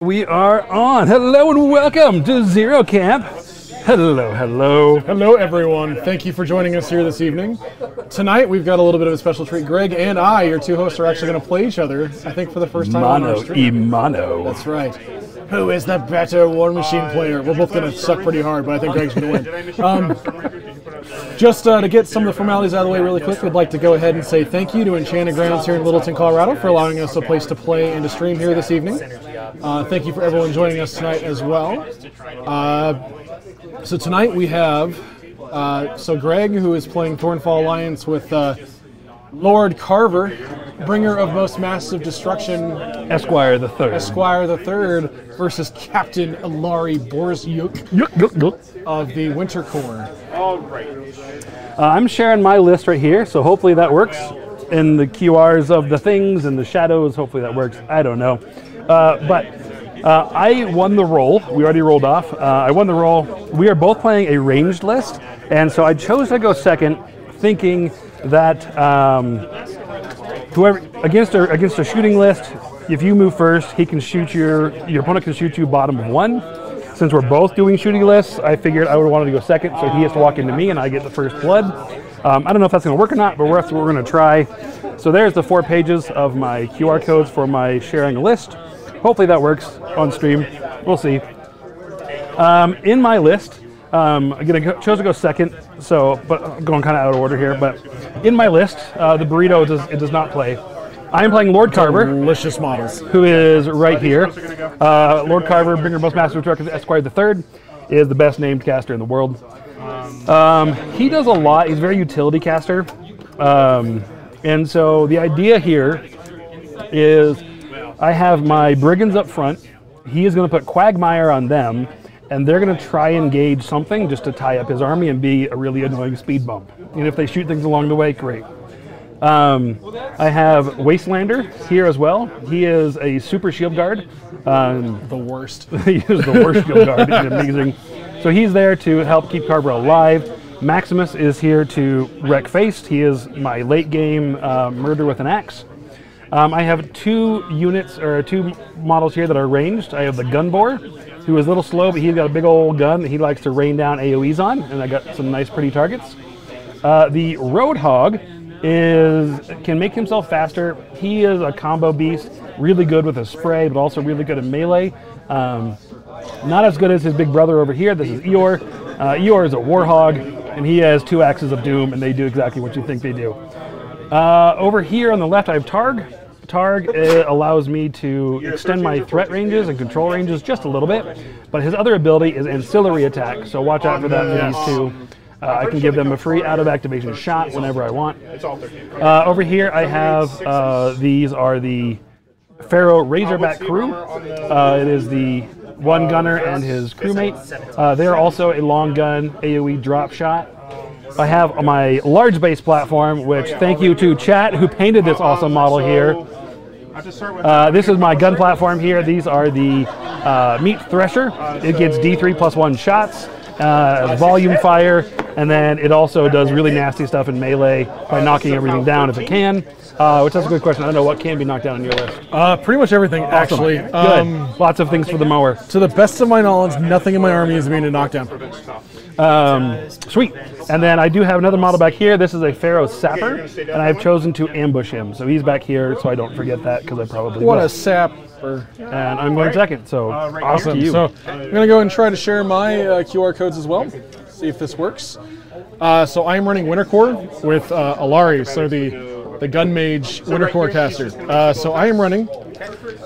We are on. Hello and welcome to Zero Camp. Hello, hello. Hello, everyone. Thank you for joining us here this evening. Tonight, we've got a little bit of a special treat. Greg and I, your two hosts, are actually going to play each other, I think, for the first time on our stream. Mano. That's right. Who is the better Warmachine player? We're both going to suck pretty hard, but I think Greg's going to win. Just to get some of the formalities out of the way really quick, we'd like to go ahead and say thank you to Enchanted Grounds here in Littleton, Colorado for allowing us a place to play and to stream here this evening. Thank you for everyone joining us tonight as well. So tonight we have, Greg, who is playing Thornfall Alliance with Lord Carver, bringer of most massive destruction, Esquire the Third. Esquire the Third versus Captain Borisyuk of the Winter Korps. All right. I'm sharing my list right here, so hopefully that works. In the QRs of the things and the shadows, hopefully that works. I don't know. I won the roll. We already rolled off. I won the roll. We are both playing a ranged list, and so I chose to go second, thinking that whoever against a shooting list, if you move first, he can shoot your opponent can shoot you bottom of one. Since we're both doing shooting lists, I figured I would want to go second, so he has to walk into me, and I get the first blood. I don't know if that's going to work or not, but that's what we're going to try. So there's the 4 pages of my QR codes for my sharing a list. Hopefully that works on stream. We'll see. In my list, again, I chose to go second, but I'm going kind of out of order here. But in my list, the burrito does not play. I am playing Lord Carver. Delicious models. Who is right here. Lord Carver, bringer of most massive destruction, Esquire the Third, is the best named caster in the world. He does a lot. He's a very utility caster. And so the idea here is I have my brigands up front. He is going to put Quagmire on them, and they're going to try and engage something just to tie up his army and be a really annoying speed bump. And if they shoot things along the way, great. I have Wastelander here as well. He is a super shield guard. The worst. He is the worst shield guard. He's amazing. So he's there to help keep Carver alive. Maximus is here to wreck face. He is my late game murder with an axe. I have 2 units or 2 models here that are ranged. I have the Gunbore, who is a little slow, but he's got a big old gun that he likes to rain down AoEs on, and I got some nice pretty targets. The Roadhog can make himself faster. He is a combo beast, really good with a spray, but also really good at melee. Not as good as his big brother over here. This is Eeyore. Eeyore is a Warhog, and he has 2 axes of doom, and they do exactly what you think they do. Over here on the left, I have Targ. Targ allows me to extend my threat ranges and control ranges just a little bit, but his other ability is ancillary attack, so watch out for that for these 2. I can give them a free out-of-activation shot whenever I want. Over here, I have, these are the Pharaoh Razorback crew. It is the 1 gunner and his crewmate. They are also a long gun AoE drop shot. I have my large base platform, which thank you to Chat who painted this awesome model here. This is my gun platform here. These are the Meat Thresher. It gets D3 plus 1 shots, volume fire, and then it also does really nasty stuff in melee by knocking everything down if it can. Which that's a good question. I don't know what can be knocked down on your list. Pretty much everything, actually. Good. Lots of things for the mower. To the best of my knowledge, nothing in my army is immune to knockdown. Sweet. And then I do have another model back here. This is a Pharaoh Sapper, and I've chosen to ambush him. So he's back here, so I don't forget that, because I probably will. What a sapper. And I'm going second, so awesome. So I'm going to go and try to share my QR codes as well, see if this works. So I'm running Winter Korps with Alari, so the Gun Mage Winter Korps caster. So I am running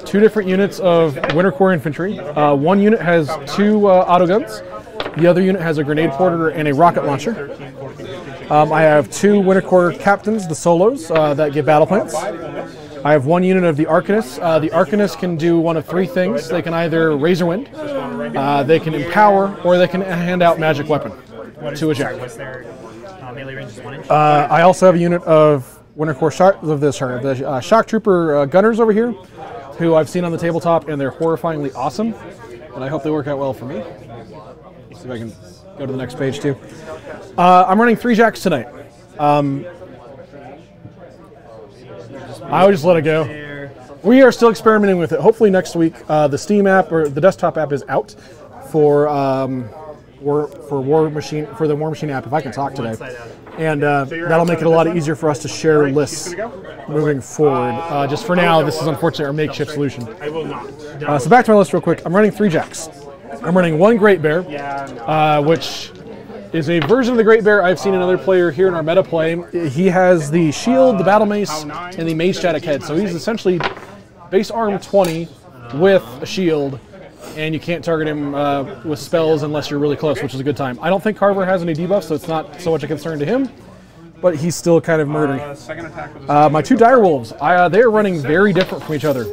2 different units of Winter Korps infantry. 1 unit has 2 autoguns. The other unit has a grenade porter and a rocket launcher. I have 2 Winter Korps captains, the solos, that get battle plans. I have 1 unit of the Arcanist. The Arcanist can do one of 3 things. They can either Razor Wind, they can empower, or they can hand out magic weapon to a jack. I also have a unit of Winter Korps Shock Trooper Gunners over here, who I've seen on the tabletop, and they're horrifyingly awesome. And I hope they work out well for me. See if I can go to the next page too. I'm running 3 jacks tonight. I would just let it go. We are still experimenting with it. Hopefully next week, the Steam app or the desktop app is out for Warmachine, for the Warmachine app, if I can talk today. And that'll make it a lot easier for us to share lists moving forward. Just for now, this is unfortunately our makeshift solution. So back to my list real quick. I'm running 3 jacks. I'm running 1 Great Bear, which is a version of the Great Bear I've seen another player here in our meta play. He has the shield, the battle mace, and the mage static head. So he's essentially base arm 20 with a shield, and you can't target him with spells unless you're really close, which is a good time. I don't think Carver has any debuffs, so it's not so much a concern to him, but he's still kind of murdering. My 2 direwolves, they are running very different from each other.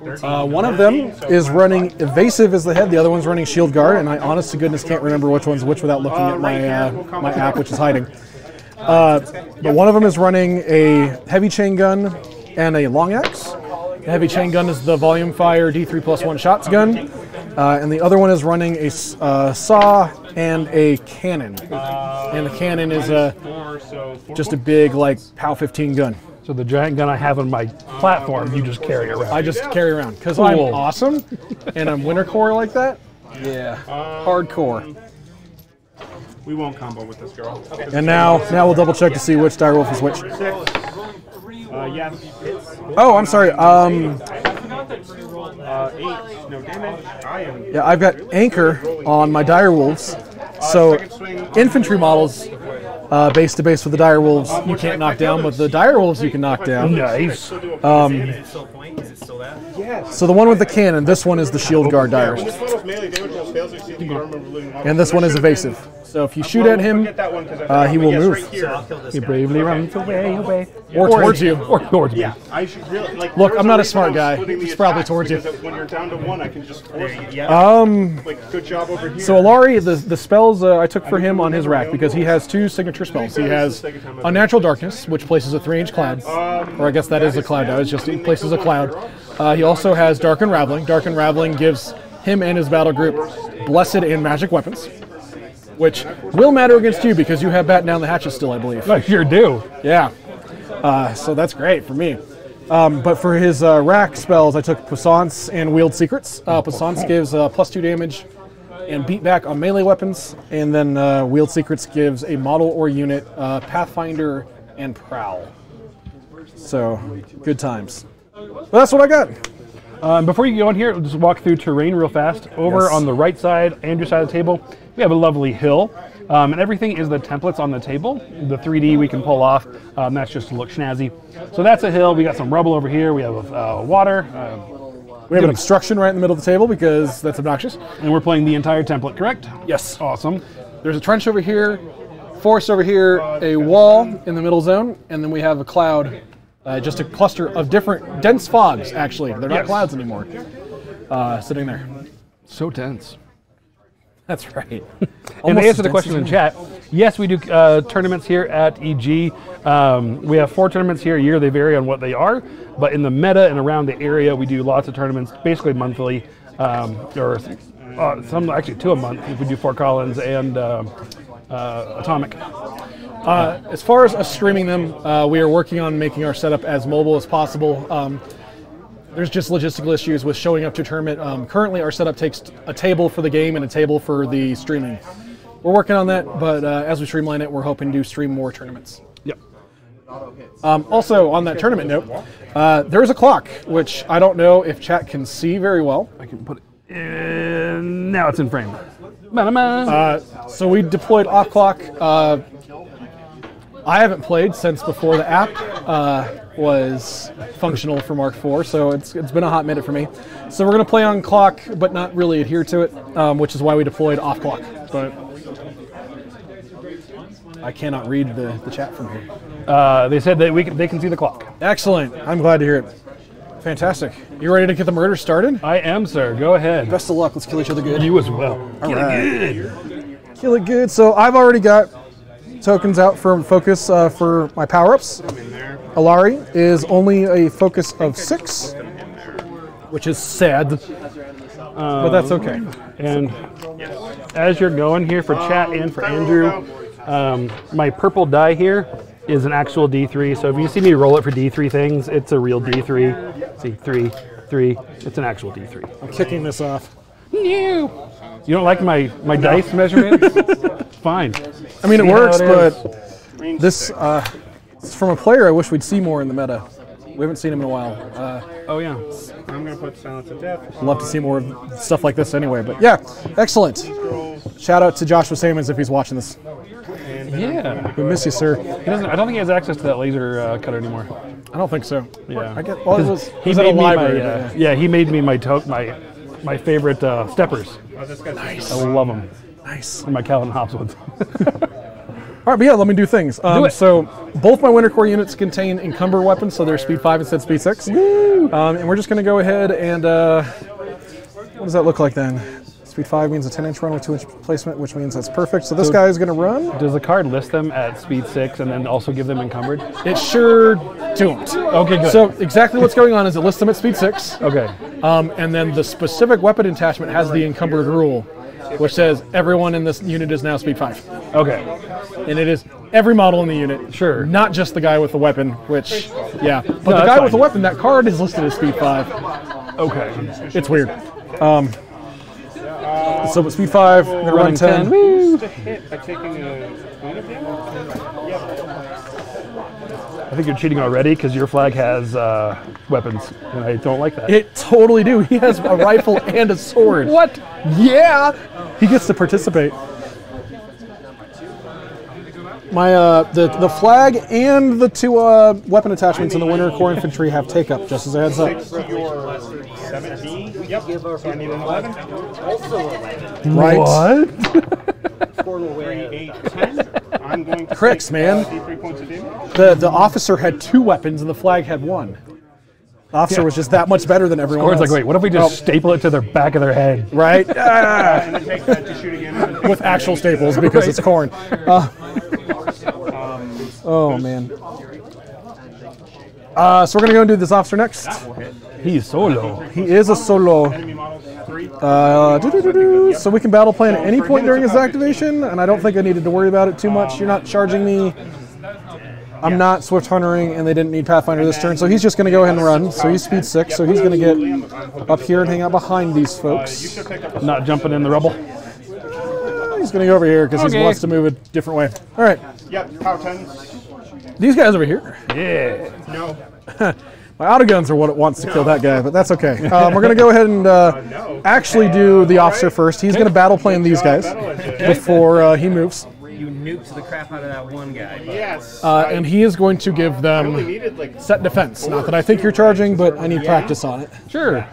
One of them is running evasive as the head, the other one's running shield guard, and I honest to goodness can't remember which one's which without looking at my app, which is hiding. But one of them is running a heavy chain gun and a long axe. The heavy chain gun is the volume fire D3+1 shots gun, and the other one is running a saw and a cannon. And the cannon is just a big like POW 15 gun. So the giant gun I have on my platform, you just carry around. I just carry around because I'm awesome, and I'm Winter Korps like that. Yeah, hardcore. We won't combo with this girl. And now we'll double check to see which direwolf is which. Yes. Oh, I'm sorry. 8, no damage. Yeah, I've got anchor on my direwolves. So infantry models, base to base with the direwolves, you can't knock down, but the direwolves you can knock down. Nice. So the one with the cannon, this one is the shield guard dire. And this one is evasive. So if you shoot at him, he will move. He bravely runs away. Or towards you. Or towards me. I should really, like, Look, I'm not a smart guy. He's probably towards you. When you're down to 1, I can just force it. Like, good job over here. So Alari, the spells I took for him on his rack, because he has 2 signature spells. He has Unnatural Darkness, which places a 3-inch cloud. Or I guess that is a cloud now, it's just he places a cloud. He also has Dark Unraveling. Dark Unraveling gives him and his battle group Blessed and Magic Weapons, which will matter against you because you have Batten Down the Hatches still, I believe. I sure do. Yeah. So that's great for me. But for his rack spells, I took Puissance and Wield Secrets. Puissance gives +2 damage and beat back on melee weapons, and then Wield Secrets gives a model or unit Pathfinder and Prowl. So, good times. But that's what I got. Before you go in here, we'll just walk through terrain real fast. Over on the right side, Andrew's side of the table, we have a lovely hill. And everything is the templates on the table. The 3D we can pull off. That's just to look snazzy. So that's a hill. We got some rubble over here. We have water. We have an obstruction right in the middle of the table because that's obnoxious. And we're playing the entire template, correct? Yes. Awesome. There's a trench over here, forest over here, a wall in the middle zone, and then we have a cloud. Just a cluster of different dense fogs, actually. They're not clouds anymore. Sitting there. So tense. That's right. And to answer the question in chat, yes, we do tournaments here at EG. We have 4 tournaments here a year. They vary on what they are. But in the meta and around the area, we do lots of tournaments, basically monthly, or some actually 2 a month if we do Fort Collins and Atomic. As far as us streaming them, we are working on making our setup as mobile as possible. There's just logistical issues with showing up to a tournament. Currently, our setup takes a table for the game and a table for the streaming. We're working on that, but as we streamline it, we're hoping to stream more tournaments. Yep. Also, on that tournament note, there's a clock, which I don't know if chat can see very well. I can put it in. Now it's in frame. So we deployed off clock. I haven't played since before the app was functional for Mark IV, so it's been a hot minute for me. So we're going to play on clock, but not really adhere to it, which is why we deployed off clock. But I cannot read the chat from here. They said that they can see the clock. Excellent. I'm glad to hear it. Fantastic. You ready to get the murder started? I am, sir. Go ahead. Best of luck. Let's kill each other good. You as well. All right. Kill it good. So I've already got tokens out for focus for my power-ups. Alari is only a focus of 6, which is sad, but that's okay. And as you're going here for chat and for Andrew, my purple die here is an actual D3. So if you see me roll it for D3 things, it's a real D3. See, 3, 3. It's an actual D3. I'm kicking this off. You don't like my dice measurement? Fine. I mean, it See works, how it but this from a player I wish we'd see more in the meta. We haven't seen him in a while. Oh yeah. I'm going to put Silence of Death. I'd love to see more of stuff like this anyway. But yeah, excellent. Shout out to Joshua Samons if he's watching this. Yeah. We miss you, sir. I don't think he has access to that laser cutter anymore. I don't think so. Yeah. I get. Well, it was He at made a me library. yeah, he made me my favorite steppers. Nice. I love them. Nice. My Calvin Hobbs ones. All right, but yeah, let me do things. Do it. So both my Winter Korps units contain encumber weapons, so they're speed 5 instead of speed 6. And we're just going to go ahead and what does that look like then? Speed 5 means a 10-inch run with 2-inch placement, which means that's perfect. So this guy is going to run. Does the card list them at speed 6 and then also give them encumbered? It sure don't. Okay, good. So exactly what's going on is it lists them at speed 6. Okay. And then the specific weapon attachment has the encumbered rule, which says everyone in this unit is now speed 5. Okay. And it is every model in the unit. Sure. Not just the guy with the weapon, which, yeah. But the that's guy fine. with the weapon, that card is listed as speed 5. Okay. It's weird. So with speed 5, I'm going to run 10. Woo. Hit by taking a bonus damage? I think you're cheating already because your flag has weapons, and I don't like that. It totally do. He has a rifle and a sword. What? Yeah! He gets to participate. My the flag and the 2 weapon attachments in the Winter Korps infantry have take up, just as a heads up. You're 17. Yep. So I need an 11. Right? What? 3, 8, 10. I'm going to Cricks, take, man. D3 points of damage. The officer had 2 weapons and the flag had 1. The officer was just that much better than everyone Or it's else. like, wait, what if we just staple it to the back of their head? Right? And then take that to shoot again. With actual staples because it's corn. Oh, man. So we're going to go and do this officer next. He's solo. He is a solo. Enemy models 3. So we can battle plan at any point during his activation, and I don't think I needed to worry about it too much. You're not charging me. I'm not Swift Huntering, and they didn't need Pathfinder this turn, so he's just going to go ahead and run. So he's speed 6, so he's going to get up here and hang out behind these folks. Not jumping in the rubble. He's going to go over here because he Okay. wants to move a different way. All right, Yep, power 10s. these guys over here. Yeah. No. My autoguns are what it wants to kill that guy, but that's okay. We're going to go ahead and actually do the officer first. He's going to battle plan these guys before he moves. You nuked the crap out of that one guy. Yes. And he is going to give I only them needed like set defense. Not that I think you're charging, but I need practice on it. Sure.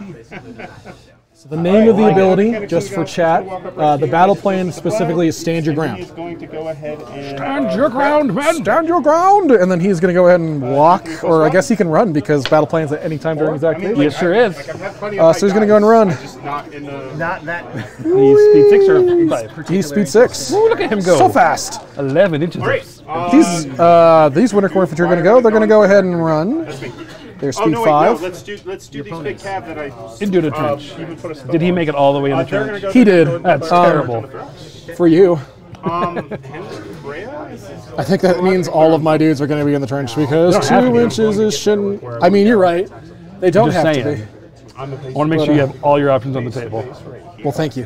So the name of the ability, just for chat, the battle plan specifically is stand your ground. he's going to go ahead and Stand your ground, man! Stand your ground! And then he's going to go ahead and walk, or I guess he can run because battle plan's at any time during his activation. Yes, sure is. I've had plenty of So he's going to go and run. just not in the Not that. He's speed 6 or 5? He's speed 6. Ooh, look at him go. So fast. 11 inches. Great. These Winter Korps infantry are going to go. They're going to go ahead and run. They're Oh speed no, wait, 5. no, let's do these big cab that I Into the trench. even put a spell Did he on. make it all the way in the They're gonna trench? go He did. That's terrible. For you. Freya? I think that means all of my dudes are going to be in the trench because don't have to 2 be. inches is shouldn't. I mean, you're right. They don't Just have saying. to be. I want to make sure you have all your options on the table. Well, thank you.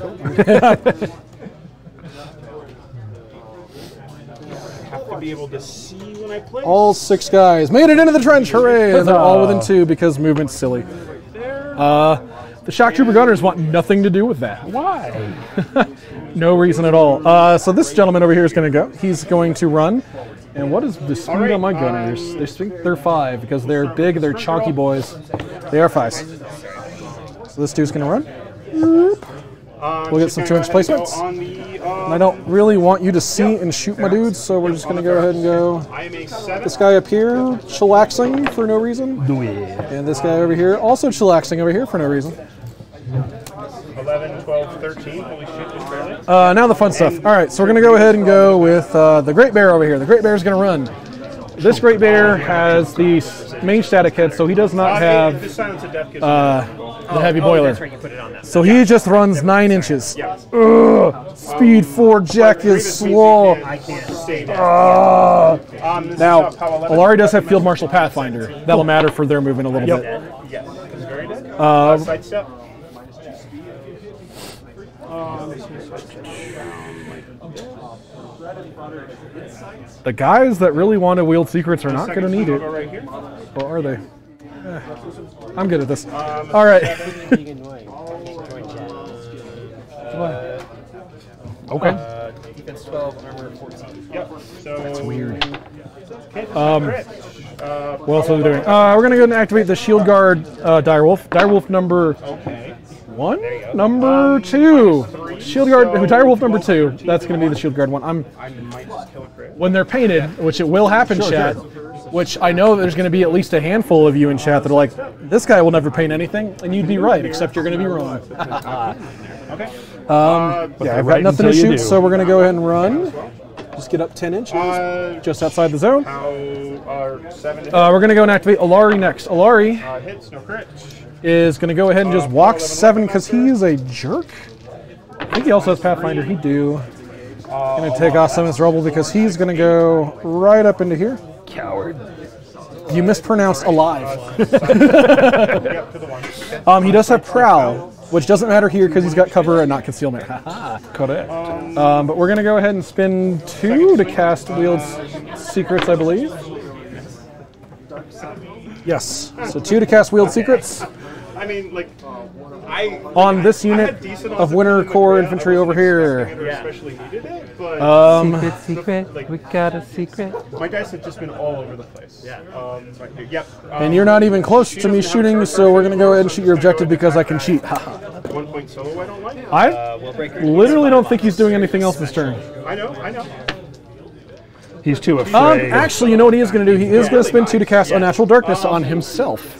Have to be able to see when I play. All 6 guys made it into the trench. Hooray! And they're all within 2 because movement's silly. The shock trooper gunners want nothing to do with that. Why? No reason at all. So this gentleman over here is going to go. He's going to run. And what is the speed on my gunners? They're 5 because they're big, they're chonky boys. They are 5s. So this dude's going to run. We'll get some 2-inch placements. And I don't really want you to see and shoot my dudes, so we're just going to go ahead and go. I am a 7. This guy up here, chillaxing for no reason. Do it. And this guy over here, also chillaxing over here for no reason. 11, 12, 13. Holy shit, just barely. Now the fun stuff. All right, so we're going to go ahead and go with the Great Bear over here. The Great Bear is going to run. this Great Bear has the main static head, so he does not have This silence of death gives the heavy boiler. That's right, you put it on that. So he just runs 9 inches. Yeah. Ugh, speed 4 Jack is slow. I can't stay down. Now, Alari does have Field Marshal Pathfinder. That'll matter for their movement a little bit. Yes. It's very dead. Sidestep. The guys that really want to wield secrets are not going to need it. Right here. Or are they? I'm good at this. All right. Okay. Defense 12, armor 14. Yep. So that's Weird. What else are we doing? We're going to go and activate the Shield Guard Direwolf. Direwolf number 1? Number 2. Shield Guard, Direwolf number 2. That's going to be the Shield Guard one. I might just kill a crit. When they're painted, which it will happen, chat, which I know there's going to be at least a handful of you in chat that are like, this guy will never paint anything, and you'd be right, except you're going to be wrong. Okay. Yeah, I've got nothing to shoot, so we're going to go ahead and run. Just get up 10 inches, just outside the zone. 7 We're going to go and activate Alari next. Alari hits, no crit. is going to go ahead and just walk 7 because he's a jerk. I think he also has Pathfinder. He do. Going to take off some of his rubble because he's going to go right up into here. Coward. You mispronounced alive. Yep, to the 1. He does have Prowl, which doesn't matter here because he's got cover and not concealment. Correct. But we're going to go ahead and spin 2 to cast Wield's Secrets, I believe. Yes. So 2 to cast Wield Secrets. I mean, like, On this unit of Winter Korps infantry over here. especially needed it, but Secret. We got a secret. my dice have just been all over the place. Yeah. Yep. And you're not even close to me shooting, so we're going to go ahead and shoot your objective because I can cheat. 1 point solo I don't like. I literally don't think he's doing anything else this turn. I know. He's too afraid. Actually, you know what he is going to do? He is going to spend 2 to cast Unnatural Darkness on himself.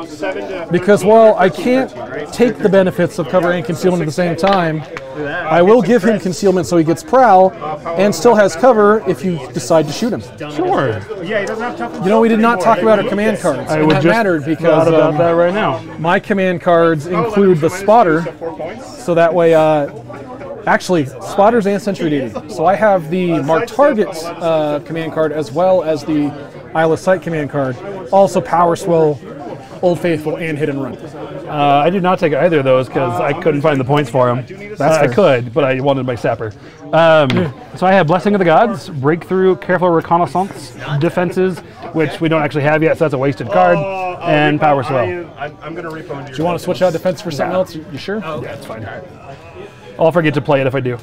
7 to Because while I can't take the benefits of cover and concealment at the same time, I will give him concealment so he gets Prowl and still has cover if you decide to shoot him. Sure. yeah, he doesn't have tough. You know, we did not talk about our command cards. I And would that just mattered thought because about that right now. my command cards include the Spotter, 4 points. so that way, actually, Spotters and Sentry Duty. So I have the Mark Targets command card as well as the Isle of Sight command card. Also Power Swell, Old Faithful, and Hit and Run. I did not take either of those because I couldn't find the points for them. I could, but I wanted my sapper. So I have Blessing of the Gods, Breakthrough, Careful Reconnaissance, Defenses, which we don't actually have yet, so that's a wasted card, and Power Swell. I'm going to repo into Do you want to switch out defense for something else? You sure? Yeah, it's fine. I'll forget to play it if I do.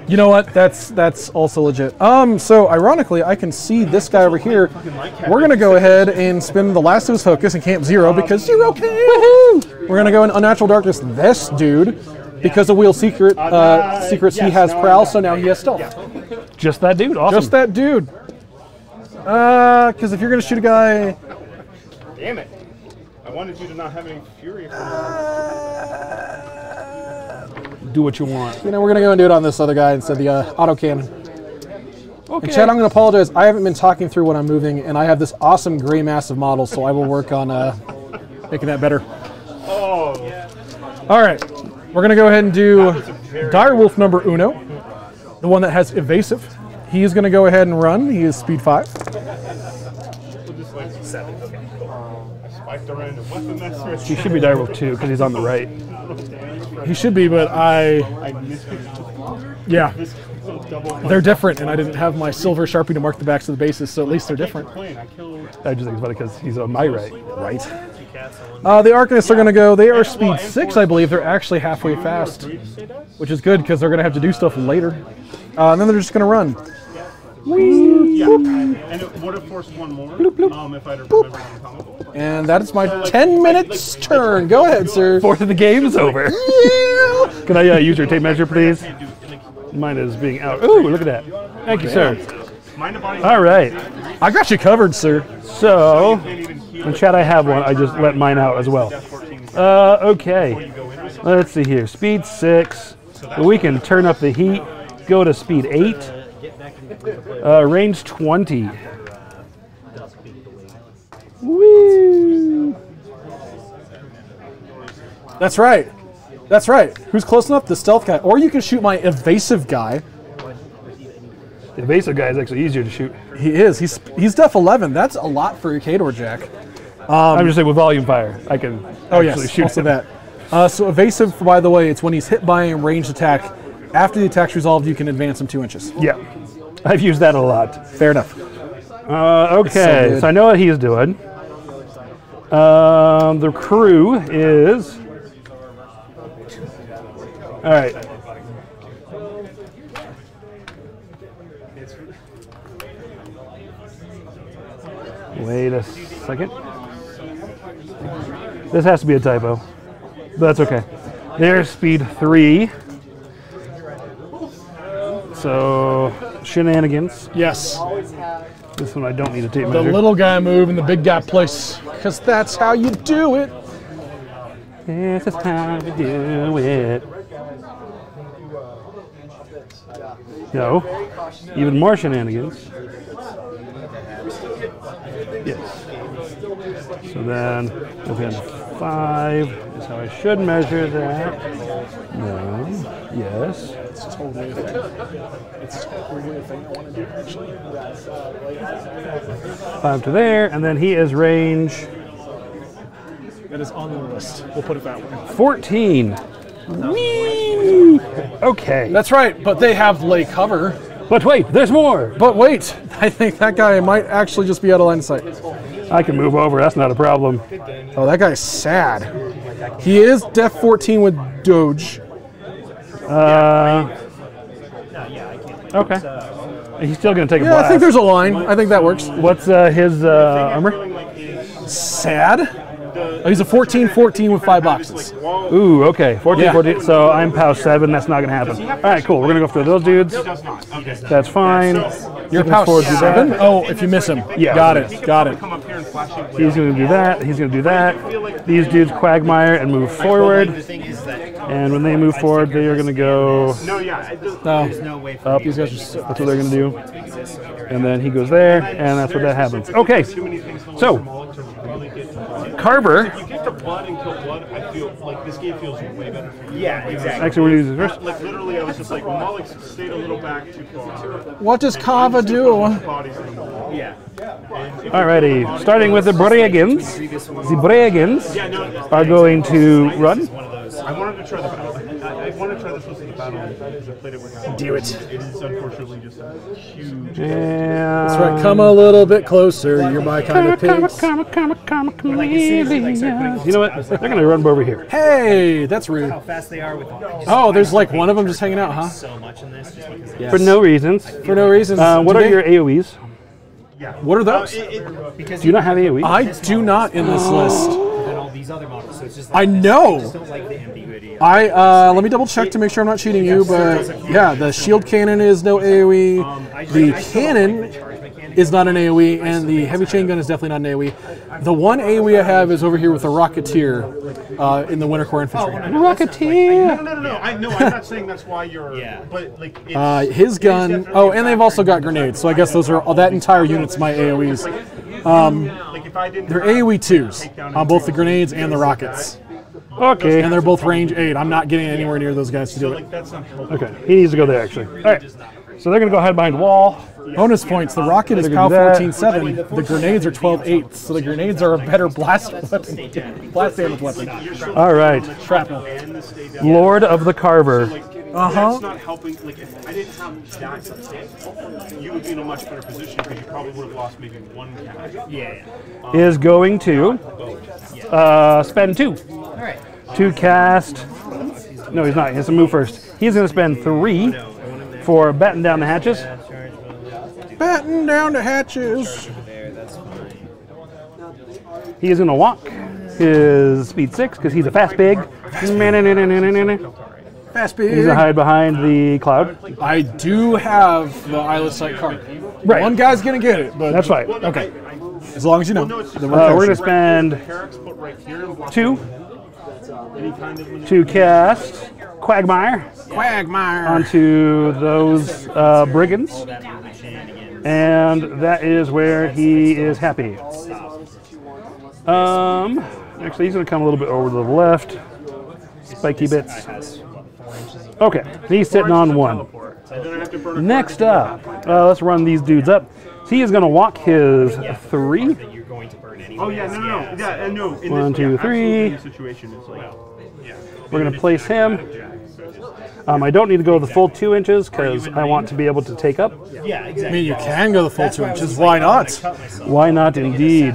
You know what? That's also legit. So ironically, I can see this guy over here. We're gonna go ahead and spin the last of his focus in Camp 0 because 0 can. Woohoo! We're gonna go in Unnatural Darkness this dude because of Wheel Secrets. He has Prowl, so now he has Stealth. Just that dude. Awesome. Just that dude. Because if you're gonna shoot a guy, Damn it. I wanted you to not have any fury. Do what you want. you know, we're gonna go and do it on this other guy instead of the autocannon. Okay. And Chad, I'm gonna apologize. I haven't been talking through what I'm moving, and I have this awesome gray massive model, so I will work on making that better. Oh. All right, we're gonna go ahead and do Direwolf number 1, the one that has evasive. He is gonna go ahead and run. He is speed 5. Just like 7. Okay, cool. I spiked a random weapon master. He should be Direwolf 2 because he's on the right. He should be, but I missed yeah, this double. they're different, and I didn't have my silver Sharpie to mark the backs of the bases, so at least they're different. I killed. I just think it's funny because he's on my right. Right. The Arcanists are gonna go. They are speed 6, I believe. They're actually halfway fast, which is good because they're gonna have to do stuff later. And then they're just gonna run. Yeah. And it would have forced one more. If I'd have remembered on the comic book. And that is my 10 minutes turn. Go ahead, sir. Fourth of the game's over. Yeah. Can I use your tape measure, please? Mine is being out. Ooh, look at that. Thank you, sir. All right. I got you covered, sir. So, in chat I have one. I just let mine out as well. Okay. Let's see here. Speed 6. We can turn up the heat. go to speed 8. Range 20. Woo! That's right. That's right. Who's close enough? The stealth guy. Or you can shoot my evasive guy. The evasive guy is actually easier to shoot. He is. He's def 11. That's a lot for your Kador Jack. I'm just saying with volume fire, I can actually shoot also him. that. So evasive, by the way, it's when he's hit by a ranged attack. After the attack's resolved, you can advance him 2 inches. Yeah, I've used that a lot. Fair enough. Okay, so I know what he's doing. The crew is... All right. Wait a second. This has to be a typo, but that's okay. There's speed 3. So, shenanigans. Yes. This one I don't need a tape The measure. little guy move and the big guy place. Because that's how you do it. This is how we do it. No. Even more shenanigans. Yes. So then, within 5 is how I should measure that. No. Yes. It's totally a thing. It's totally a thing I want to do, actually. 5 to there, and then he is range That is on the list. We'll put it that way. 14. Whee! Okay. That's right, but they have lay cover. But wait, there's more. But wait, I think that guy might actually just be out of line of sight. I can move over. That's not a problem. Oh, that guy's sad. He is def 14 with Doge. Okay. He's still going to take a Yeah, blast. I think there's a line. I think that works. What's his armor? Sad? Oh, he's a 14-14 with 5 boxes. Ooh, okay. 14, Yeah. 14. So I'm POW 7. That's not going to happen. All right, cool. We're going to go through those dudes. That's fine. You're Looking POW forward to 7? that. Oh, if you miss him. Yeah. Got it. Got it. He's going to do that. He's going to do that. These dudes quagmire and move forward. And when they move forward, they are going to go No. up. These guys are, that's what they're going to do. And then he goes there, and that's what that happens. Okay. So, Carver. If you get to blood and kill blood, I feel like this game feels way better for me. Yeah, exactly. Actually, we're going to use this first. Like literally, I was just like, Malik stayed a little back too far. What does Kava do? Bodies in the wall. Yeah. Alrighty, starting with the Borisyuk. The Borisyuk are going to run. I wanted to try the battle. I wanted to try this with the battle because I played it with. Do it. It is unfortunately just a huge. That's right. Come a little bit closer. You're my kind of pigs. You know what? They're going to run over here. Hey, that's rude. How fast they are with Oh, there's like one of them just hanging out, huh? so much in this. Just because For no reasons. For no reason. What are your AoEs? What are those? because Do you not have AoE? I do not in this list. than all these other models, so it's just I like know. I just don't like the ambiguity. Let me double check to make sure I'm not cheating you, but yeah, the shield cannon is no AoE. The cannon is not an AoE, and the heavy chain gun is definitely not an AoE. The one AoE I have is over here with the Rocketeer in the Winter Korps infantry. Rocketeer! No. I'm not saying that's why you're. Yeah. But like. It's, His gun. Oh, and they've also got grenades, so I guess those are that entire unit's my AoEs. like if I didn't. They're AoE 2s on both the grenades and the rockets. Okay. And they're both range 8. I'm not getting anywhere near those guys to do it. Like that's not helpful. Okay, he needs to go there actually. All right, so they're going to go hide behind wall. Bonus points. The rocket is They're POW gonna do that. 14-7. The grenades are 12-8. So the grenades are a better blast weapon. Blast damage weapon. All right, Shrapnel. Lord of the Carver. That's not helping. Like if I didn't have that substantial, you would be in a much better position because you probably would have lost maybe one guy. Yeah. Is going to spend 2 to cast. No, he's not. He has to move first. He's going to spend 3 for batten down the hatches. Batten down the hatches. He is going to walk his speed 6 because he's a fast pig. He's Fast going to hide behind the cloud. I do have the Islet Sight card. Right. One guy's going to get it, but That's fine. okay. As long as you know. We're going to spend Carrick's put right here and block 2 to cast Quagmire onto those brigands. And that is where he is happy. Actually, he's going to come a little bit over to the left. Spiky bits. Okay, he's sitting on 1. Next up, let's run these dudes up. So he is going to walk his 3. Oh yeah, no. Yeah, no. 1, 2, 3. We're going to place him. I don't need to go the full 2 inches because I want to be able to take up. Yeah, exactly. I mean, you can go the full 2 inches. Why not? Why not, indeed?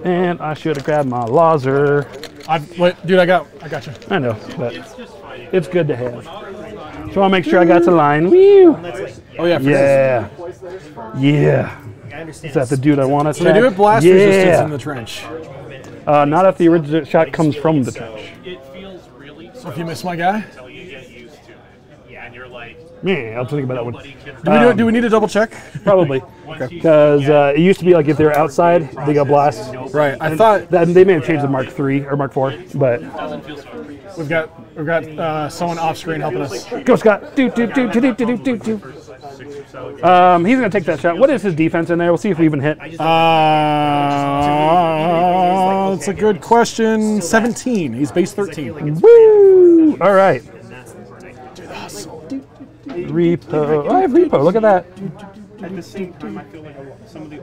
And I should have grabbed my laser. Wait, dude, I got you. I know, but it's good to have. So I'll make sure I got to line. Woo! Oh yeah. Yeah. Yeah. Is that the dude I want to So they do have blast resistance in the trench. Not if the original shot comes from the trench. So if you miss my guy, Yeah, I'll think about that one. do we need to double check? Probably. Because it used to be like if they were outside, they got blast. Right. I thought That, they may have changed to Mark III or Mark IV, but we've got someone off screen helping us. go Scott. Do. He's gonna take that shot. What is his defense in there? We'll see if we even hit. It's a good question. 17. He's base 13. Woo! All right. Repo. Oh, I have repo. Look at that. At the same time, I feel like some of the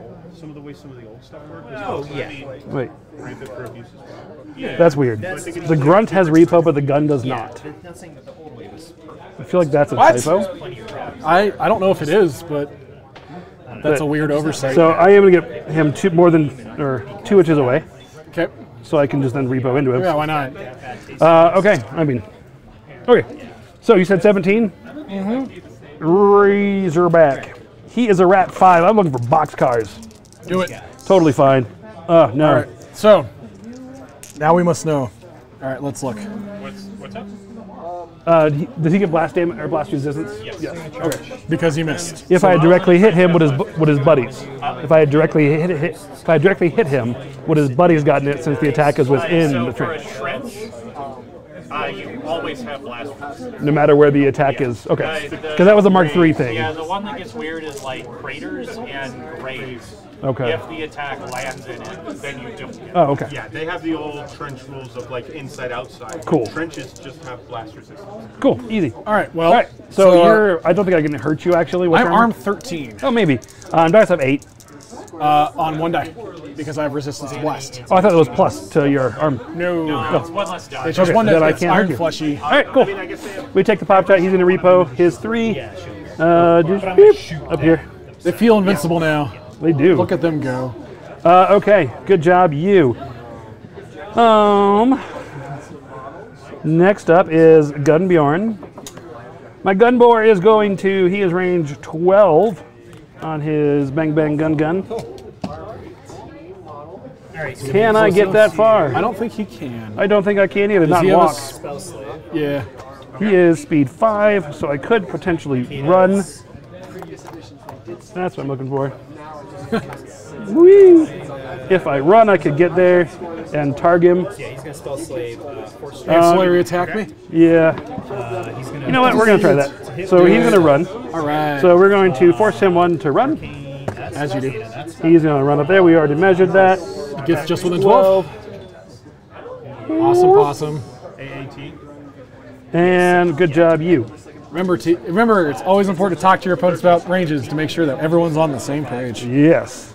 way some of the old stuff works. Oh, yeah. Wait, Rampant for abuse as well. that's weird. The grunt has repo, but the gun does not. Not saying that the old way was perfect. I feel like that's a What? typo. I don't know if it is, but that's a weird oversight. So I am gonna get him 2 inches away, Okay. so I can just then repo into him. Yeah, why not? Okay. Okay. So you said 17? Mm-hmm. Razorback. He is a rat 5. I'm looking for boxcars. Do it. Totally fine. Oh, no. All right. So now we must know. All right, let's look. What's up? Does he get blast damage or blast resistance? Yes. Okay. Because you missed. If I had directly hit him, would his buddies? If I had directly hit him, would his buddies gotten it since the attack is within the trench? You always have blast resistance. No matter where the attack is. Okay. Because that was a Mark III thing. Yeah, the one that gets weird is like craters and graves. Okay. If the attack lands in it, then you don't get it. Oh, okay. Yeah, they have the old trench rules of like inside outside. Cool. Trenches just have blast resistance. Cool. Easy. All right. Well. All right. So you're. I don't think I can hurt you actually. What's I'm your armor? armed 13 Oh, maybe. Dice have 8. on 1 die because I have resistance to blast. Oh, I thought it was plus to your arm. No. It's one less die. It's just Okay, one then that I it's can't iron argue. fleshy. All right, cool. We take the pop shot. He's going to repo his 3. Just beep, up here. They feel invincible now. They do. Look at them go. Okay, good job, you. Next up is Gunbjorn. My Gunbor is going to. He is range 12 on his bang bang gun. Can I get that far? I don't think he can. I don't think I can either. Not he have a walk. Spell slave. Yeah. He is speed 5, so I could potentially run. That's what I'm looking for. Whee! If I run, I could get there and target him. Yeah, he's gonna spell slave. Force Ancillary attack me. Yeah. he's gonna. You know what? We're going to try that. So he's going to run. All right. So we're going to force him 1 to run. As you do. He's going to run up there. We already measured that. Gets just within 12. Awesome possum. AAT. And good job, you. Remember, it's always important to talk to your opponents about ranges to make sure that everyone's on the same page. Yes.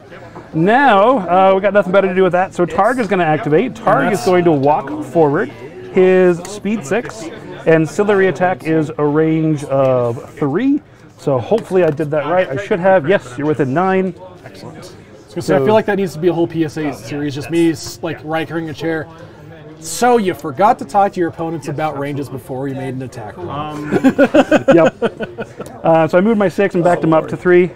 Now, we got nothing better to do with that. So Targ is going to activate. Targ is going to walk forward. His speed 6. Ancillary attack is a range of 3. So hopefully I did that right. I should have. Yes, you're within 9. Excellent. I feel like that needs to be a whole PSA series, just me like Rikering a chair. So you forgot to talk to your opponents about ranges before you made an attack roll. Yep. So I moved my 6 and backed him up to 3.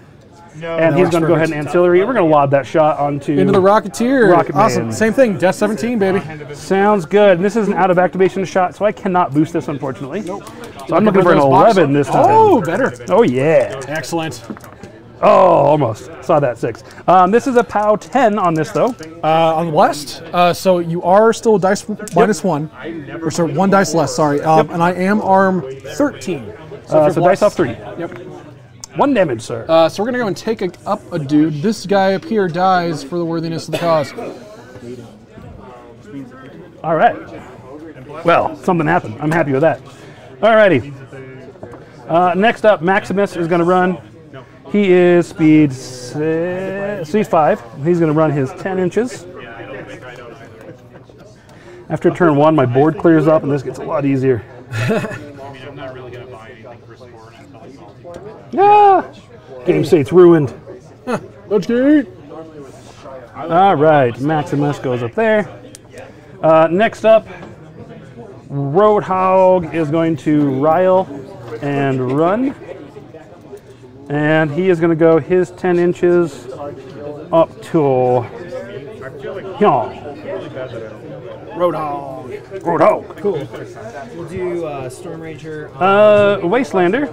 And he's going to go ahead and ancillary. We're going to lob that shot onto Into the Rocketeer. Rocket awesome. Man. Same thing. Death 17, baby. Sounds good. And this is an out of activation shot, so I cannot boost this, unfortunately. Nope. So I'm looking for an those 11 this time. Oh, better. Oh, yeah. Excellent. Oh, almost. Saw that 6. This is a POW 10 on this, though. On the west, so you are still dice minus 1. Or sorry, 1 dice less, sorry. And I am arm 13. So dice off 3. Yep. 1 damage, sir. So we're going to go and take up a dude. This guy up here dies for the worthiness of the cause. All right. Well, something happened. I'm happy with that. All righty. Next up, Maximus is going to run. He is speed 5. He's going to run his 10 inches. After turn 1, my board clears up, and this gets a lot easier. I'm not really going to buy anything for sport until it's all. Ah! Game state's ruined. Let's get. All right, Maximus goes up there. Next up, Roadhog is going to rile and run. And he is going to go his 10 inches up to Roadhog. Roadhog. Cool. We'll do Storm Ranger. Wastelander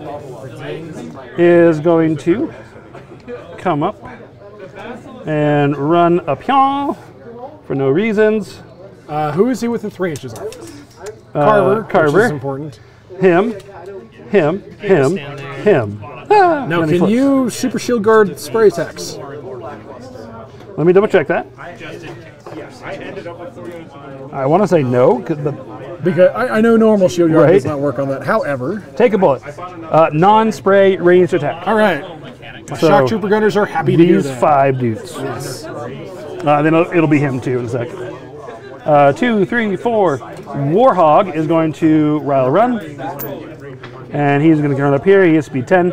is going to come up and run up here for no reasons. Who is he within 3 inches of? Carver. Which is important. Him. Ah, Now, and he can flips. you super shield guard spray attacks? Let me double check that. I want to say no, Because I know normal shield guard Right. does not work on that. However, take a bullet. Non-spray ranged attack. all right. My So, shock trooper gunners are happy to hear These that. 5 dudes. Then it'll be him too in a second. 2, 3, 4. Warhog is going to rile run. And he's going to run up here. He is speed 10.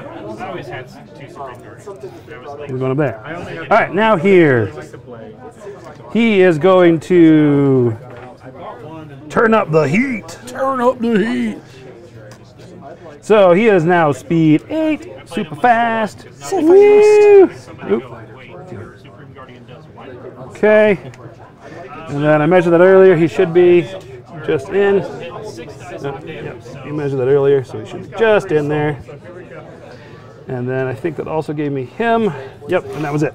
He's going up there. All right, now here. He is going to turn up the heat. Turn up the heat. So he is now speed 8, super fast. So Woo! Oop. Okay. And then I measured that earlier. He should be just in. Yep. You measured that earlier, so he should be just in there. And then I think that also gave me him. Yep, and that was it.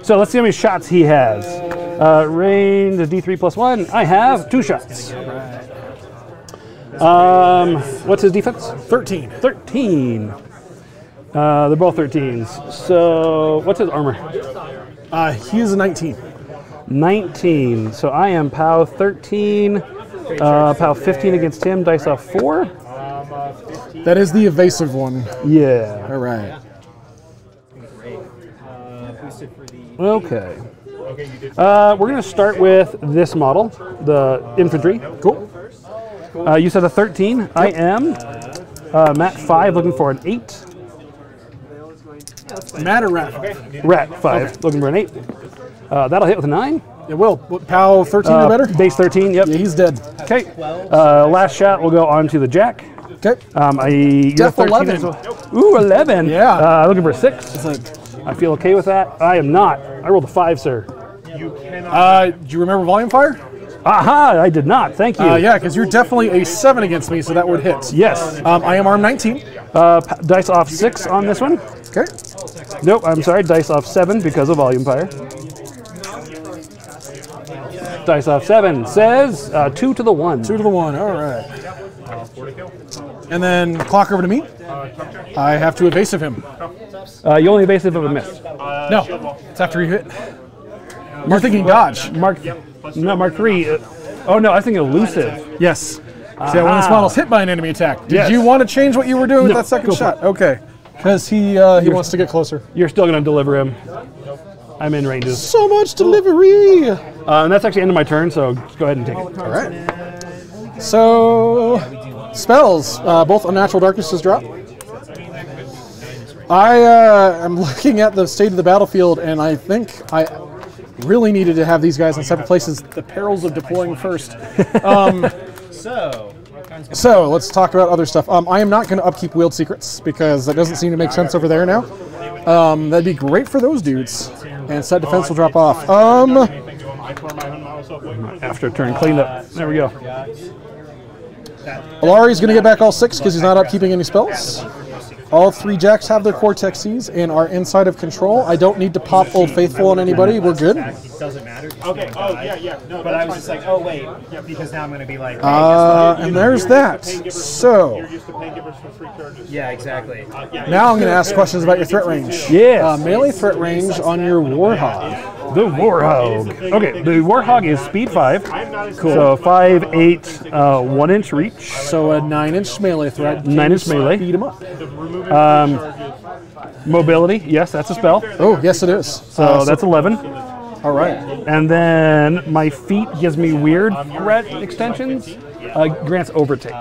So let's see how many shots he has. Range is D3 plus 1. I have 2 shots. What's his defense? 13. 13. They're both 13s. So what's his armor? He is a 19. 19. So I am POW 13. POW 15 against him. Dice off 4. That is the evasive one. Yeah. All right. Boosted for the. Okay. We're going to start with this model, the infantry. Cool. You said a 13. I am Mat 5, looking for an 8. Matt or Rat? Rat 5, looking for an 8. That'll hit with a 9. It will. POW 13 or better? Base 13, yep. Yeah, he's dead. Okay. Last shot will go on to the Jack. Okay. You're Def 13 11. as well. Ooh, 11. Yeah. Looking for a 6. It's like, I feel okay with that. I am not. I rolled a 5, sir. do you remember volume fire? Aha, I did not. Thank you. Yeah, because you're definitely a 7 against me, so that would hit. Yes. I am arm 19. Dice off 6 on this one. Okay. Nope, I'm sorry. Dice off 7 because of volume fire. Dice off 7 says 2 to the 1. 2 to the 1. All right. And then clock over to me. I have to evasive him. You only evasive of a miss. No, it's after you hit. You're thinking dodge. Mark 3. Oh no, I was thinking elusive. Yes. See, when this model's hit by an enemy attack. Did Yes. you want to change what you were doing with No, that second go for shot? it. Okay. Because he wants to get closer. You're still going to deliver him. I'm in ranges. So much delivery. And that's actually the end of my turn, so just go ahead and take it. All right. So, spells. Both Unnatural Darknesses drop. I am looking at the state of the battlefield, and I think I really needed to have these guys in separate places. The perils of deploying first. So, let's talk about other stuff. I am not going to upkeep Wield Secrets, because that doesn't seem to make sense over there now. That'd be great for those dudes. And set defense will drop off. After turn cleaned up. There we go. Alari's going to get back all 6 because he's not upkeeping any spells. All 3 jacks have their Cortex-Cs and are inside of control. I don't need to pop Old Faithful on anybody. We're good. It doesn't matter. Okay. Oh, yeah. No, But I was just like, oh wait, because now I'm going to be like, And there's that. So You're used to paying givers for 3 charges. yeah, exactly. now I'm going to ask questions about your threat range. Yes. Melee threat range on your Warhog. The Warhog. Okay, the Warhog is speed 5. Cool. So 5, 8, 1-inch reach. So a 9-inch melee threat. 9-inch melee. Beat him up. Mobility, yes, that's a spell. Oh, yes it is. So that's 11. All right. And then my feet gives me weird threat extensions. Grants overtake.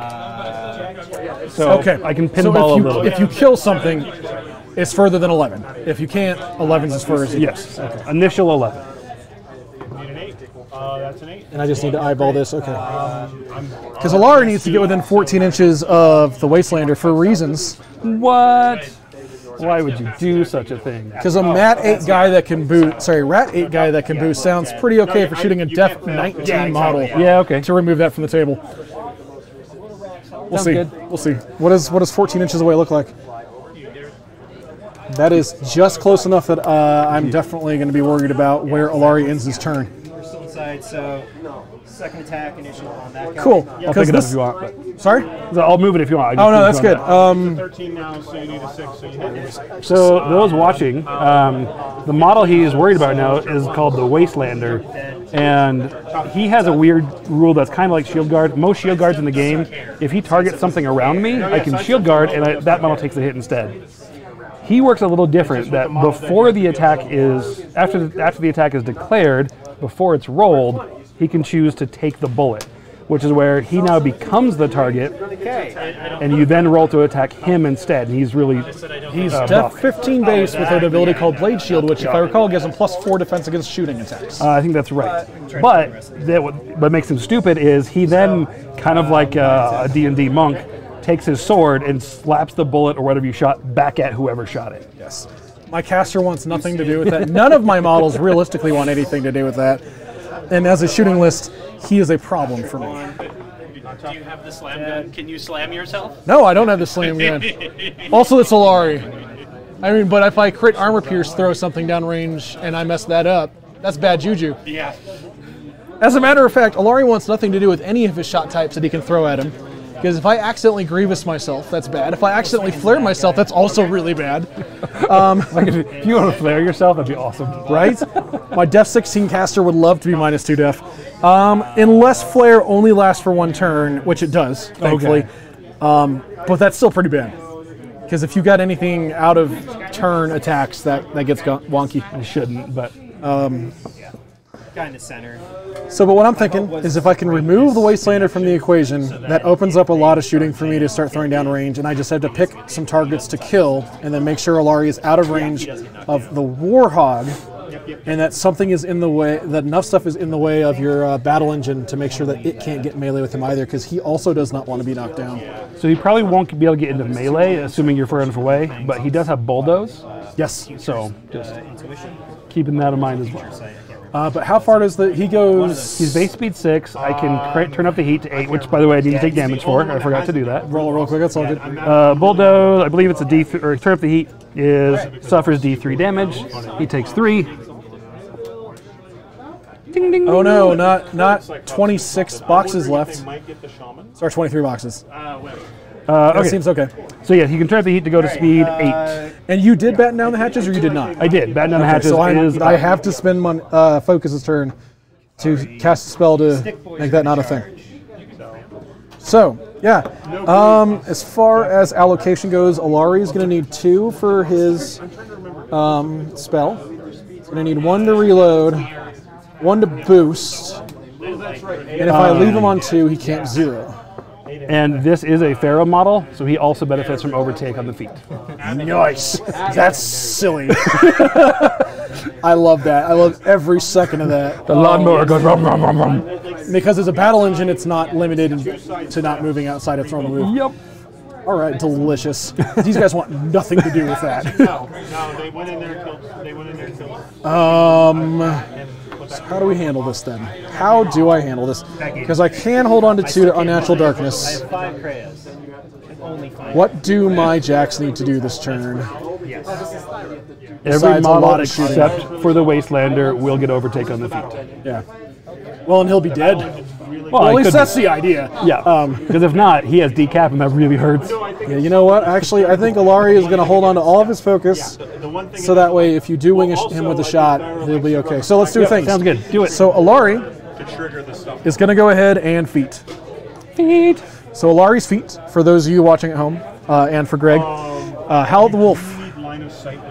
So Okay. I can So pinball a little bit. if you kill something, it's further than 11. If you can't, 11's as far as you Yes. Initial 11. Need an 8. That's an 8. And I just need to eyeball this. Okay. Because Alara needs to get within 14 inches of the Wastelander for reasons. What? Why would you do such a thing? Because a Rat 8 guy that can boot sounds pretty okay for shooting a Def 19 model. Yeah, okay. To remove that from the table. We'll Sounds see. good. We'll see. What does 14 inches away look like? That is just close enough that I'm definitely going to be worried about where Alari ends his turn. We're still inside, so second attack initial on that guy. Cool. I'll pick it up if you want. But Sorry? I'll move it if you want. Oh no, that's good. 13 now, so you need a 6. So you have So those watching, the model he's worried about now is called the Wastelander, and he has a weird rule that's kind of like Shield Guard. Most Shield Guards in the game, if he targets something around me, I can Shield Guard, and that model takes the hit instead. He works a little different. That before the attack is after the attack is declared, before it's rolled, he can choose to take the bullet, which is where he now becomes the target, and you then roll to attack him instead. And he's really He's buff. Def 15 base with an ability called Blade Shield, which, if I recall, gives him +4 defense against shooting attacks. I think that's right. But what makes him stupid is he then, kind of like a D&D monk, takes his sword and slaps the bullet or whatever you shot back at whoever shot it. Yes. My caster wants nothing to do with that. None of my models realistically want anything to do with that. And as a shooting list, he is a problem for me. Do you have the slam gun? Can you slam yourself? No, I don't have the slam gun. Also, it's Alari. I mean, but if I crit armor pierce, throw something downrange, and I mess that up, that's bad juju. Yeah. As a matter of fact, Alari wants nothing to do with any of his shot types that he can throw at him. Because if I accidentally Grievous myself, that's bad. If I accidentally Flare myself, that's also really bad. If you want to flare yourself, that'd be awesome. Right? My Def 16 caster would love to be -2 def. Unless Flare only lasts for 1 turn, which it does, thankfully. But that's still pretty bad. Because if you got anything out of turn attacks, that gets wonky. I shouldn't, but Guy in the center. So, but what I'm thinking is if I can remove the Wastelander from the equation, that opens up a lot of shooting for me to start throwing down range, and I just have to pick some targets to kill, and then make sure Alari is out of range of the Warhog, and that something is in the way, that enough stuff is in the way of your battle engine to make sure that it can't get melee with him either, because he also does not want to be knocked down. so you probably won't be able to get into melee, assuming you're far enough away. But he does have bulldoze, Yes. so just keeping that in mind as well. But how far does he goes? He's base speed 6. I can turn up the heat to 8, which, by the way, I need to take damage for. I forgot to do that. Roll it real quick, that's all good. Bulldoze, I believe it's a D3, or turn up the heat suffers D3 damage. He takes 3. Ding, ding, Oh ding. no, not 26 boxes left. might get the shaman. Sorry, 23 boxes. Okay. That seems okay. So yeah, he can turn up the heat to go to speed 8. And you did batten down the hatches, or you did not? I did. Batten down the hatches So is I have to spend my focus's turn to cast a spell to make that not a thing. So, yeah. As far as allocation goes, Alari is going to need 2 for his spell. He's going to need 1 to reload, 1 to boost, and if I leave him on 2, he can't 0. And this is a Pharaoh model, so he also benefits from overtake on the feet. Nice. That's silly. I love that. I love every second of that. The lawnmower goes rum, rum, rum, rum. Because as a battle engine, it's not limited to not moving outside its normal move. Yep. All right, delicious. These guys want nothing to do with that. No, they went in there and killed. So how do we handle this then? How do I handle this? Because I can hold on to 2 to Unnatural Darkness. 5 crayas. only fine. What do my jacks need to do this turn? Yes. Every Besides a model lot of shooting. except for the Wastelander will get overtake on the feet. Yeah. Well, and he'll be dead. Well, At it least could that's the idea. be. Yeah, because if not, he has decap and that really hurts. Yeah, you know what? Actually, I think Alari is going to hold on to all of his focus, so that way, if you do wing him with a shot, he'll be okay. So let's do things. Sounds good. Do it. So Alari is going to go ahead and feet. Feet. So Alari's feet, for those of you watching at home, and for Greg, Howl the Wolf.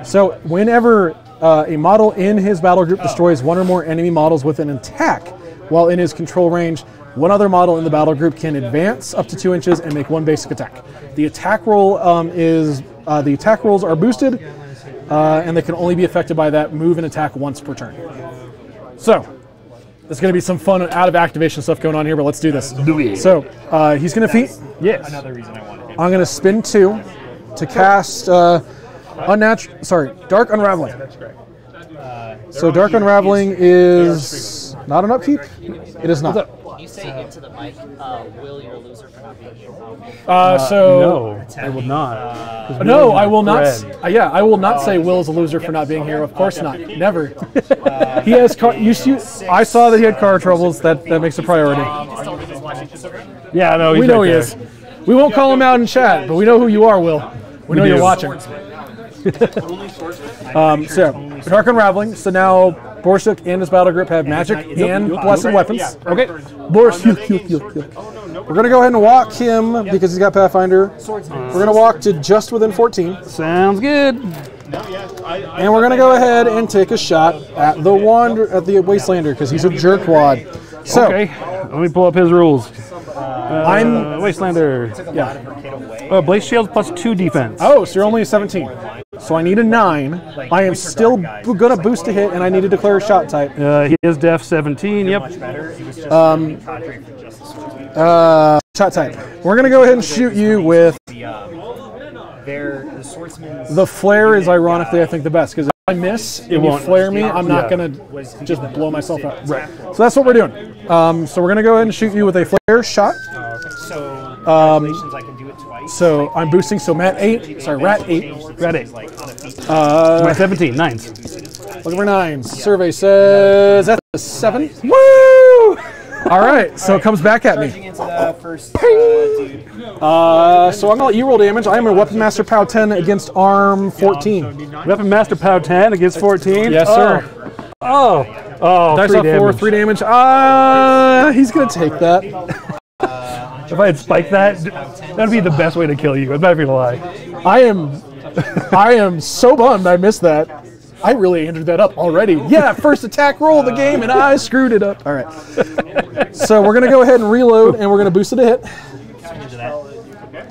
So whenever a model in his battle group destroys one or more enemy models with an attack while in his control range, one other model in the battle group can advance up to 2 inches and make one basic attack. The attack roll the attack rolls are boosted, and they can only be affected by that move and attack once per turn. So there's going to be some fun out of activation stuff going on here, but let's do this. Do it. So he's going to feet. Yes. Another reason I wanted it. I'm going to spin 2 to cast Dark Unraveling. So Dark Unraveling is not an upkeep? It is not. Can you say into the mic, Will, you're a loser for not being here? No, I will not. No, I will not. Yeah, I will not say Will is a loser for not being here. Of course not. Never. He has car. I saw that he had car troubles. That makes a priority. Yeah, no, he's We know right he there. is. We won't call him out in chat, but we know who you are, Will. We know do. you're watching. So Dark Unraveling. So now Borisyuk and his battle group have magic and blessed weapons. Okay. Borisyuk. We're going to go ahead and walk him because he's got Pathfinder. We're going to walk to just within 14. Sounds good. And we're going to go ahead and take a shot at the Wastelander because he's a jerkwad. So Okay, let me pull up his rules. I'm Wastelander. Blaze Shield plus 2 defense. Oh, so you're only a 17. So I need a 9. I am still going to boost a hit, and I need to declare a shot type. He is def 17. Yep. Shot type. We're going to go ahead and shoot you with The swordsman's the flare is ironically, I think, the best because if I miss and you won't. flare me, I'm not going to just blow myself up. Right. So that's what we're doing. So we're going to go ahead and shoot you with a flare shot. So congratulations, I can do it twice. So I'm boosting. So Rat 8. Rat 8. My 17. 9s. Looking for 9s. Survey says that's a 7. Woo! All right, so it comes back at me. Into the first dude. So I'm going to let you roll damage. I am a Weapon Master POW 10 against Arm 14. Weapon Master POW 10 against 14. Yes, sir. Oh, Dice off 4, 3 damage. He's going to take that. if I had spiked that, that'd be the best way to kill you. I'm not even gonna lie. I am so bummed I missed that. I really entered that up already. Yeah, first attack roll of the game, and I screwed it up. All right. So we're going to go ahead and reload, and we're going to boost it a hit.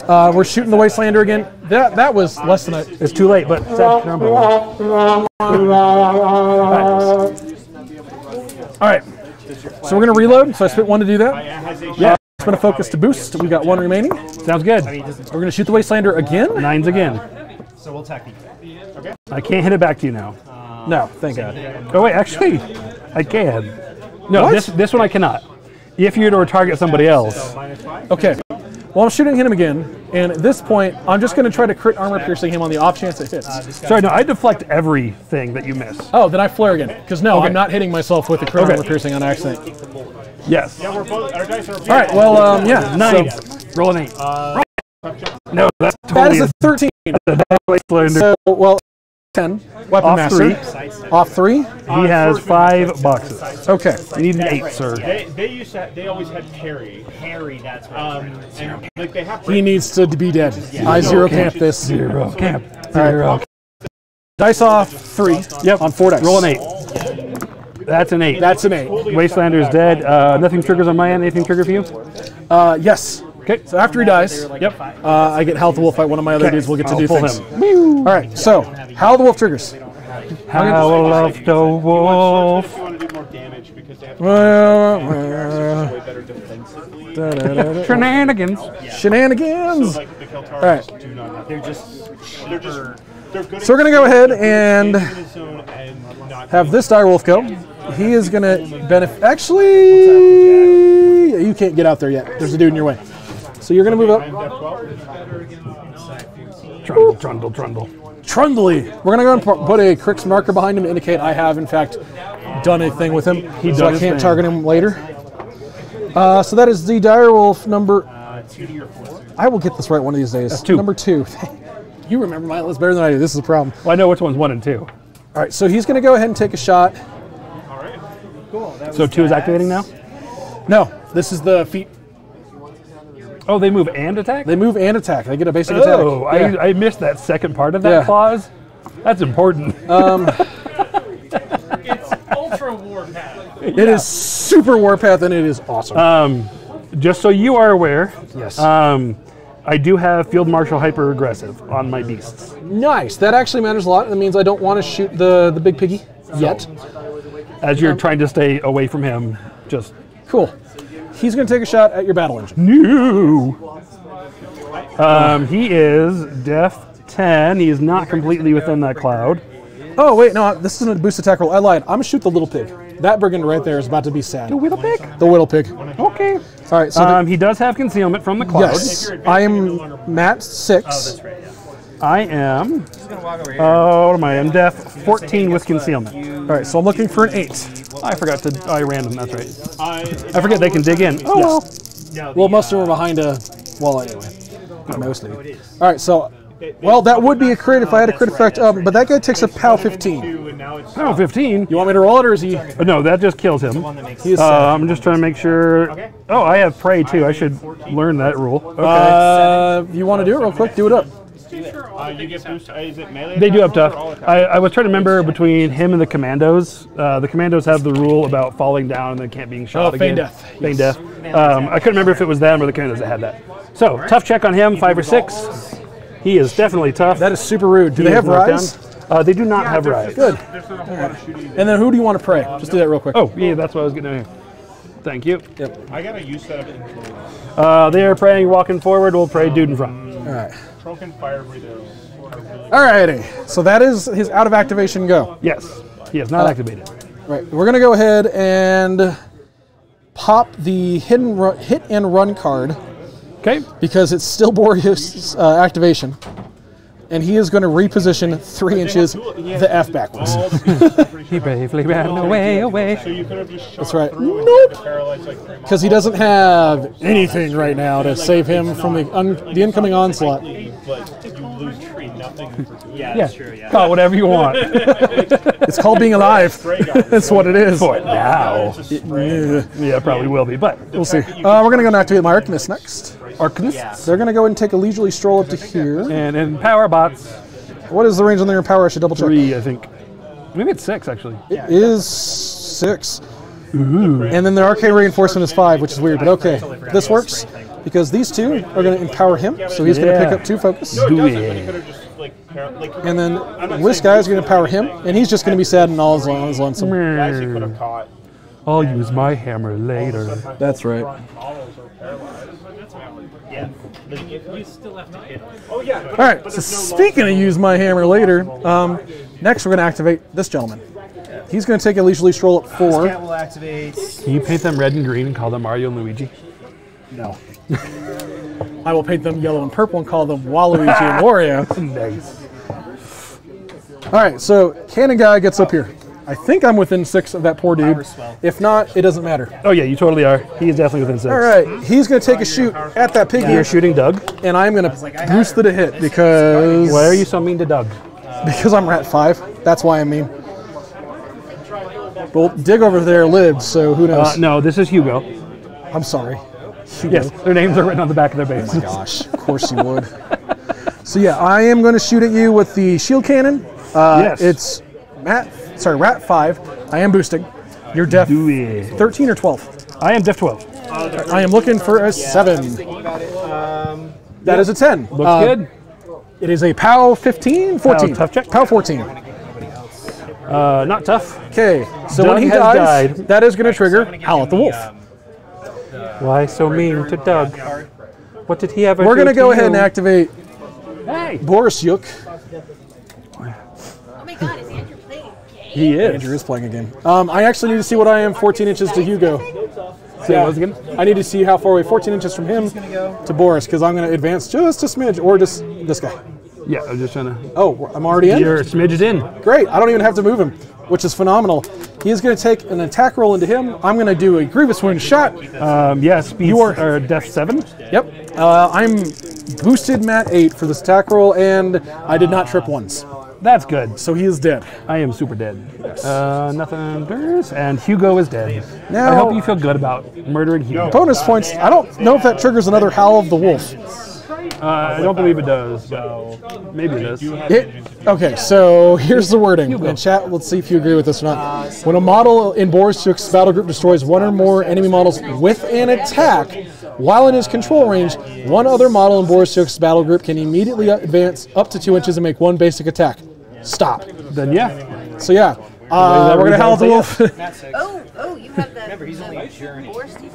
We're shooting the Wastelander again. That was less than It's too late, but number. All right. So we're going to reload. So I spent 1 to do that. Yeah. Spent a focus to boost. We got 1 remaining. Sounds good. We're going to shoot the Wastelander again. 9s again. So we'll tack these. I can't hit it back to you now. No, thank God. Oh wait, actually, I can. No, What? this one I cannot. If you were to target somebody else. Okay. Well, I'm shooting him again, and at this point, I'm just going to try to crit armor piercing him on the off chance it hits. Sorry, no, I deflect everything that you miss. Oh, then I flare again. Because no, I'm not hitting myself with the crit armor piercing on accident. Yes. Our dice are All right, well, yeah. 9. Roll an 8. No, that's That totally is a 13. Wastelander. So, well, 10. Weapon Off Master. 3. Off 3. He has 5 boxes. Okay. You need an 8, sir. they always had parry. Harry, that's right. And like they have He needs to be dead. I zero camp this. 0 camp. All right. 0. Dice off 3. Yep. On 4 dice. Roll an 8. That's an 8. That's an 8. Wastelander is dead. Nothing triggers on my end. Anything trigger for you? Yes. Okay. So after he dies, Yep. I get Howl the Wolf fight. One of my other dudes will get to I'll do pull things. him. All right. So Howl the Wolf triggers. Howl of the wolf. you want to do more damage because they have way better defensively. Shenanigans. Shenanigans. Like the Keltaris right. do not have. They're just They're good. So we're gonna go ahead and in the zone and not have this direwolf go. He is gonna benefit. Actually, you can't get out there yet. There's a dude in your way. So you're gonna move up. Trundle, trundle, trundle. Trundly. We're going to go and put a Crix marker behind him to indicate I have, in fact, done a thing with him. So I can't target him later. So that is the direwolf number... 2 to your 4. I will get this right one of these days. That's 2. Number 2. You remember my list better than I do. This is a problem. Well, I know which one's 1 and 2. All right, so he's going to go ahead and take a shot. All right. Cool. So 2 is activating now? No, this is the feat. Oh, they move and attack? They move and attack. They get a basic Oh, attack. Yeah. I missed that second part of that Yeah. clause. That's important. It's Ultra Warpath. It is super Warpath, and it is awesome. Just so you are aware, yes. I do have Field Marshal Hyper Aggressive on my beasts. Nice. That actually matters a lot. That means I don't want to shoot the big piggy yet. As you're trying to stay away from him, just... Cool. He's going to take a shot at your battle engine. No! He is Def 10. He is not completely within that cloud. Oh, wait, no, this isn't a boost attack roll. I lied. I'm going to shoot the little pig. That brigand right there is about to be sad. The Whittle Pig? The whittle pig. Okay. All right, so He does have concealment from the cloud. yes, I am Matt 6. That's right, yeah. I am... Just gonna walk over here. what am I? I'm Def 14 with concealment. All right, so I'm looking for an 8. I forgot to... I random, that's right. I I forget they can dig in. Oh, well. No, Well, most of them are behind a wall anyway. Mostly. All right, so, well, that would be a crit if I had a crit effect, but that guy takes a POW 15. and now it's Oh, 15. You want me to roll it, or is he? No, that just kills him. He is sad. I'm just trying to make sure... Oh, I have Prey, too. I should learn that rule. Okay. You want to do it real quick? Do it up. you get boost. Is it melee? They do have attack tough. rolls or all attack? I was trying to remember between him and the Commandos. The Commandos have the rule about falling down and then can't being shot Oh, feign again. death. Feign death. I couldn't remember if it was them or the Commandos that had that. So, tough check on him, 5 or 6. He is definitely tough. That is super rude. Do He they is have knocked Rise? down. They do not have Rise. Good. There's not a whole lot of shooting. And then who do you want to pray? Just do that real quick. Oh, yeah, that's what I was getting at here. Thank you. I got a use setup in They are praying, walking forward. We'll pray dude in front. All right. Trunk and Fire Breather. All righty. So that is his out of activation go. Yes, he is not activated. Right. We're going to go ahead and pop the hit and run card Okay. because it's still Borisyuk's activation. And he is going to reposition 3 inches the F backwards. He bravely ran away. So you could have just shot That's right. through and Nope. paralyzed like 3 Because he doesn't have anything right now to save him from the incoming onslaught. but you lose tree nothing for 2. Yeah, Yeah, that's true, yeah. call it whatever you want. It's called being alive. That's what it is. For now. Yeah. Yeah, probably will be, but We'll see. We're going to go and activate my Arcanist next. Arcanists. They're going to go and take a leisurely stroll up to here. And in power bots, What is the range on their power? I should double check. 3, I think. Maybe it's 6, actually. It is 6. And then the arcane reinforcement is 5, which is weird, but okay. This works because these two are going to empower him, so he's going to pick up 2 focus. Do You it. could have just like And then this guy is going to empower him, and he's just going to be sad and all his lonesome. guys you could have caught. I'll use my hammer later. That's right. Yeah. But you still have to hit. Oh yeah. All right, so speaking of use my hammer later, next we're going to activate this gentleman. He's going to take a leisurely stroll at 4. Cat will activate. Can you paint them red and green and call them Mario and Luigi? No. I will paint them yellow and purple and call them Waluigi and Wario. Nice. All right, so Cannon Guy gets up here. I think I'm within 6 of that poor dude. If not, it doesn't matter. Oh yeah, you totally are. He is definitely within 6. All right, he's going to take a shoot at that piggy, You're shooting Doug. and I'm going to boost it a hit because Why are you so mean to Doug? I'm Rat 5. That's why I'm mean. Well, Dig over there lived, so who knows? No, this is Hugo. I'm sorry. Yes, their names are written on the back of their base. Gosh, of course you would. So yeah, I am going to shoot at you with the shield cannon. Yes. It's Rat 5. I am boosting. You're def Do it. 13 or 12. I am Def 12. I am looking for a 7. That is a 10. Looks good. It is a POW 15, 14. tough check? POW 14. Not tough. Okay, so Doug when he has dies, died. that is going to trigger Howl at the Wolf. Why so mean to Doug? What did he ever do? We're going to go you? ahead and activate Hey, Borisyuk. Oh my god, is Andrew playing a game? he is. Andrew is playing a game. I actually need to see what I am 14 inches to Hugo. Say what was it again? I need to see how far away 14 inches from him to Boris, because I'm going to advance just a smidge, or just this guy. Yeah, I was just trying to. Oh, I'm already in? Your smidge is in. Great. I don't even have to move him, which is phenomenal. He is going to take an attack roll into him. I'm going to do a grievous wound shot. Yeah, speed or death 7. Yep. I'm boosted Mat 8 for this attack roll, and I did not trip once. That's good. So he is dead. I am super dead. Nothing endures, and Hugo is dead. Now, I hope you feel good about murdering Hugo. Bonus points. I don't know if that triggers another Howl of the Wolf. I don't believe it does, but maybe it does. Okay, so here's the wording. In chat, let's see if you agree with this or not. When a model in Borisyuk's battle group destroys one or more enemy models with an attack, while in his control range, one other model in Borisyuk's battle group can immediately advance up to 2 inches and make one basic attack. Stop. Then yeah. So yeah, we're going to Howl of the Wolf. Oh, you have that. Remember, he's only a journey.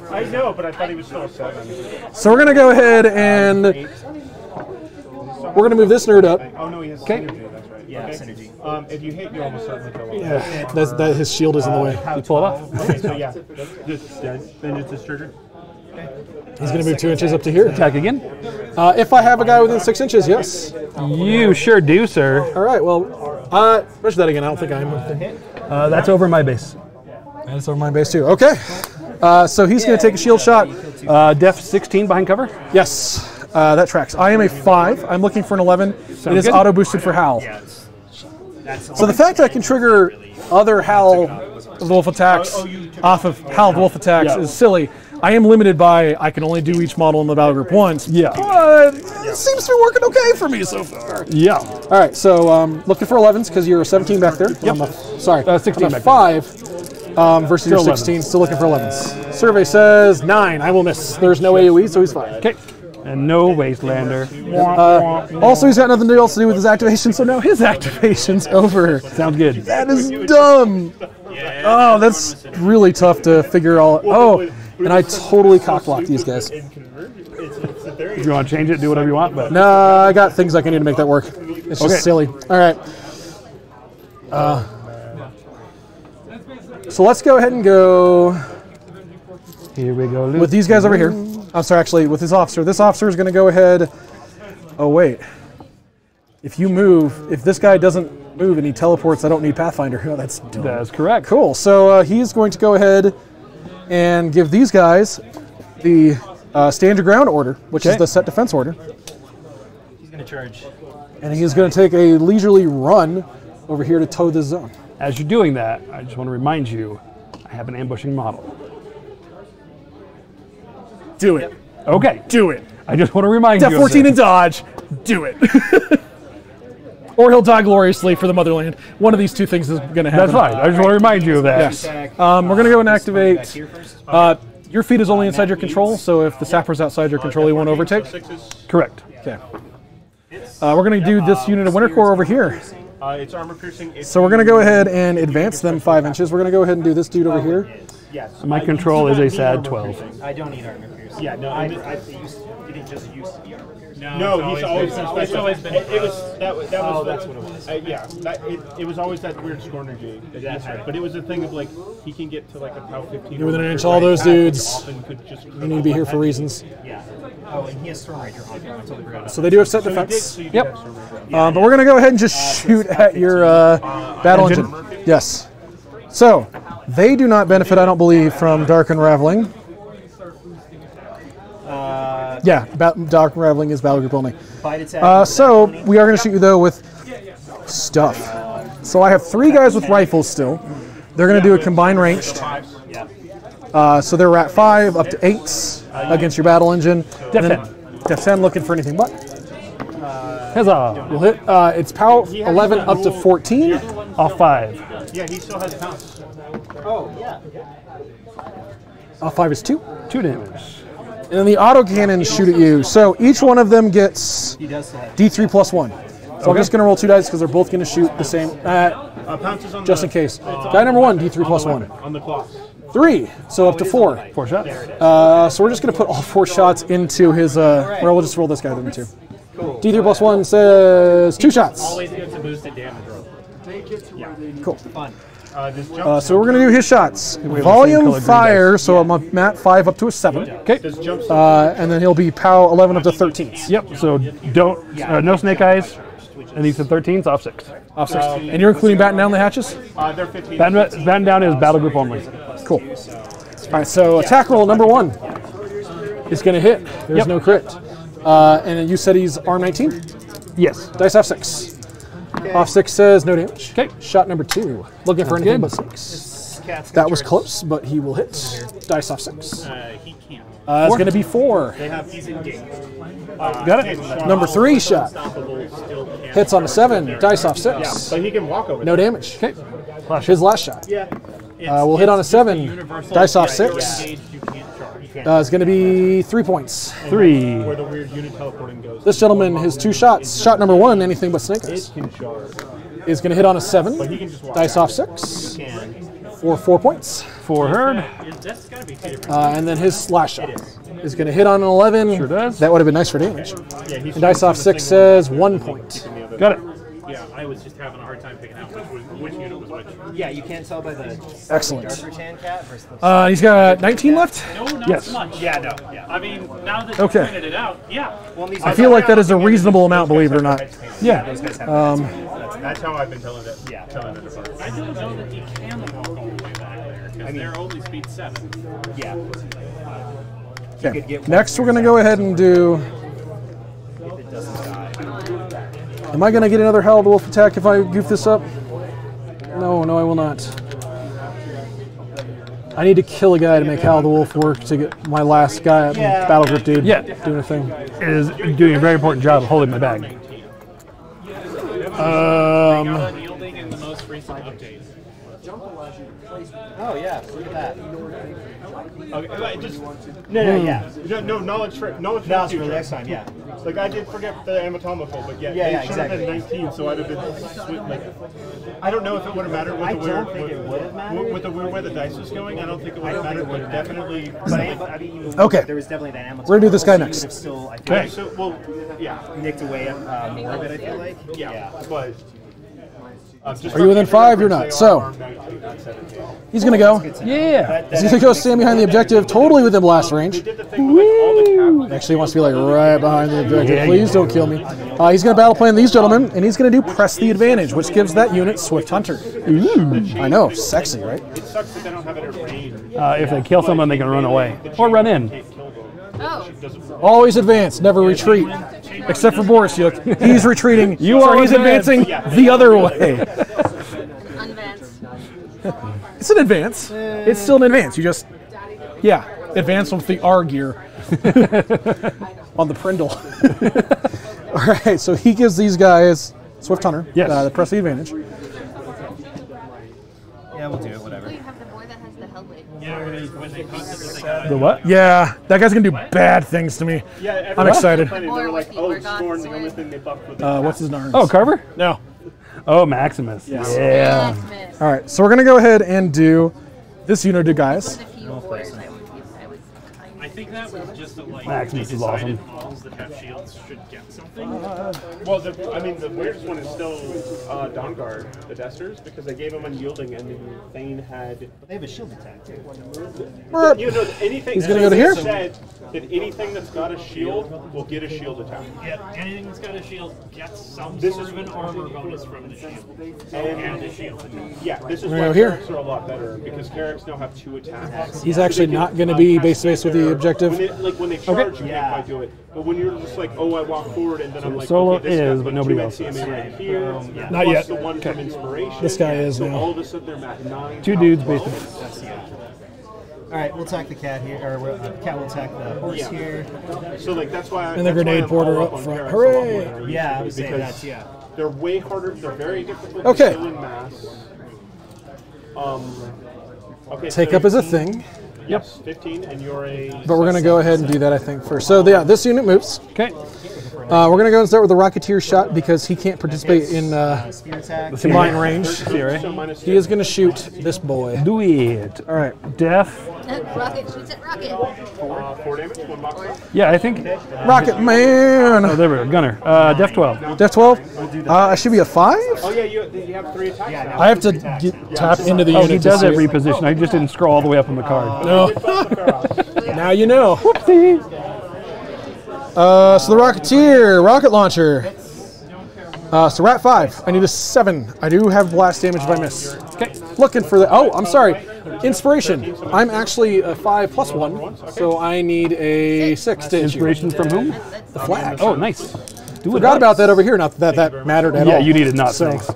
I know, but I thought he was still a 7. So we're going to go ahead and we're going to move this nerd up. Oh no, he has synergy. That's right. Yeah, Okay. synergy. If you hit, you almost certainly kill him. Yeah, that his shield is in the way. You pull it off. Okay, so yeah, then it's this trigger. He's going to move 2 inches up to here. Attack again. If I have a guy within 6 inches, yes. You sure do, sir. All right, well, measure that again. I don't think I'm. That's over my base. That's over my base too. Okay. So he's going to take a shield shot. Def 16 behind cover. Yes, that tracks. I am a 5. I'm looking for an 11. It is good. auto boosted for Howl. So the fact that I can trigger other Howl of the Wolf attacks off of Howl of the Wolf attacks is silly. I am limited by I can only do each model in the battle group once. Yeah. But it seems to be working okay for me so far. Yeah. All right, so looking for 11s because you're a 17 back there. Yep. Sorry, 16 I'm a back 5 versus your Still 16. Still looking for 11s. Survey says 9. I will miss. There's no AoE, so he's fine. Okay. And no Wastelander. Also, he's got nothing else to do with his activation, so now his activation's over. Sounds good. That is dumb. Oh, that's really tough to figure all. Oh, and I totally cockblocked these guys. If you want to change it, do whatever you want. But Nah, I got things I can do to make that work. It's just silly. All right. So let's go ahead and go here we go. with these guys over here. I'm sorry, actually, with his officer. This officer is going to go ahead. Oh, wait. If you move, if this guy doesn't move and he teleports, I don't need Pathfinder. Oh, that's dumb. That's correct. Cool. So he's going to go ahead and give these guys the stand your ground order, which is the set defense order. He's going to charge. And he's going to take a leisurely run over here to tow this zone. As you're doing that, I just want to remind you, I have an ambushing model. Do it. Okay. Do it. I just want to remind Def you. 14 and dodge. Do it. Or he'll die gloriously for the motherland. One of these two things is going to happen. That's fine. I just want to remind you of that. Yes. We're going to go and activate. Your feet is only inside your control, so if the sapper's outside your control, he won't overtake. Correct. Okay. We're going to do this unit of Winter Korps over here. It's armor piercing. So we're going to go ahead and advance them 5 inches. We're going to go ahead and do this dude over here. Yes. My control is a sad 12. I don't need armor piercing. Yeah, no, It just used to be armor piercing. No, he's always been special. It's always been. It was that was. Oh, that's what it was. Yeah, it was always that weird scorner G that he had. But it was a thing of like he can get to like a POW 15. You're within an inch, all those dudes. You You need to be here for reasons. Yeah. Oh, and he has Storm Ranger on him. I totally forgot about So they do have set defense. Yep. But we're going to go ahead and just shoot at your battle engine. Yes. So they do not benefit, I don't believe, from Dark Unraveling. Yeah, Dark Unraveling is battle group only. Fight attack. So we are going to shoot you though with stuff. So I have 3 guys with rifles still. They're going to do a combined ranged. So they're at 5 up to 8s against your battle engine. Def 10. Def 10 looking for anything but. Huzzah. We'll hit. It's POW 11 up to 14. Off 5. Yeah, he still has pounce. Oh, yeah. Off 5 is 2. 2 damage. And then the autocannons shoot at you. So each one of them gets He does have. D3 plus 1. So I'm just going to roll 2 dice because they're both going to shoot the same. Pounce is on Just in case. Guy number 1, D3 plus 1. on the cloth. 3, so up to 4. 4 shots. So we're just going to put all 4 shots into his. Well, we'll just roll this guy then too. D3 plus 1 says 2 shots. Always gets a boosted damage roll. Cool. Fun. This jump. So we're going to do his shots. the same Volume color fire, so I'm at 5 up to a 7. Okay. This jump. And then he'll be POW 11 up to 13. Yep. So don't no snake eyes. And these are 13s off 6. Off 6. And you're including batten down the hatches? They're 15. Batten down is battle group only. Cool. All right, so attack roll number 1 is going to hit. There's no crit. And you said he's arm 19? Yes. Dice off 6. Off 6 says no damage. Okay. Shot number 2. Looking for anything but 6. That was close, but he will hit. Dice off 6. He can't. It's going to be 4. He's engaged. Got it? Number 3 shot. Hits on a 7. Dice off 6. So he can walk over. No damage. Okay. His last shot. We'll hit on a 7. Dice off 6. It's going to be 3 points. 3. Where the weird unit teleporting goes. This gentleman, his 2 shots. Shot number 1, anything but snake eyes. Is going to hit on a 7. Dice off 6. For 4 points. 4 herd. That's got to be 2 different. And then his last shot is going to hit on an 11. Sure does. That would have been nice for damage. And dice off 6 says 1 point. Got it. Yeah, I was just having a hard time picking out which unit was which. Yeah, you can't tell by the Excellent. Darker Chan cat versus the He's got 19 left? No, not Yes. so much. Yeah, no. Yeah. I mean, now that Okay. you pointed it out, yeah. Well, these I feel like that is a reasonable amount, believe it or not. Yeah. That's how I've been telling it. Yeah. Telling it apart. I don't know that you can walk all the way back there because they're only speed 7. yeah. Okay. Next, we're going to go ahead and do... If it doesn't die. Am I going to get another Howl of the Wolf attack if I goof this up? No, I will not. I need to kill a guy to make Howl of the Wolf work to get my last guy, battle group dude, doing a thing. Is doing a very important job of holding my bag. Yielding in the most recent update. Oh yeah, look at that. Okay, just Yeah. no knowledge for Now it's for the next time. Yeah. Like I did forget the anatomical, but Yeah, it should exactly. have been 19, so I'd have been like. I don't know if it would have mattered with I the weird, don't think it would have mattered. with the weird way the dice was going. I don't think it would have mattered, but definitely. But I mean, Okay. there was definitely that Amazon. We're gonna do this guy so you next. would have still, I feel Okay, like, so well, yeah, nicked away more of it. I feel like. yeah, but. Are you within 5? You're not. So, he's going to go. Yeah. He's going to go stand behind the objective, totally within blast range. Did the thing with like all the captains. Actually, he wants to be like right behind the objective. Yeah, Please don't kill me. He's going to battle plan these gentlemen, and he's going to do Press the Advantage, which gives that unit Swift Hunter. I know, sexy, right? It sucks that they don't have it at range. If they kill someone, they can run away or run in. Oh, Always advance, never retreat. Except for Borisyuk. He's retreating. He's advancing the other way. unvanced. It's an advance. It's still an advance. You just, advance with the R gear on the Prindle. All right, so he gives these guys Swift Hunter. Yes. The Press the Advantage. Yeah, we'll do it. Whatever. You have the boy that has the Hellblade. Yeah, when they constantly got The what? Yeah, that guy's gonna do bad things to me. Yeah, I'm excited. They Or were with like, the oh, Orgon Scorn, the sword. only thing they buffed with. What's his name? Oh, Carver? No. Oh, Maximus. Yeah. Yes, miss. All right, so we're gonna go ahead and do this unit of guys. There's a few boys I would give. I think that was just a like Maximus they is decided awesome. models that have shields should get something. Well, the weirdest one is still Dawnguard, the Desters, because they gave him unyielding, and then Thane had. They have a shield attack too. You know, anything. He's gonna go to here? Said that anything that's got a shield will get a shield attack. Yeah, anything that's got a shield gets some This sort is- of an armor bonus from the shield. And The shield attack. yeah, this is We're why gonna go here. Carracks are a lot better because Carracks now have 2 attacks. He's actually not gonna be base to base with the objective. When they charge, you can't quite do it. But when you're just like, oh, I walk forward, and then I'm like, solo okay, this is, guy's but got nobody 2 else is. NCMA right here. Not plus yet. The one from inspiration. This guy is so now. all of a sudden they're at 9. Two dudes based in. All right, we'll attack the cat here, or cat will attack the horse Yeah. here. So like that's why. And the grenade porter up front. Hooray! Yeah, I would say because that's they're way harder. They're very difficult Okay. to kill in mass. Okay. Take so up as a thing, Yes, 15, and you're a. but we're gonna go ahead and do that I think first. So yeah, this unit moves. Okay. We're gonna go and start with the Rocketeer shot because he can't participate in spear attack. combined range. See, right? So minus He is gonna shoot this boy. Do it. All right. Death. Rocket shoots at rocket. 4 damage, 1 box. Yeah, I think. Rocket Man. Oh, there we go. Gunner. Def 12. Def 12. I should be a 5. Oh yeah, you have 3 attacks now. I have to tap into the Oh, unit. he to does see have it. reposition. I just didn't scroll all the way up on the card. No. Now you know. Whoopsie. So the Rocketeer, rocket launcher. So we're at 5. I need a 7. I do have blast damage if I miss. Okay. Looking for the. Oh, I'm sorry. Inspiration. I'm actually a 5 plus 1, so I need a 6 to hit you. Inspiration from whom? The flag. Oh, nice. Do Forgot about that over here. Not that that mattered at all. Yeah, you needed not So, thanks.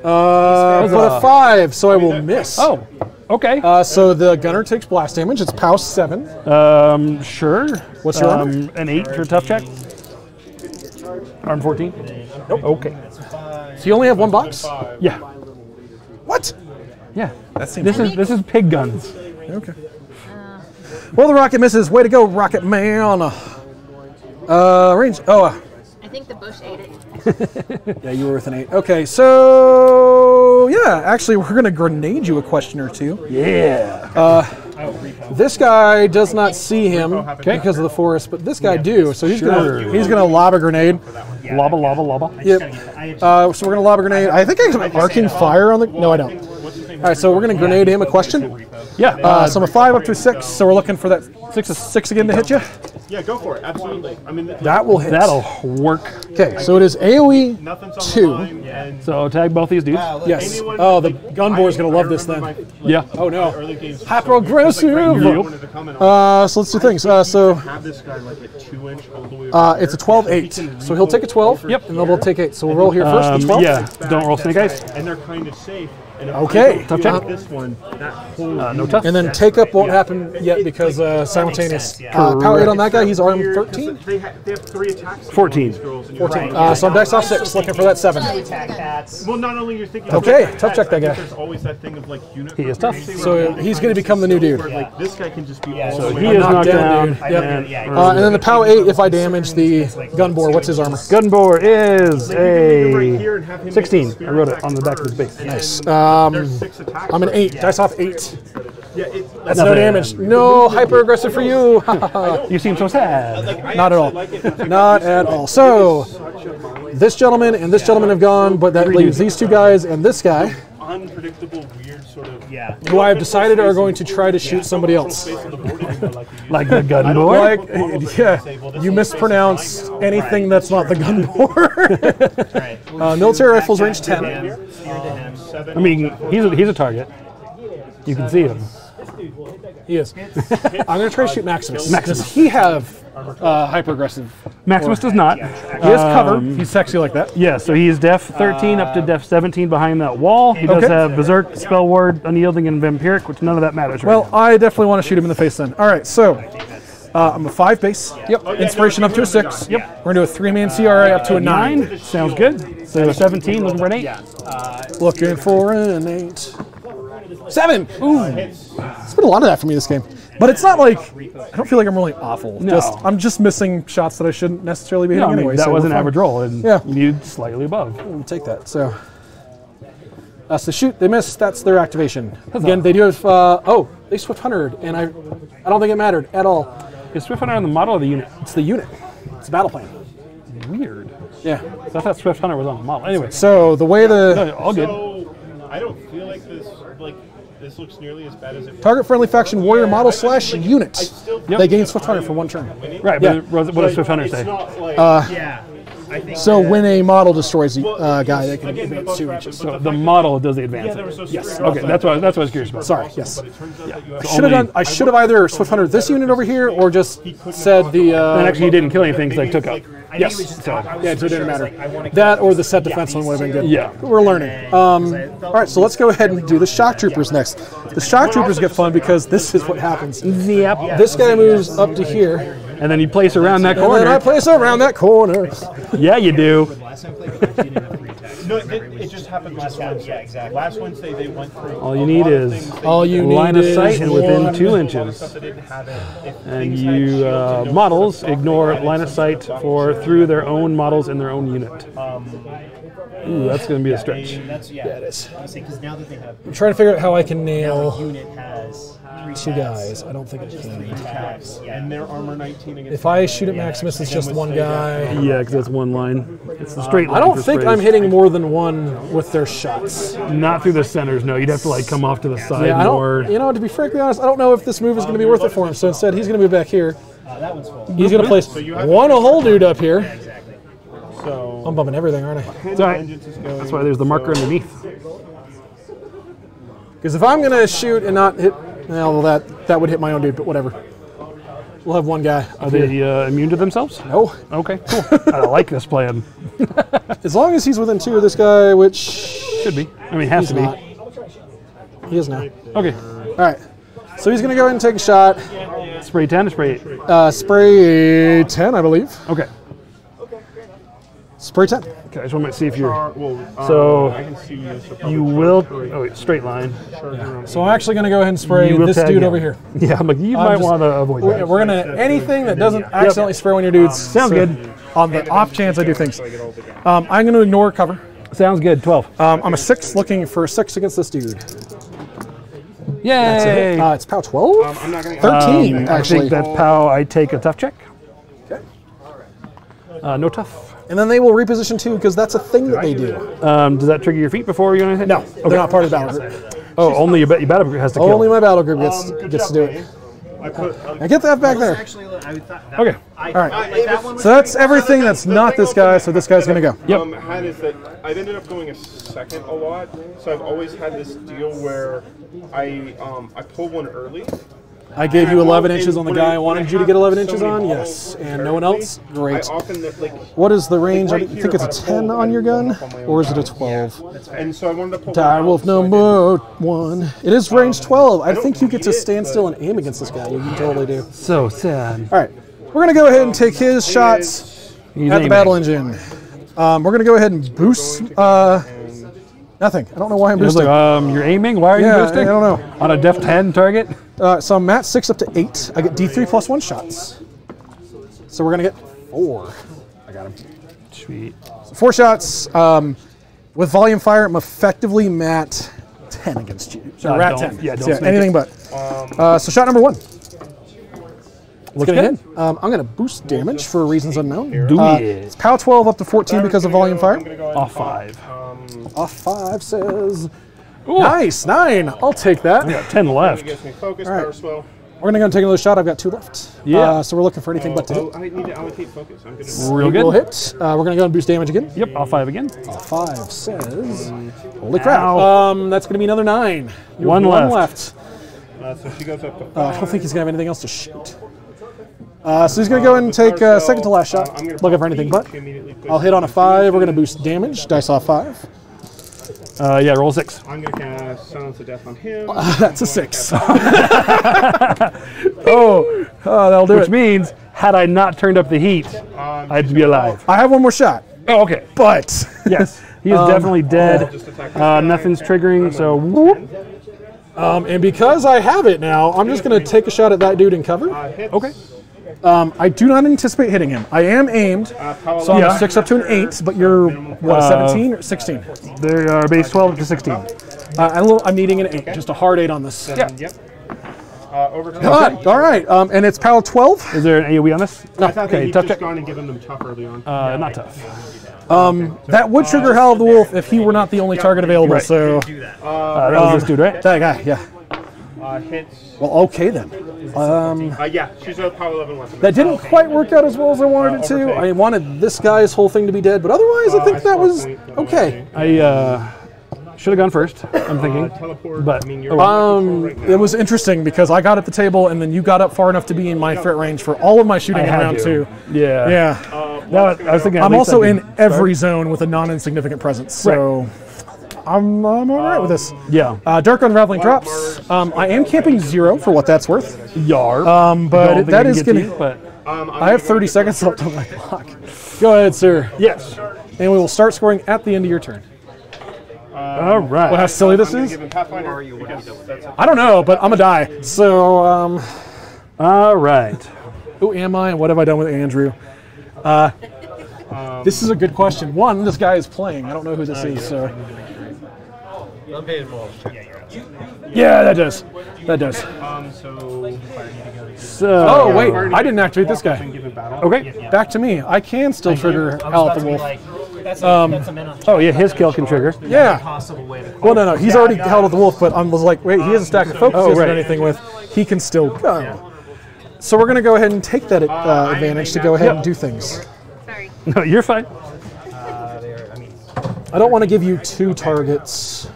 but a 5, so I will miss. Oh, okay. So the gunner takes blast damage. It's POW 7. Sure. What's your armor? An 8 for a tough check. Arm 14. Nope. Okay. So you only have 1 box? Yeah. What? Yeah. This is pig guns. Okay. Well, the rocket misses. Way to go, Rocket Man. Range. Oh, I think the bush ate it. yeah, you were with an 8. Okay, so yeah, actually, we're gonna grenade you a question or two. Yeah. This guy does not see him because of the forest, but this guy do. So he's gonna lob a grenade. Lava, lava, lava. Yep. So we're gonna lob a grenade. I think I have arcing fire on the. No, I don't. All right, so we're gonna grenade him a question. Yeah. So I'm a 5 up to a 6. So we're looking for that 6 again to hit you. Yeah, go for it. Absolutely. I mean, That will hit. That'll work. Okay, so it is AOE nothing's on 2. the line, and So tag both these dudes. Yes. Oh, the gun board's gonna love this then. Yeah. Oh no. early games. Hyper aggressive. So let's do things. So Have this guy like a 2-inch all the way. it's a 12-8. So he'll take a 12. Yep. And then we'll take 8. So we'll roll here first. The 12. Yeah. Don't roll snake eyes. And they're kind of safe. And if Okay. I Tough don't check. this one, that whole No tough. And then take up won't happen yet because simultaneous. Power 8 on that guy. He's arm 13. They have 3 attacks. 14. 14. So I'm dex off 6. Looking for that 7. Well, not only you're thinking. Okay, tough check that guy. There's always that thing of like unit. He is tough. So he's going to become the new dude. Like this guy can just be. all So the he way is up. knocked down. dude. Yep. And And then the POW 8 if I damage the gun bore. What's his armor? gun bore is Right a here and have him 16. make the I wrote it on the back of his base. Nice. There's 6 attacks. I'm an 8. Dice off 8. Yeah, it's, That's no damage. No hyper aggressive for you. You seem so sad. Not at all. Not at all. So this gentleman and this gentleman have gone, but that leaves these 2 guys and this guy, unpredictable, weird sort of. Yeah. who I have decided are going to try to shoot somebody else. Like the gun bore. Like, yeah, you mispronounce anything that's not the gun bore. Military rifles range 10. I mean, he's a target. You can see him. He is. I'm going to try to shoot Maximus. Does he have hyper aggressive? Maximus does not. He has cover. He's sexy like that. Yeah, so he's def 13 up to def 17 behind that wall. He does Okay. have Berserk, Spell Ward, Unyielding, and Vampiric, which none of that matters right Well, I definitely want to shoot him in the face then. All right, so I'm a 5 base. Yep. Inspiration up to a 6. Yep. We're going to do a 3-man CRA up to a 9. 9. Sounds good. So 17, looking for an 8. Looking for an 8. 7. Ooh. It's been a lot of that for me this game. But it's not like, I don't feel like I'm really awful. No. I'm just missing shots that I shouldn't necessarily be No, hitting I mean, anyway. that so was we're an fine. average roll, and Yeah. you needed slightly above. We'll take that. So shoot, they miss. That's their activation. Again, they do have, they Swift 100, and I don't think it mattered at all. Is Swift Hunter on the model or the unit? It's the unit. It's the battle plan. Weird. Yeah. So I thought Swift Hunter was on the model. Anyway, So the way the no, all good. So I don't feel like this looks nearly as bad as it. target friendly faction warrior model / unit, Yep. they gain Swift 100 for 1 turn. Right, Yeah. but what does Swift Hunter say? It's not like. So when a model destroys a guy, they can advance 2 inches. So the model does the advance. Yes. Okay, that's what I was curious about. Sorry, yes. Only- I should have either Swift 100 this unit over here or just said the. And actually, he didn't kill anything because I took out. Yes. Yeah, so it didn't matter. That or the set defense one would have been good. Yeah. We're learning. All right, so let's go ahead and do the shock troopers next. The shock troopers get fun because this is what happens. Yep. This guy moves up to here, And then you place around that and then I corner. place around that corner. Yeah, you do. No, it just happened last Wednesday. Yeah, exactly. Last Wednesday they went through. All you need is All you need line of is sight and within one. 2 inches. And you models ignore line of sight for through their own models in their own unit. Ooh, that's going to be a stretch. Yeah, it is. Because now that they have I'm trying to figure out how I can nail unit has 2 guys. I don't think I can. attacks, and their armor 19 against. If I shoot at Maximus, it's just 1 guy. Yeah, because that's one line. It's the straight line. I don't for think sprays. I'm hitting more than 1 with their shots. Not through the centers, no. You'd have to like come off to the side Yeah, I more. don't. You know, to be frankly honest, I don't know if this move is going to be worth it for him. So instead, he's going to move back here. that one's full. He's going to place 1 a whole dude up here. So I'm bumping everything, aren't I? It's all right. That's why there's the marker underneath. Because if I'm gonna shoot and not hit, well, that would hit my own dude. But whatever. We'll have one guy. Are they immune to themselves? No. Okay, cool. I like this plan. As long as he's within 2 of this guy, which Should be. I mean, has to be. not. He is now. Okay. All right. So he's gonna go ahead and take a shot. Spray 10 or spray 8? Spray 10, I believe. Okay. Spray 10. Okay, I just want to see if you're. Well, So I can see you. So probably you will. Oh, wait, straight line. So I'm actually gonna go ahead and spray You will this tag dude him. over here. Yeah, I'm like, you might just- want to avoid that. We're gonna anything that doesn't accidentally spray one of your dudes. Sounds good. On the off chance I do things. I'm gonna ignore cover. Sounds good. 12. I'm a 6 looking for a 6 against this dude. Yay! That's a hit. It's POW 12? I'm not gonna. 13, I actually. think that's how I take a tough check. Okay. No tough. And then they will reposition too, because that's a thing that they do. Does that trigger your feet before you're going to hit? No, they're not part of the battle group. Oh, only your battle group has to kill. Only my battle group gets to do it. I put. I get that back there. Actually, I thought that Okay. All right. So that's everything that's not this guy, so this guy's going to go. Yep. Had is that I've ended up going a second a lot, so I've always had this deal where I pull one early. I gave you 11 inches on the guy I wanted you to get 11 inches on, yes. And no one else? Great. I often like. What is the range? Right I think it's a here, 10 on your gun? Or is it a 12? And so I wanted to pull. Die one Wolf out, so I number 1. It is range 12. I think you get to stand still and aim against this guy. You totally do. So sad. All right. We're going to go ahead and take his shots He's at the aiming. battle engine. We're going to go ahead and boost. Nothing. I don't know why I'm It's boosting. like, you're aiming? Why are you Yeah, boosting? I don't know. On a def 10 target? So I'm at 6 up to 8. I get D3 plus 1 shots. So we're going to get 4. I got him. Sweet. So 4 shots. With volume fire, I'm effectively mat 10 against you. So we're at don't- 10. yeah, don't So snake anything but. So shot number 1. Looks Gonna good. hit. I'm going to boost damage for reasons unknown. Do it. It's POW 12 up to 14 because of volume fire. Off 5. Off 5 says. Nice, 9. I'll take that. I got 10 left. Gets me focus, All right. power slow. We're going to go and take another shot. I've got 2 left. Yeah. So we're looking for anything but to hit. I need to allocate focus. I'm gonna. Real We'll good. hit. We're going to go and boost damage again. Yep, off 5 again. 5 says. Holy crap. Ow. That's going to be another 9. You One have left. So she goes up to. I don't think he's going to have anything else to shoot. So he's going to go and take second to last shot. Looking for anything but. I'll hit on a 5. We're going to boost damage. Dice off 5. Yeah, roll 6. I'm gonna cast Silence of Death on him. That's a 6. That'll do Which it. means, had I not turned up the heat, I'd be alive. I have one more shot. Oh, okay. But. Yes, he is definitely dead. Nothing's triggering, so whoop. And because I have it now, I'm just going to take a shot at that dude in cover. Okay. I do not anticipate hitting him. I am aimed, so I'm Yeah. a 6 up to an 8, but you're, what, a 17 or 16? They are base 12 up to 16. I'm needing an 8, just a hard 8 on this. Yeah. Yep. Over to All right. And it's POW 12. Is there an AoE on this? I thought Okay, that tough he'd check. just gone and given them tough early on. Not tough. That would trigger Howl of the Wolf if he were not the only target available, Right. so... That was this dude, right? That guy, yeah. Hits. Well, okay then. Yeah, she's a power 11 weapon. That didn't quite work out as well as I wanted it to. I wanted this guy's whole thing to be dead, but otherwise I think that was okay. I should have gone first, I'm thinking. Teleport. But, I mean, oh, you're It was interesting because I got at the table and then you got up far enough to be in my threat range for all of my shooting I in had round to. 2. Yeah. Yeah. I was thinking. at I'm least also I in could every zone with a non-insignificant presence, so I'm all right with this. Yeah. Dark Unraveling drops. I am camping 0 for what that's worth. Yar. But Don't think I that can is get to going you, to... but I have 30 seconds left on my clock. Go ahead, sir. yes. And we will start scoring at the end of your turn. All right. Well, how silly this is? giving Pathfinder. That's I don't know, but I'm a die. So, All right. who am I and what have I done with Andrew? This is a good question. One, this guy is playing. I don't know who this is, so. Yeah, that does. That does. So. Oh, wait. I didn't activate this guy. given battle. Okay. Back to me. I can still trigger Howl at the Wolf. That's a minimum. Oh yeah, his kill can trigger. Yeah. Possible way to Well, no. He's already held at the Wolf, but I was like, wait, he has a stack of focus he hasn't right. done anything with. He can still go. So we're going to go ahead and take that advantage to go ahead and do things. Sorry. No, you're fine. I don't want to give you 2 targets.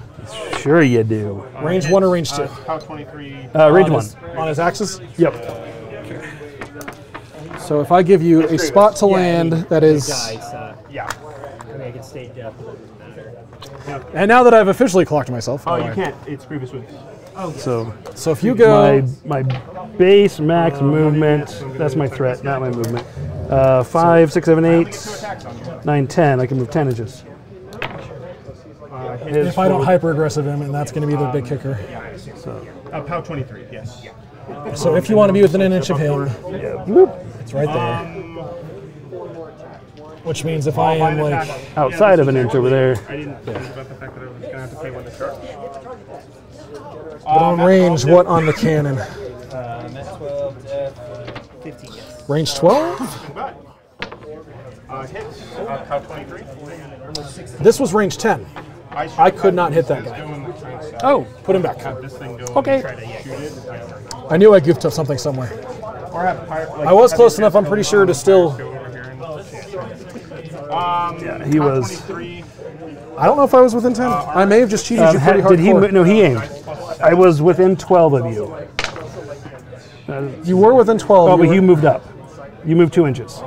Sure you do. Range 1 or range 2? Pow 23. Range On 1. On his axis? Yep. So if I give you a spot to land that is... Yeah. I mean, I can stay deaf. And now that I've officially clocked myself... Oh, you can't. It's previous with. So So if you go... my base max movement, that's my threat, not my movement. 5, 6, 7, 8, 9, 10. I can move 10 inches. If I don't hyper-aggressive him, and that's going to be the big kicker. So, Pow 23, yes. So if you want to be within an inch of him, yeah. Whoop. it's right there. Which means if I am like... Outside of an inch over there. I didn't think about the fact that I was going to have to pay one to start. But on range, what on the cannon? That's 12 to 15, yes. Range 12? Hits. Pow 23. This was range 10. I could not hit that guy. Oh, Put him back. This thing go okay. I knew I goofed up something somewhere. Or have pirate, like, I was close enough, I'm pretty sure, to still... go over here and Yeah, he was. 23. I don't know if I was within 10. I may have just cheated you pretty Did he? hardcore. No, he aimed. I was within 12 of you. You were within 12. Oh, but you moved up. You moved 2 inches,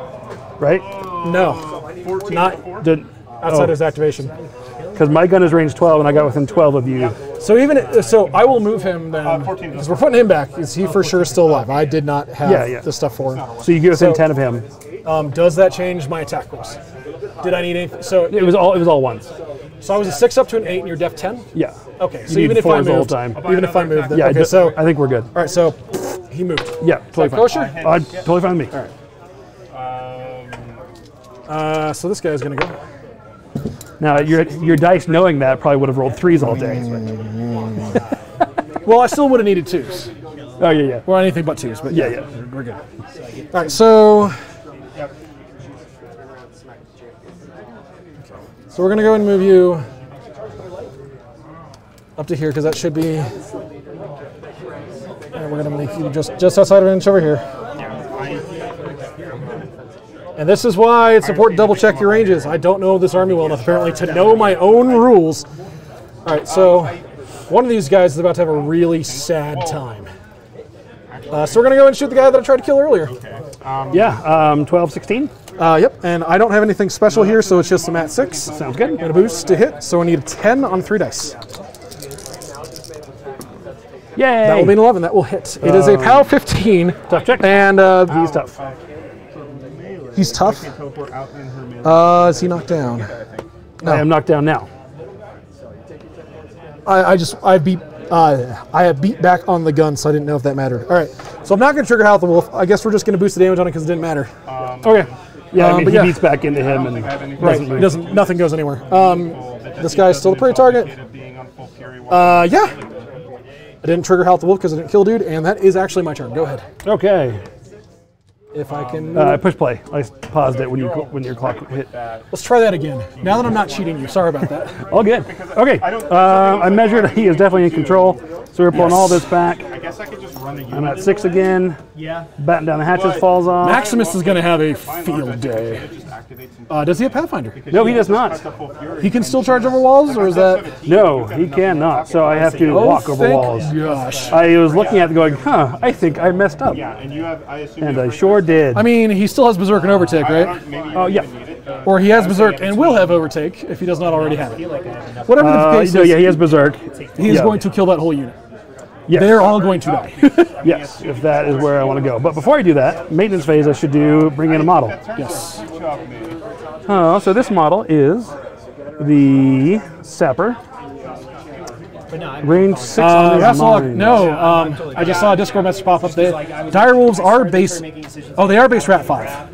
right? No, not outside his activation. Because my gun is range 12, and I got within 12 of you. So so I will move him then, because we're putting him back. Is he for sure still alive? I did not have the stuff for him. So you get within 10 of him. Does that change my attack rolls? Did I need anything? So It was all ones. So I was a 6 up to an 8, and you're def 10. Yeah. Okay. So You even need if I fours the whole moved, time. even if I moved, then, Yeah. okay. So I think we're good. all right. So he moved. Yeah. Totally fine. Kosher? Totally fine with me. So this guy's gonna go. Now your dice, knowing that, probably would have rolled 3s all day. Well, I still would have needed 2s. Oh yeah. Well, anything but 2s. But Yeah. we're good. All right. So we're gonna go and move you up to here because that should be. And we're gonna make you just outside of an inch over here. And this is why it's important to double check your ranges. I don't know this army well enough apparently to know my own rules. All right, so one of these guys is about to have a really sad time. So we're gonna go and shoot the guy that I tried to kill earlier. 12, 16. Yep, and I don't have anything special here, so it's just a mat 6. Sounds good. And a boost to hit, so I need a 10 on 3 dice. Yay! That will be an 11. That will hit. It is a POW 15. Tough check. And He's tough. he's tough. Is he knocked down? I am knocked down now. I have beat back on the gun, so I didn't know if that mattered. All right, so I'm not going to trigger Howl the Wolf. I guess we're just going to boost the damage on it because it didn't matter. Okay. Yeah, I mean, but he yeah. beats back into him and Right, doesn't move. it doesn't. Nothing goes anywhere. This guy is still the prey target. Yeah. I didn't trigger Howl the Wolf because I didn't kill dude, and that is actually my turn. Go ahead. Okay. If I can. Push play. I paused it when your clock hit. Let's try that again. Now that I'm not cheating you. Sorry about that. All good. Okay. I measured. He is definitely in control. So we're pulling all this back. I guess I could just run the I'm at 6 again. Yeah. Batten down the hatches falls off. Maximus is going to have a field day. Does he have Pathfinder? No, he does not. He can still charge over walls, or is that? No, he cannot. So I have to walk over thank walls. Gosh. I was looking at it going, I think I messed up. Yeah, and you have, I assume. And I sure did. I mean, he still has Berserk and Overtake, right? Oh, yeah. Or he has Berserk and will have Overtake if he does not already have it. Whatever the case No, is, yeah, he has Berserk. he is going to kill that whole unit. Yes. They're all going to die. Yes, if that is where I want to go. But before I do that, maintenance phase, I should bring in a model. Yes. So this model is the Sapper. Range 6 on his That's all. mind. No, I just saw a Discord message pop up there. Direwolves are base. Oh, they are base rat 5.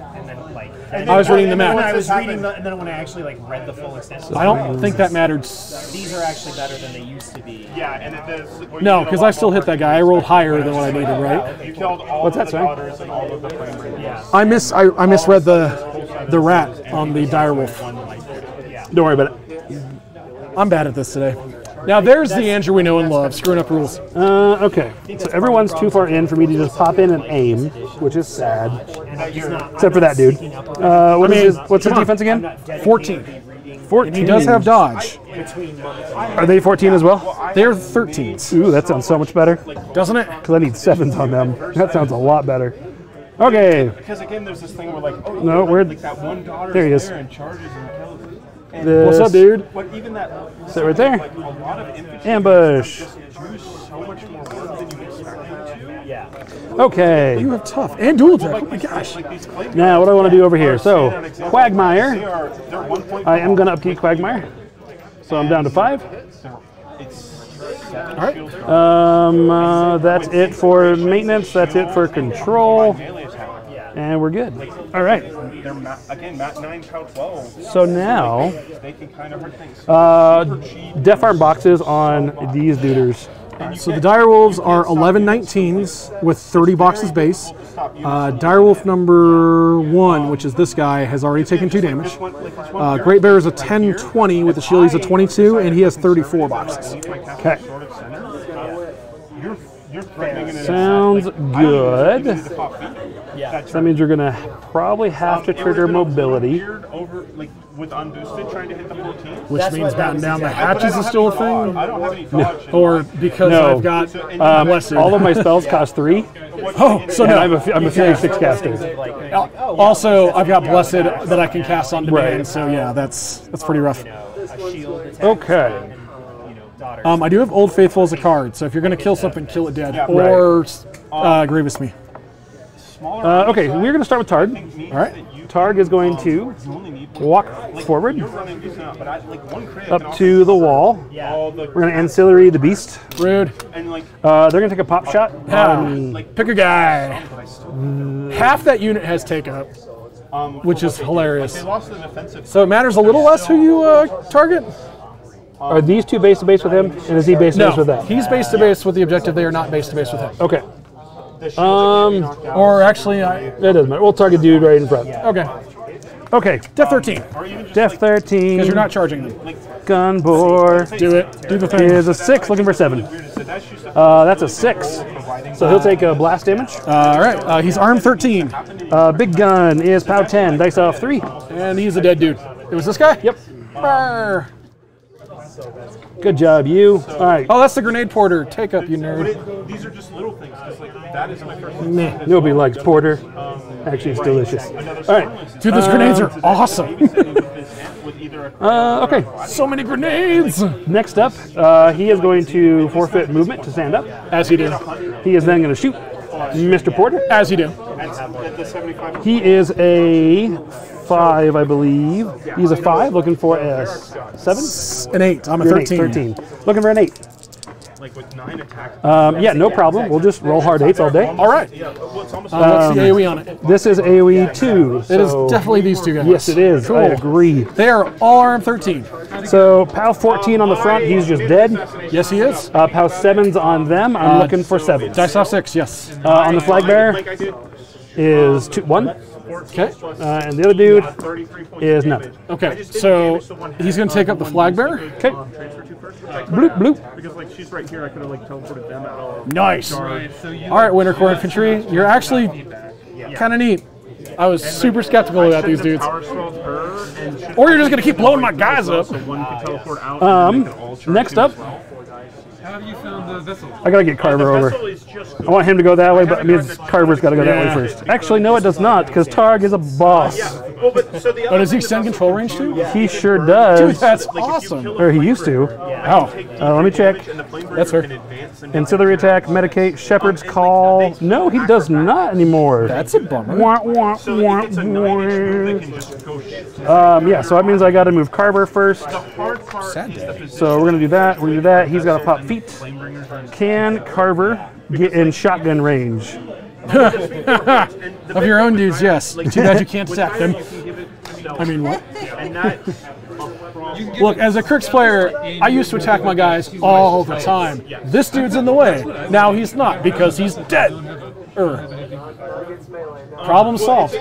I was reading the map. When I was reading and then when I actually read the full extent. I don't think that mattered. These are actually better than they used to be. Yeah, and it does. No, because I still hit that guy. I rolled higher than what I needed, right? You killed all What's of that, the sorry? daughters and all of the flame rangers. Yeah. I misread the rat on the direwolf. Don't worry about it. I'm bad at this today. Now there's the Andrew we know and love, screwing up rules. Okay, so everyone's too far in for me to just pop in and aim, which is sad. Except for that dude. What's his defense again? 14. 14. And he does have dodge. Are they 14 as well? They're 13s. Ooh, that sounds so much better. Doesn't it? Because I need 7s on them. That sounds a lot better. Okay. Because again, there's this thing where like, oh, No, like, we're that one daughter there. He is. there and charges and kills it. And This, What's up, dude? But even that, sit right there. like a lot of infantry Ambush. just do so much more work than you expect them to. Yeah. Okay. You have tough and dual attack. Oh my gosh. Like these clay Now, what do I want to do over here? So, they Quagmire. are they're 1 point. I am going to upkeep Quagmire. So I'm down to 5. All right. That's it for maintenance. That's it for control. And we're good. All right. They're again Mat 9, POW 12. So now, They can kind of hurt things. def arm boxes on these duders. So the Direwolves are 11-19s with 30 boxes base. Direwolf number 1, which is this guy, has already taken 2 damage. Great Bear is a 10-20 with the shield. He's a 22, and he has 34 boxes. Okay. Sounds good. Yeah. So that means you're going to probably have to trigger mobility. Over, like, with unboosted, trying to hit the 14. Which That's means what batting down the happens hatches is still a thing? I don't have any dodge. Or because No. I've got Blessed. All of my spells cost 3. Oh, so And no. I'm a Fury 6 caster. Also, I've got Blessed that I can cast on demand, Right. so yeah, that's pretty rough. Okay. I do have Old Faithful as a card, so if you're going to kill something, kill it dead. Or Grievous Me. Okay, we're going to start with Targ. All right. Targ is going to walk forward up to the wall. We're going to ancillary the beast. Rude. They're going to take a pop shot. Pick a guy. Half that unit has take up, which is hilarious. So it matters a little less who you target? Are these two base to base with him, and is he base to base with No, that? he's base to base with the objective. They are not base to base with him. Okay. Or actually, It doesn't matter. We'll target dude right in front. okay. Okay. Def 13, Def 13. because you're not charging them. Gun bore Do it. Do the thing. is a 6, looking for 7. That's a 6. So he'll take a blast damage. All right. He's armed 13, Big gun is POW 10, dice off 3. and he's a dead dude. It was this guy? Yep. Brr. Good job, you. All right. Oh, that's the grenade porter. Take up, you nerd. These are just little things. Just like that is my first. Nah, nobody likes porter. Actually, it's delicious. All right. Dude, those grenades are awesome. Okay. So many grenades. Next up, he is going to forfeit movement to stand up. As you do. He is then going to shoot Mr. Porter. As you do. He is a 5, I believe. He's a 5, looking for a 7? An 8. I'm a You're an 13. 13. Looking for an 8. Like with 9 attacks. Yeah, no problem. We'll just roll hard 8s all day. All right. What's the AoE on it? This is AoE 2. It is definitely these two guys. Yes, it is. Cool. I agree. They are all armed 13. So POW 14 on the front, he's just dead. Yes, he is. POW 7's on them. I'm looking for 7s. Dice off 6, yes. On the flag bearer is 1. Okay. And the other dude is nothing. Okay, so he's going to take up the flag bearer. Okay. Bloop, bloop. Because like she's right here, I could have like teleported them out. Nice. All right, Winter Korps Infantry, you're actually kind of neat. I was super skeptical about these dudes. Power spelled her, and Or you're just going to keep blowing my guys up. so one can teleport out. And they can all charge Next him up, as well. Have you found the vessel? I gotta get Carver over. I want him to go that way, but it means Carver's gotta go that way first. Actually, no, it does not, because Targ is a boss. Well, but so the Oh, does he extend control range too? He sure does. Dude, that's awesome. Or he used to. Oh, Let me check. that's her. Ancillary attack, medicate, Shepherd's Call. No, he does not anymore. That's a bummer. Wah, wah, wah, wah. Yeah, so that means I gotta move Carver first. Sad day. So we're gonna do that. We're gonna do that. He's gotta pop feet. Can Carver get in shotgun range? Of your own dudes, yes. Too bad you can't stack them. I mean, what? Look, as a Crix player, I used to attack my guys all the time. This dude's in the way. Now he's not because he's dead. Problem solved.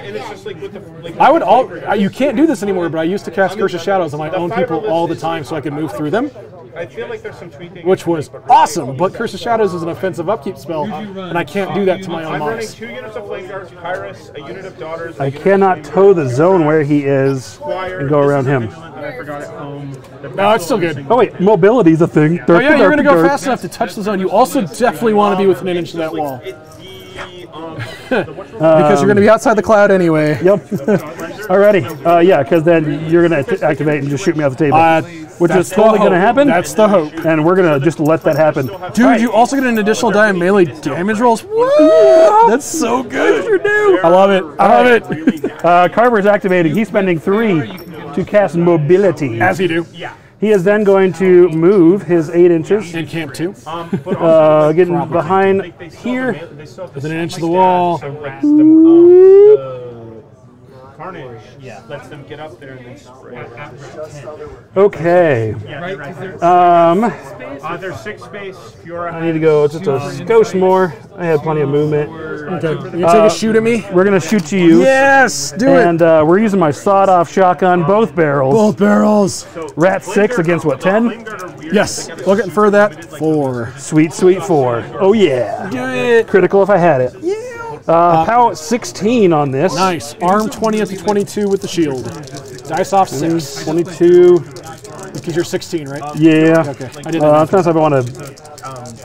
I would you can't do this anymore, but I used to cast Curse of Shadows on my own people all the time so I could move through them, I feel like there's some tweaking. which was awesome. But Curse of Shadows is an offensive upkeep spell, and I can't do that to my own I'm running models. 2 units of Flame Guards, Pyrus, a unit of Daughters. I cannot toe the zone where he is and go around him. I forgot at home. No, it's still good. Oh wait, mobility's a thing. Oh yeah, you're gonna go fast enough to touch the zone. You also definitely want to be within an inch of that wall. Because you're going to be outside the cloud anyway. Yep. Alrighty. Yeah, because then you're going to activate and just shoot me off the table. Which is totally going to happen. That's the hope. And we're going to just let that happen. Dude, you also get an additional die in melee damage rolls. Woo! That's so good. You do. I love it. I love it. Carver's activating. He's spending 3 to cast mobility. As you do. Yeah. He is then going to move his 8 inches. In camp 2. Getting behind here. Within an inch of the wall. Carnage lets them get up there and then spray. Okay. There's 6 space. Fiora I need to go just a skosh more. I have plenty of movement. Okay. You take a shoot at me? We're going to shoot to you. Yes! Do it! And we're using my sawed-off shotgun, both barrels. Both barrels. Rat 6 against what, 10? Yes. Looking for that 4. Sweet, sweet 4. Oh, yeah. Do it. Critical if I had it. Yeah. Power 16 on this. Nice. Arm 20 at the 22 with the shield. Dice off 6. 22. Because you're 16, right? Yeah. Okay. I didn't know. Sometimes I want to.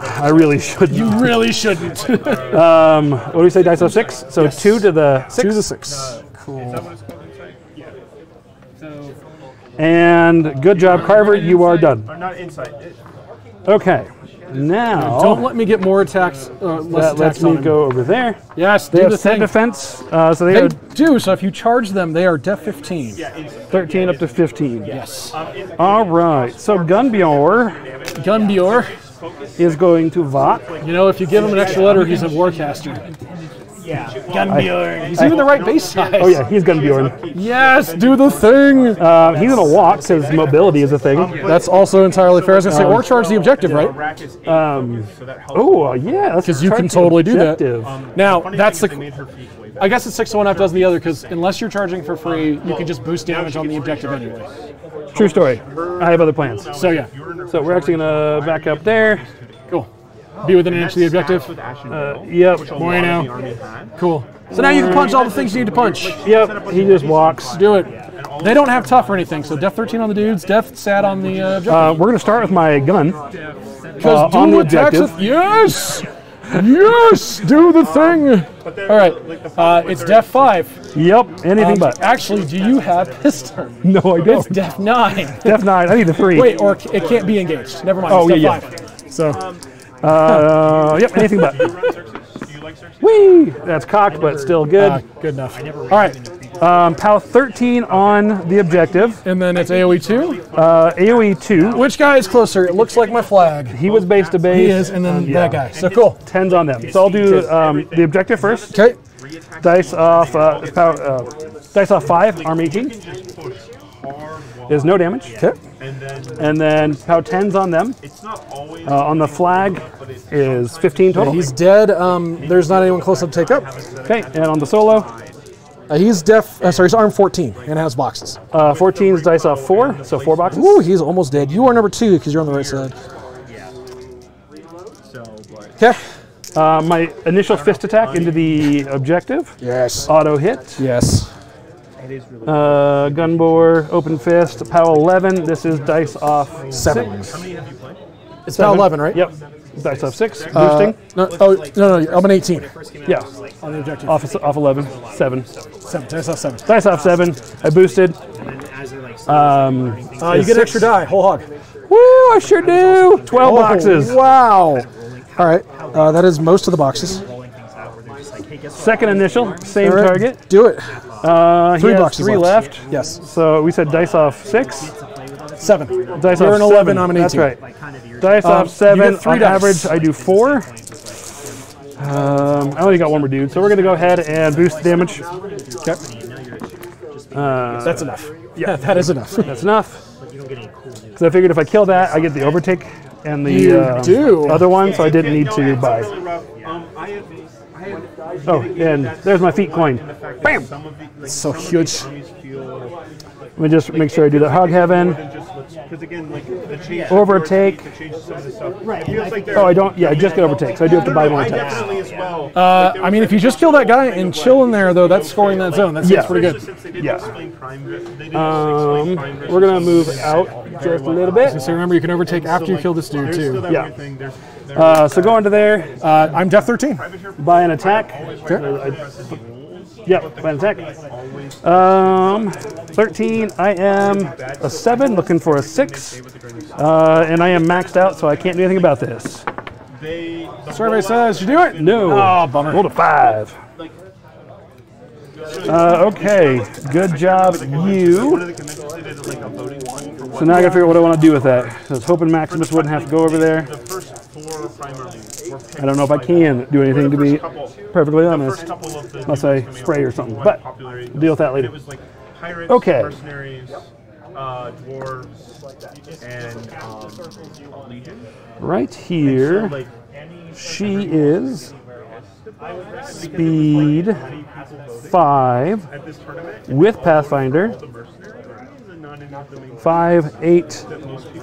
I really shouldn't. You really shouldn't. What do we say? Dice off 6? So yes. 2 to the 6? 2 to the 6. Cool. And good job, Carver. You are done. Not inside. Okay. Now, don't let me get more attacks. That lets me go over there. Yes, they have set defense, so they do. So if you charge them, they are def 15. 13 up to 15. Yes. All right. So Gunbjorn is going to Vought. You know, if you give him an extra letter, he's a warcaster. Yeah. Gunbjorn. He's even the right base size. Oh yeah, he's Gunbjorn. Yes, do the thing. He's gonna walk because mobility is a thing. That's also entirely fair. I was gonna say, or charge the objective, right? Yeah, because you can totally do that. Now that's the. I guess it's 6 to 1 half dozen the other because unless you're charging for free, you can just boost damage on the objective anyway. True story. I have other plans. So yeah. So we're actually gonna back up there. Cool. Be within an inch of the objective. Yep. Bueno. Cool. So now you can punch all the things you need to punch. Yep. He just walks. Do it. They don't have tough or anything, so def 13 on the dudes, def sat on the objective. We're going to start with my gun. Because on the objective. Yes! Yes! Do the thing! All right. It's def 5. Yep. Anything but. Actually, do you have pistol? No, I don't. It's def 9. Def 9. I need the 3. Wait, or it can't be engaged. Never mind. Oh, it's yeah, def 5. So. Yep, anything but. Whee! That's cocked, but still good. Good enough. All right. POW 13 on the objective. And then it's AoE 2? AoE 2. Which guy is closer? It looks like my flag. He was base to base. He is, and then that guy. So cool. 10s on them. So I'll do the objective first. Okay. Dice off, dice off 5, arm 18. There's no damage. Okay. And then POW 10s on them. On the flag is 15 total. Yeah, he's dead. There's not anyone close enough to take up. Okay, and on the solo? He's def. Sorry, he's arm 14 and has boxes. 14's dice off 4, so 4 boxes. Ooh, he's almost dead. You are number 2 because you're on the right side. Okay. My initial fist attack into the objective. Yes. Auto hit. Yes. Gun bore, open fist, POW 11. This is dice off 7. 6. It's POW 11, right? Yep. Dice off 6. Boosting. No. I'm an 18. Yeah. On the objective. Off 11. 7. 7. Dice off 7. Dice off 7. I boosted. You get an extra die. Whole hog. Woo! I sure do. 12 boxes. Wow. All right. That is most of the boxes. Second initial, same target. Do it. 3 boxes 3 left. Yes. So we said dice off 6. 7. Dice You're off an 11. 7. I'm an 18. That's right. Dice off 7. On average, I do 4. I only got 1 more dude, so we're going to go ahead and boost the damage. Okay. That's enough. Yeah, that is enough. That's enough. Because I figured if I kill that, I get the overtake and the other one, so I didn't need to buy. Oh, and there's my feet coin. Bam! It's so huge. Let me just make sure I do that hog heaven. because again, like the change. Overtake. The change some of the stuff. Right. Feels like Oh, I don't. Yeah, I just get overtake, so I do have to buy more I attacks. definitely as well. I mean, if you just kill that guy and chill in there, though, that's scoring that zone. That seems pretty good. Since they didn't Yeah. explain Prime, they didn't explain Prime We're gonna move out just a little bit. So remember, you can overtake after you kill this dude, There's still too. that Yeah. weird thing. There's So go into there, I'm Def 13. buy an attack. Yeah, buy an attack. 13. I am a 7, looking for a 6, and I am maxed out, so I can't do anything about this. Survey says, you do it? No. Oh, bummer. Rolled a 5. Okay, good job, you. So now I gotta figure out what I want to do with that. I was hoping Maximus wouldn't have to go over there. I don't know if I can do anything, to be perfectly honest, unless I spray or something. But we'll deal with that later. Okay. Mercenaries, dwarves, and Legion. Right here, she is speed 5 with Pathfinder. 5, 8,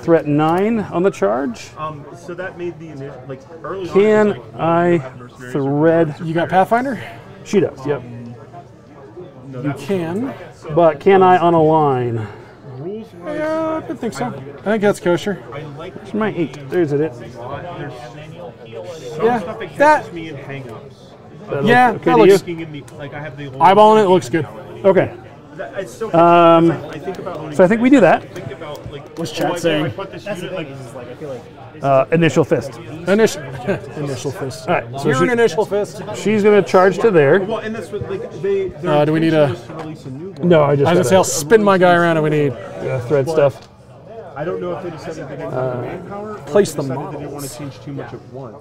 threat 9 on the charge. So that made the initial, like early on, Can it was like, I thread? You got Pathfinder? She does, yep. You can. But can I on a line? Yeah, I think so. I think that's kosher. Where's my 8? There's it. Yeah, that that, catches me in hang-ups. yeah, Okay that to looks, you? Looking in the, like I have the whole, eyeballing it looks good. Okay. It's so Um, I think about owning, So I think we do that. think about like What's chat I saying? put this That's the unit thing. like Is like I feel like Initial fist. Initial, initial fist. All right, so You're an initial fist. she's going to charge to there. well, and that's what like they. Do we need a- to release a new one. No, I just I was gonna say, I'll spin my guy around if we need. thread stuff. I don't know if they decided they didn't have manpower. Or place the they decided they didn't want models. to change too much at once.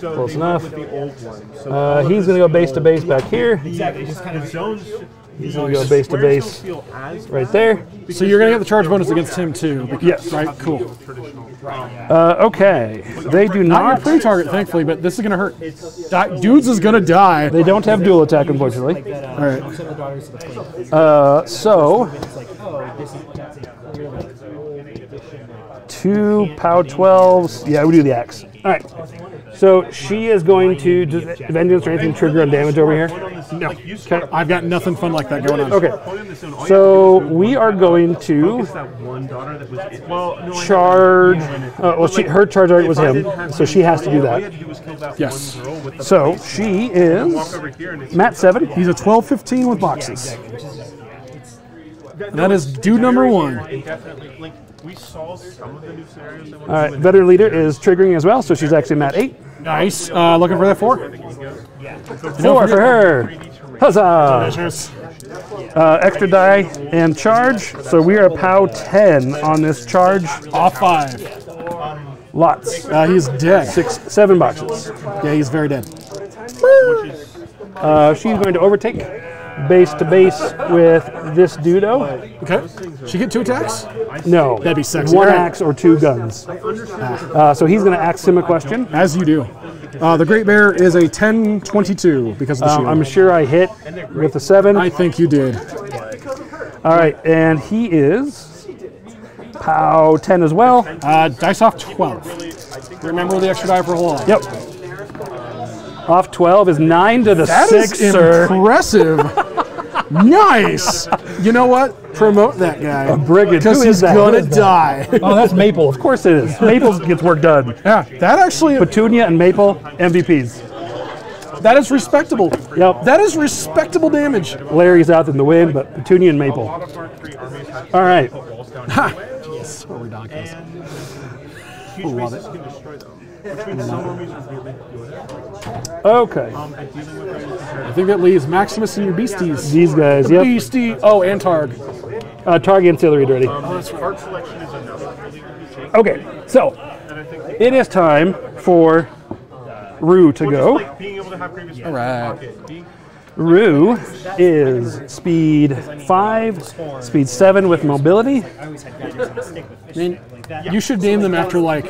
So Close they enough. went with the old one. So He's going to go base to base back here. exactly just kind of zones. He's going to go base to base right there. So you're gonna get the charge bonus against him too. Because, Yes. Right. Cool. Okay. They do Not your not. pre-target, thankfully, but this is gonna hurt. Dudes is gonna die. They don't have dual attack, unfortunately. All right. some of the daughters of the twins. So It's like, oh, this is that's a clear like old edition. 2 POW 12s. Yeah, we do the axe. All right. So she is going to. Does Vengeance or anything trigger on damage over here? No. Okay. I've got nothing fun like that going on. Okay. So we are going to charge. Well, her charge already was him, so she has to do that. Yes. So she is Matt 7. He's a 12-15 with boxes. That is dude number 1. Definitely, like we saw some of the new scenarios. All right. Veteran leader is triggering as well, so she's actually Matt 8. Nice. Looking for that 4. 4 for her. Huzzah! Extra die and charge. So we are POW 10 on this charge. Off 5. Lots. He's dead. 6, 7 boxes. Yeah, he's very dead. She's going to overtake base to base with this dudo. Okay. She get 2 attacks? No. That'd be sexy. 1 All right. axe or 2 guns. So he's going to ask him a question. As you do. The Great Bear is a 10-22 because of the shield. I'm sure I hit with the 7. I think you did. All right, and he is POW 10 as well. Dice off 12. Remember the extra die for a whole lot. Yep. Off 12 is 9 to the That 6, is sir. impressive. Nice. You know what? Promote that guy. A brigand. Because Who he's is that? gonna Who is that? die. Oh, that's Maple. Of course it is. Maple gets work done. Yeah, that actually, Petunia and Maple, MVPs. that is respectable. Yep. That is respectable damage. Larry's out in the wind, but Petunia and Maple. All right. Yes, or ridiculous. Love it. Okay. I think that leaves Maximus and your beasties. These guys, The yep. beastie. Oh, and Targ. Target ancillary already. Okay, so it is time for Rue to go. All right. Rue is speed 5, speed 7 with mobility. I mean, you should name them after like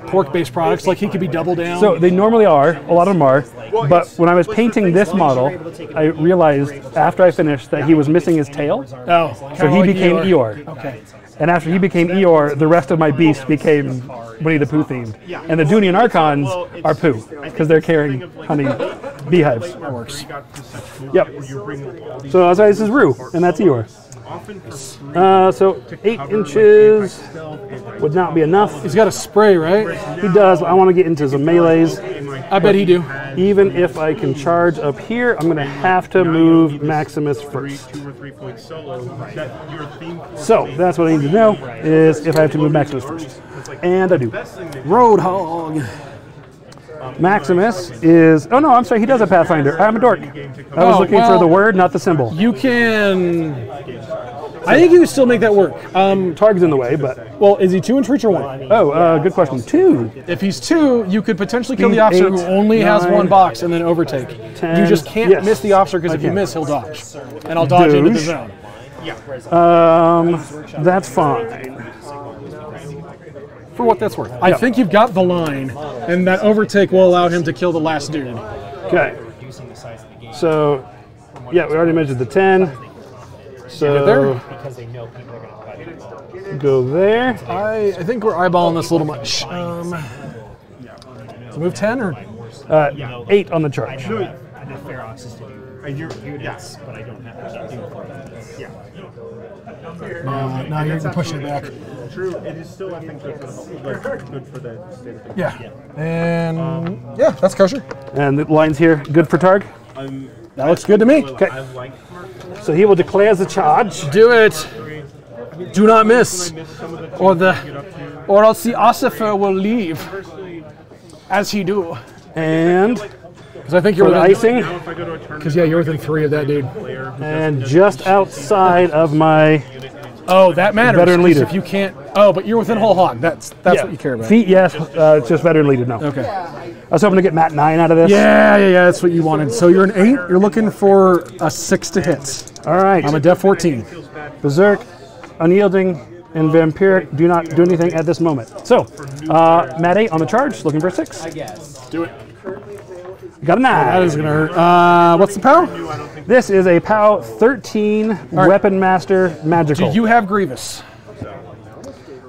pork-based products. Like he could be Double Down. So they normally are, a lot of them are, but when I was painting this model, I realized after I finished that he was missing his tail, oh, so he became Eeyore. Okay. And after he became Eeyore, the rest of my beasts became Winnie the Pooh themed. And the Dooney and Archons are Pooh, because they're carrying honey beehives. That works. Yep. So this is Rue, and that's Eeyore. So 8 inches would not be enough. He's got a spray, right? He does. I want to get into some melees. I bet he do. Even if I can charge up here, I'm going to have to move Maximus first. So that's what I need to know, is if I have to move Maximus first. And I do. Roadhog. Maximus is... Oh, no, I'm sorry. He does have Pathfinder. I'm a dork. I was looking for the word, not the symbol. You can... I think you can still make that work. Targ's in the way, but... Well, is he 2 inch reach or 1? Oh, good question. 2. If he's 2, you could potentially kill the officer who only has 1 box and then overtake. 10, you just can't miss the officer, because if you miss, he'll dodge. And I'll dodge into the zone. That's fine. For what that's worth. I think you've got the line, and that overtake will allow him to kill the last dude. Okay. So, yeah, we already measured the 10. So, go there. I think we're eyeballing this a little much. So move 10 or? 8 on the charge. Yes, but I don't have to do it. No, you're pushing it back. True, it is still, I think, good for the state of things. Yeah. And yeah, that's kosher. And the line's here, good for Targ? That looks good to me. Okay. So he will declare the charge. Do it. Do not miss. Or else the ossifer will leave. As he do. And because I think you're within icing. Because you're within 3 of that dude. And just outside of my that matters. Veteran leader. If you can't, but you're within whole hog. That's what you care about. Feet, yes. It's just veteran leader, no. Okay. I was hoping to get Matt 9 out of this. Yeah. That's what you wanted. So you're an 8. You're looking for a 6 to hit. All right. I'm a def 14. Berserk, Unyielding, and Vampiric do not do anything at this moment. So, Matt 8 on the charge, looking for a 6. I guess. Do it. Got a 9. That is going to hurt. What's the POW? This is a POW 13 Weapon Master Magical. Do you have Grievous?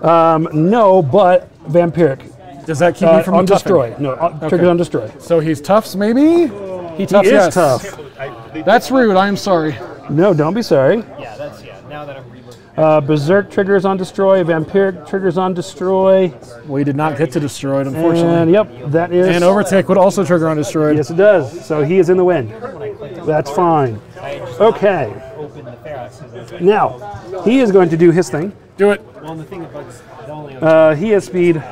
No, but Vampiric. Does that keep you from on toughing? destroy? No, triggers on destroy. So he's toughs, maybe? He toughs, He is yes. tough. That's rude. I am sorry. No, don't be sorry. Yeah, now that I'm relooking. Berserk triggers on destroy. Vampiric triggers on destroy. We did not get to destroy it, unfortunately. And yep, that is. And overtake would also trigger on destroyed. Yes, it does. So he is in the win. That's fine. Okay. Now, he is going to do his thing. Do it. Well, the thing about He has speed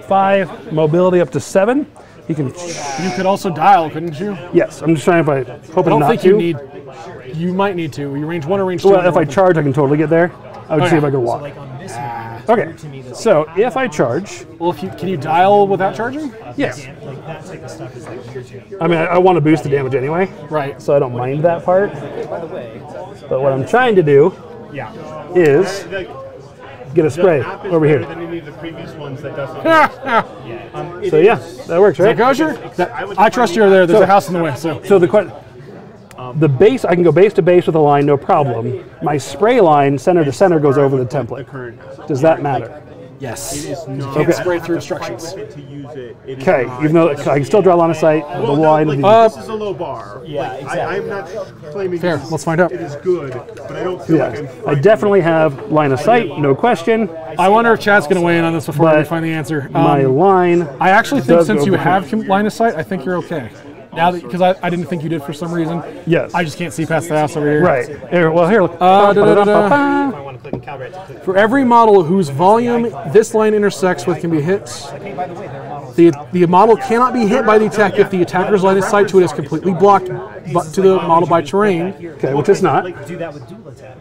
5, mobility up to 7. He can. You could also dial, couldn't you? Yes, I'm just trying if I hope I don't not think to. you need. You might need to. You range 1 or range 2. Well, if I charge, I can totally get there. I would see if I could walk. like on this map, Okay. So if I charge, Well, can you dial without charging? yes. like that type of stuff is like weird to me. I mean, I want to boost the damage anyway, Right. so I don't mind that part. By the way, But what I'm trying to do is get a spray over here. Than any of the previous ones that doesn't. So yeah, that works, right? Kosher? I trust you're there. There's a house in the way. So the question. The base, I can go base to base with a line, no problem. My spray line, center to center, goes over the template. Does that matter? Yes. You can't spray through instructions. Okay, even though I can still draw line of sight, the line. This is a low bar. Yeah, exactly. I'm not claiming Fair. Let's find out. it is good, but I don't feel like I'm I definitely have line of sight, no question. I wonder if Chad's going to weigh in on this before we But find the answer. My line. I actually think does since go you behind. have line of sight, I think you're okay. Now that because I didn't think you did for some reason. Yes. I just can't see past the house over here. Right. Here, well, here. Look. I want to click and calibrate to click. For every model whose volume this line intersects with can be hit, Hey, by the way, there are models. the model cannot be hit by the attack if the attacker's line of sight to it is completely blocked to the model by terrain. Okay, which is not. Do that with dual attack.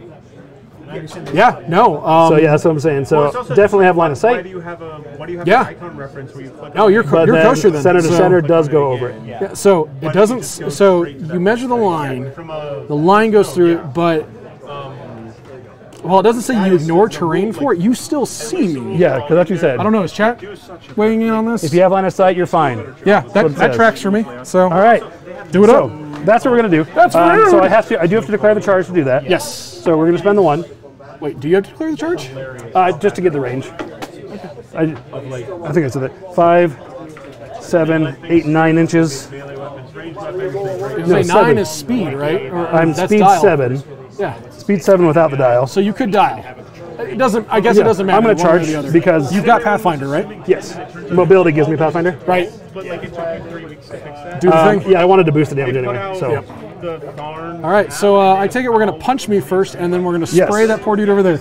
And I understand Yeah, no. So yeah, that's what I'm saying. So definitely have line of Why sight. do you have a Yeah. an icon reference where you click? No, you're But then kosher then. center to So- center does go over it. Yeah, so it doesn't. So you measure the line. From a The line goes through it, but well, it doesn't say you ignore terrain for it. You still see me. Yeah, because that's what you said. I don't know. Is chat weighing in on this? If you have line of sight, you're fine. Yeah, what that it that says. tracks for me. So All right. do it So up. that's what we're gonna do. That's rude. So I do have to declare the charge to do that. Yes. So we're gonna spend the 1. Wait, do you have to clear the charge? Just to get the range. I think I said that. 5, 7, 8, 9 inches. No, 9 is speed, right? I'm that's speed dial. 7. Yeah. Speed 7 without the dial. So you could dial. It doesn't. I guess it doesn't matter. I'm going to one way or the charge other. because You've got Pathfinder, right? Yes. Mobility gives me Pathfinder. Right. But like it took you 3 weeks to fix that. Do the thing. Yeah, I wanted to boost the damage Put anyway. out So the thorn. All right. So I take it we're going to punch me first, and then we're going to spray Yes. that poor dude over there.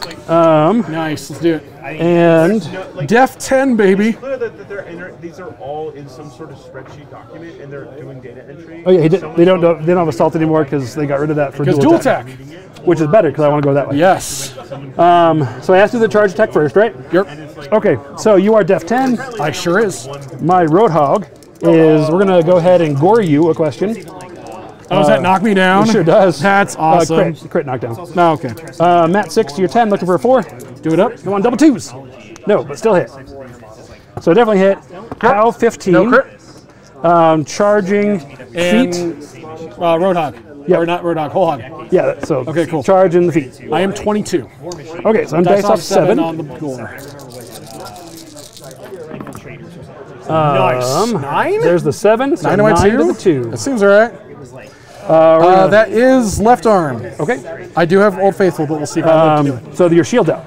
Nice. Let's do it. and Def 10, baby. Clear that these are all in some sort of spreadsheet document, and they're doing data entry. oh yeah, they don't have assault anymore because they got rid of that for Because dual attack. which is better because I want to go that way. Yes. So I asked you the charge attack first, right? Yep. Okay, so you are Def 10. I sure is. My Roadhog is, we're going to go ahead and gore you a question. Oh, does that knock me down? It sure does. That's awesome. Crit knockdown. No, okay. Matt 6 to your 10, looking for a 4. Do it up. Come on, double 2s. No, but still hit. So definitely hit. Pow 15. No crit. Charging And feet. Roadhog. Yep. Or not Roadhog, Whole Hog. Yeah, so Okay, cool. charge in the feet. I am 22. Okay, so I'm dice off 7. on the gore. Nice. 9? There's the 7. So 9 to my 9 to 2? the 2. That seems all right. That is left arm. Okay. I do have Old Faithful, but we'll see if I live to do it. So your shield out.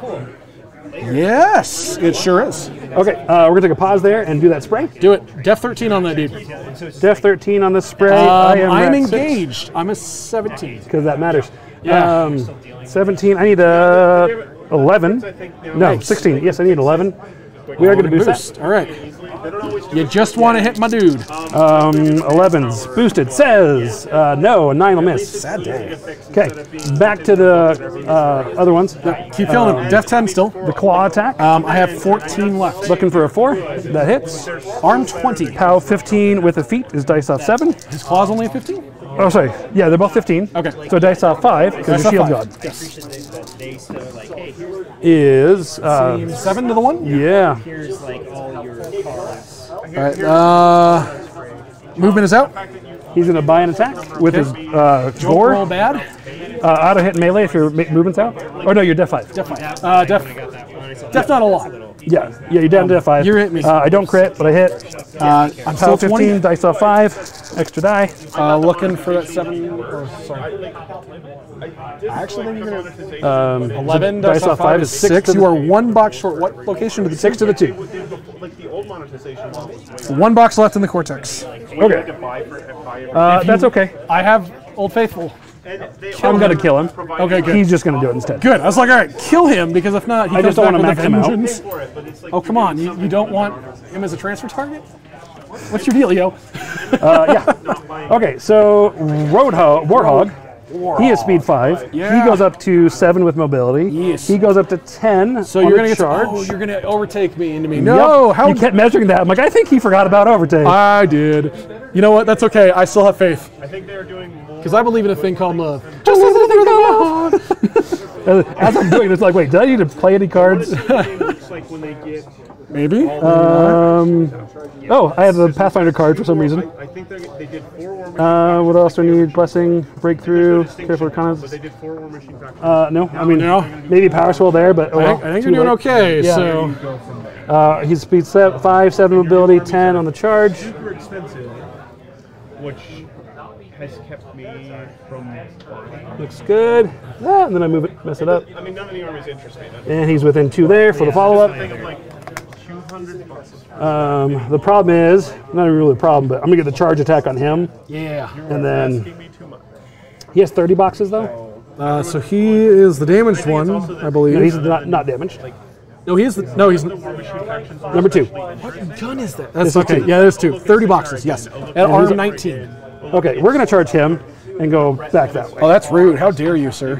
Yes, it sure is. Okay, we're going to take a pause there and do that spray. Do it. Def 13 on that dude. Def 13 on the spray. I'm engaged. I'm a 17. because that matters. Yeah. 17. I need a 11. No, 16. Yes, I need 11. We are going to boost that. All right. You just want to hit my dude. 11's boosted. Says no, a 9 will miss. Sad day. Okay, back to the other ones. Keep killing him. Def 10 still. The claw attack. I have 14 left. Looking for a 4. That hits. Arm 20. Pow 15 with a feet is dice off 7. His claw's only a 15? Oh, sorry. Yeah, they're both 15. Okay. So dice off 5 because Dice your off shield 5. god Yes. is 7 to the 1? yeah. Here's like all your cards. All right. Movement is out. He's gonna buy an attack with his Don't gore. roll bad. Auto hit melee if your movement's out. Or no, you're Def 5. Def 5. Def not a lot. Yeah, you're down to Def 5. You hit me. I don't crit, but I hit. I'm Pow still 15, 20. dice off 5, extra die. Looking for that 7. Or, sorry. I actually think you're going to. 11 dice off 5 is 6. You are 1 box short. What location to the 6 to the 2. Like the old monetization was 1 box left in the Cortex. Okay. That's okay. I have Old Faithful. I'm gonna kill him. Okay, good. He's just gonna do it instead. Good. I was like, all right, kill him because if not, he I comes just don't back wanna with max a him out. vengeance. Oh, come on. You don't want him as a transfer target? What's your deal, yo? Okay, so Warhog. He is speed 5. Yeah. He goes up to 7 with mobility. Yes. He goes up to 10. So on you're the gonna get charge. you're gonna overtake me into me. No, Yep. how you kept measuring that. I'm like, I think he forgot about overtake. I did. You know what? That's okay. I still have faith I think they're doing more. because I believe in a thing called love. Just as a thing called As I'm doing this, like, wait, did I need to play any cards? Looks like when they get. Maybe. Oh, I have the Pathfinder card for some reason. I think they did 4 War Machine. What else do I need? Blessing, breakthrough, careful But reconnaissance. they did 4 War Machine factions. No, I mean, No. maybe Power Swell there, but oh, I well, think too you're doing late. okay. Yeah. So He's speed 5, 7 mobility, 10 on the charge. Super expensive, which has kept me from. Looks good. And then I mess it up. I mean, none of the armies interest me. And he's within 2 there for the follow-up. Think of like $200. The problem is, not really a problem, but I'm gonna get the charge attack on him, yeah. and then Asking me too much. he has 30 boxes though. So he is the damaged one, I believe. No, he's not damaged. No, he is. No, he's. Number 2. What gun is that? That's This is okay. 2. Yeah, there's 2. 30 boxes. Yes. At arm 19. Okay, we're gonna charge him and go back that way. Oh, that's rude. How dare you, sir?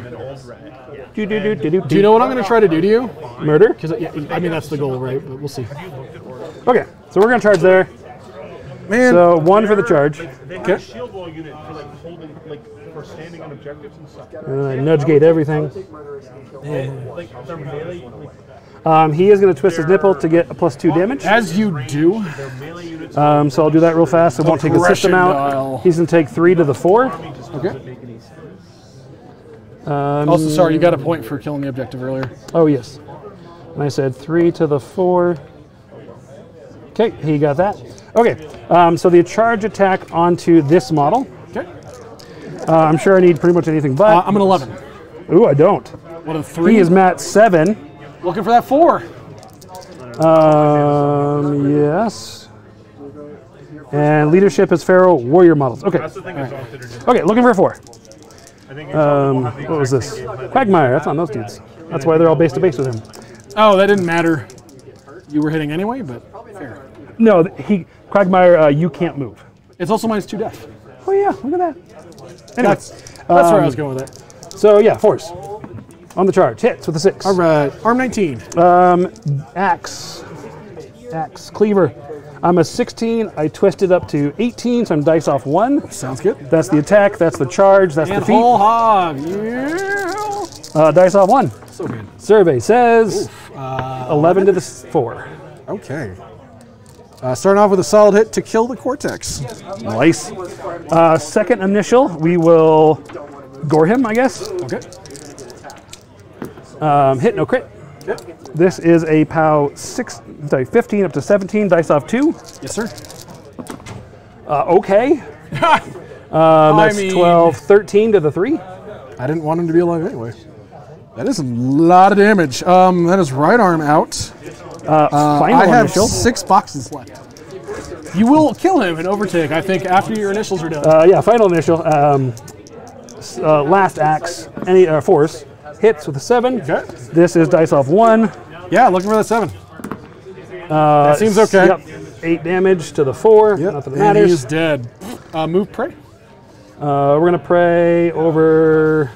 Do Do you know what I'm going to try to do to you? murder? Because I mean that's the goal, right? But we'll see. Okay, so we're gonna charge there. Man. So 1 for the charge. They have a shield wall unit for like holding, like for standing on objectives and stuff. Nudge gate everything. Like their melee, like He is gonna twist his nipple to get a +2 damage. As you do. their melee units. So I'll do that real fast. It won't take his system Aggression out. dial. He's gonna take 3 to the 4. Okay. Also, sorry, you got a point for killing the objective earlier. Oh, yes. And I said 3 to the 4. Okay, he got that. Okay, so the charge attack onto this model. Okay. I'm sure I need pretty much anything but. I'm an 11. Ooh, I don't. What a 3? He is Matt 7. Looking for that 4. Yes. And leadership is Pharaoh warrior models. Okay. That's the thing is often just, Okay, looking for a 4. I think we'll have the What was exact this? same game plan. Quagmire, that's on those dudes. That's why they're all base to base with him. Oh, that didn't matter. You were hitting anyway, but fair. No, Quagmire, you can't move. It's also -2 death. Oh yeah, look at that. Anyway, That's where I was going with it. so yeah, force. On the charge, hits with a 6. All right, arm 19. Axe, cleaver. I'm a 16, I twisted up to 18, so I'm dice off 1. Sounds good. That's the attack, that's the charge, that's the And feat. whole hog. Yeah. Dice off 1. So good. Survey says 11 to the 4. Okay. Starting off with a solid hit to kill the Cortex. Nice. Second initial, we will gore him, I guess. Okay. Hit, no crit. Okay. This is a POW 15 up to 17, dice off 2. Yes, sir. Okay. That's I mean, 12, 13 to the 3. I didn't want him to be alive anyway. That is a lot of damage. That is right arm out. Final I have initial. 6 boxes left. You will kill him in overtake, I think, after your initials are done. Yeah, final initial. Last axe, any force. Hits with a 7. Okay. This is dice off 1. Yeah, looking for that 7. That seems okay. Yep. 8 damage to the 4. Yep. Not that it And matters. he's dead. Move prey. We're going to pray over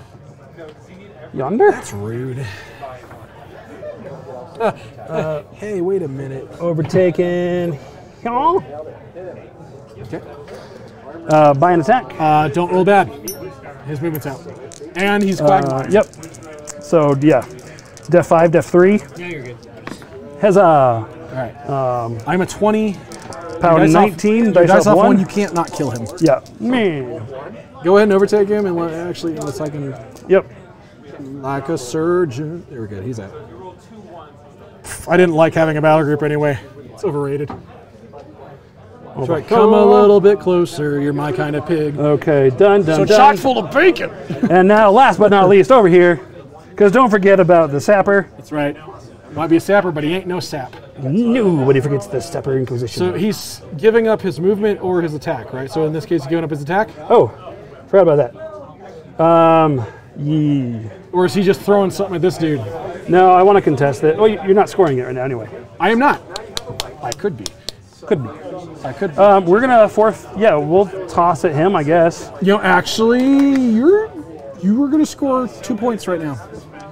yonder. That's rude. Hey, wait a minute. Overtaken. Okay. By an attack. Don't roll bad. His movement's out. And he's Quagmire. Yep. So, yeah. Def 5, Def 3. Yeah, you're good. Huzzah. All right. I'm a 20. Power Dice 19, off, dice off 1. You can't not kill him. Yeah. Man. Go ahead and overtake him, and actually, unless I can, Yep. like a surgeon. There we go. He's out. I didn't like having a battle group anyway. It's overrated. That's right. Come a little bit closer. You're my kind of pig. Okay, done. So chock full of bacon. And now, last but not least, over here, because don't forget about the sapper. That's right. Might be a sapper, but he ain't no sap. Nobody forgets the sapper inquisition. So he's giving up his movement or his attack, right? So in this case, he's giving up his attack? Oh, forgot about that. Or is he just throwing something at this dude? No, I want to contest it. Oh, you're not scoring it right now anyway. I am not. I could be. Could be. I could be. We're going to yeah, we'll toss at him, I guess. You know, actually, you were going to score 2 points right now.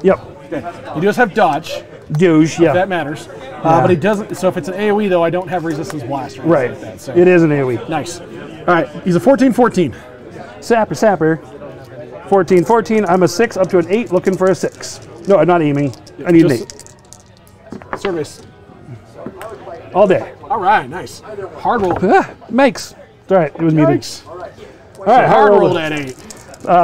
Yep. Okay. He does have dodge. Douche, yeah. That matters. But he doesn't. So if it's an AoE, though, I don't have resistance blast. Or Right. Like that, so. It is an AoE. Nice. All right. He's a 14-14. Sapper. 14. I'm a 6 up to an 8, looking for a 6. No, I'm not aiming. I need an 8. Service. All day. All right. Nice. Hard roll. Makes. It's all right. It was muted. Yikes. All right. Hard roll rolled it. at 8.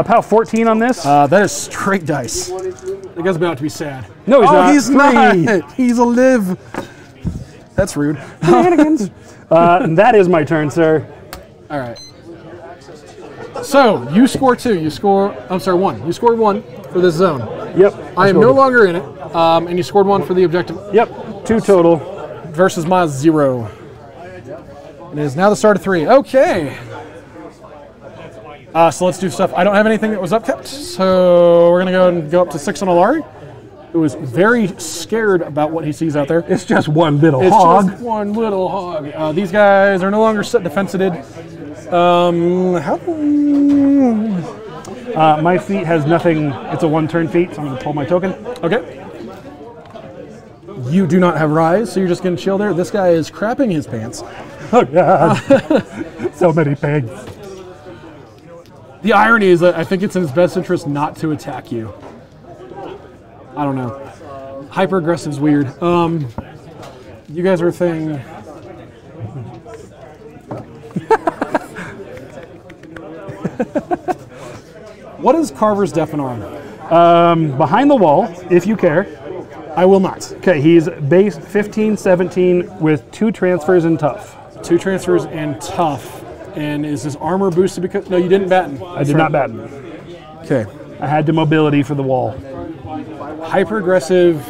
POW 14 on this. That is straight dice. That guy's about to be sad. No, he's not. He's 3. not. He's a live. That's rude. Shenanigans. And that is my turn, sir. All right. So you score 2. You score. I'm sorry, 1. You scored 1 for this zone. Yep. I am no longer in it. And you scored 1 for the objective. Yep. 2 total. Versus my 0. And it is now the start of 3. Okay. So let's do stuff. I don't have anything that was upkept, so we're gonna go up to 6 on Alari, who is very scared about what he sees out there. It's just one little It's hog. just one little hog. These guys are no longer set defensited. My feat has nothing. It's a 1-turn feat, so I'm going to pull my token. Okay. You do not have rise, so you're just gonna chill there. This guy is crapping his pants. Oh, God. So many pigs. The irony is that I think it's in his best interest not to attack you. I don't know. Hyper-aggressive's weird. You guys are a thing. What is Carver's Deafen Arm? Behind the wall, if you care. I will not. Okay, he's base 15, 17 with 2 transfers and tough. 2 transfers and tough. And is his armor boosted because... No, you didn't batten. I did not batten. Okay. I had to mobility for the wall. Hyper aggressive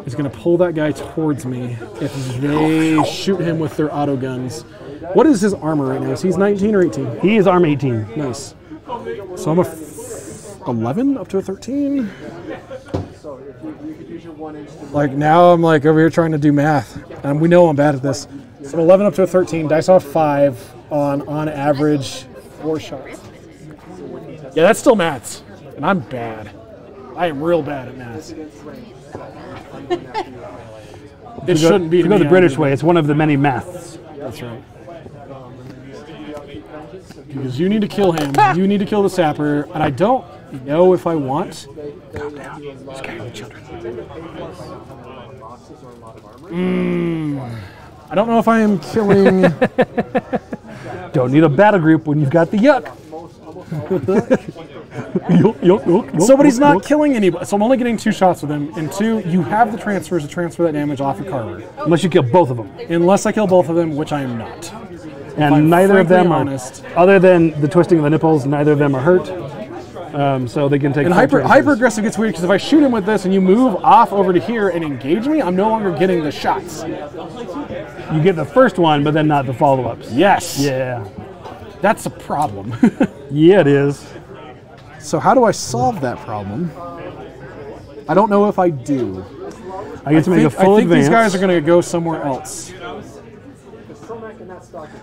is going to pull that guy towards me if they shoot him with their auto guns. What is his armor right now? Is he 19 or 18? He is arm 18. Nice. So I'm a 11 up to a 13. Like now I'm like over here trying to do math. And we know I'm bad at this. So I'm 11 up to a 13. Dice off 5 on average 4 shots. Yeah, that's still maths. And I'm bad. I am real bad at maths. It shouldn't be. To go the British way, it's one of the many maths. That's right. Because you need to kill him, you need to kill the sapper, and I don't know if I want. Calm down. Scare the children. I don't know if I am killing. Don't need a battle group when you've got the yuck. Somebody's not killing anybody, so I'm only getting 2 shots with him. And 2, you have the transfers to transfer that damage off of Carver. Unless you kill both of them. Unless I kill both of them, which I am not. And neither of them are, honest. other than the twisting of the nipples, neither of them are hurt. So they can take. And hyper aggressive gets weird because if I shoot him with this and you move off over to here and engage me, I'm no longer getting the shots. You get the first one, but then not the follow-ups. Yes. Yeah. That's a problem. Yeah, it is. So how do I solve that problem? I don't know if I do. I get to make a full I think advance. these guys are going to go somewhere else.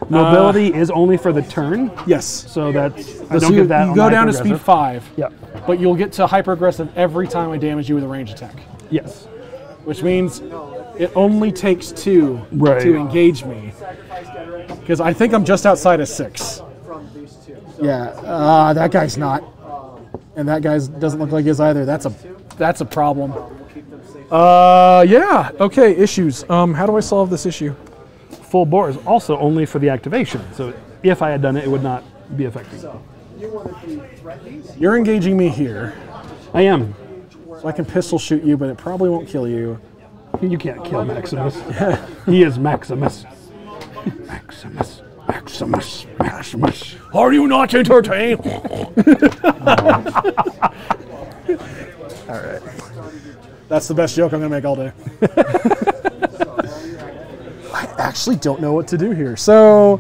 Mobility is only for the turn. Yes. So that's I So don't you, get that. you on go my down to progressive. speed 5. Yep. But you'll get to hyper aggressive every time I damage you with a range attack. Yes. Which means it only takes 2 Right. to engage me. Because I think I'm just outside of 6. Yeah, that guy's not. And that guy doesn't look like he is either. That's a problem. Yeah. Okay, issues. How do I solve this issue? Full bore is also only for the activation. So if I had done it, it would not be affecting. You're engaging me here. I am. So I can pistol shoot you, but it probably won't kill you. You can't kill Maximus. He is Maximus. Maximus. Maximus. Maximus. Are you not entertained? All right. That's the best joke I'm going to make all day. I actually don't know what to do here. So,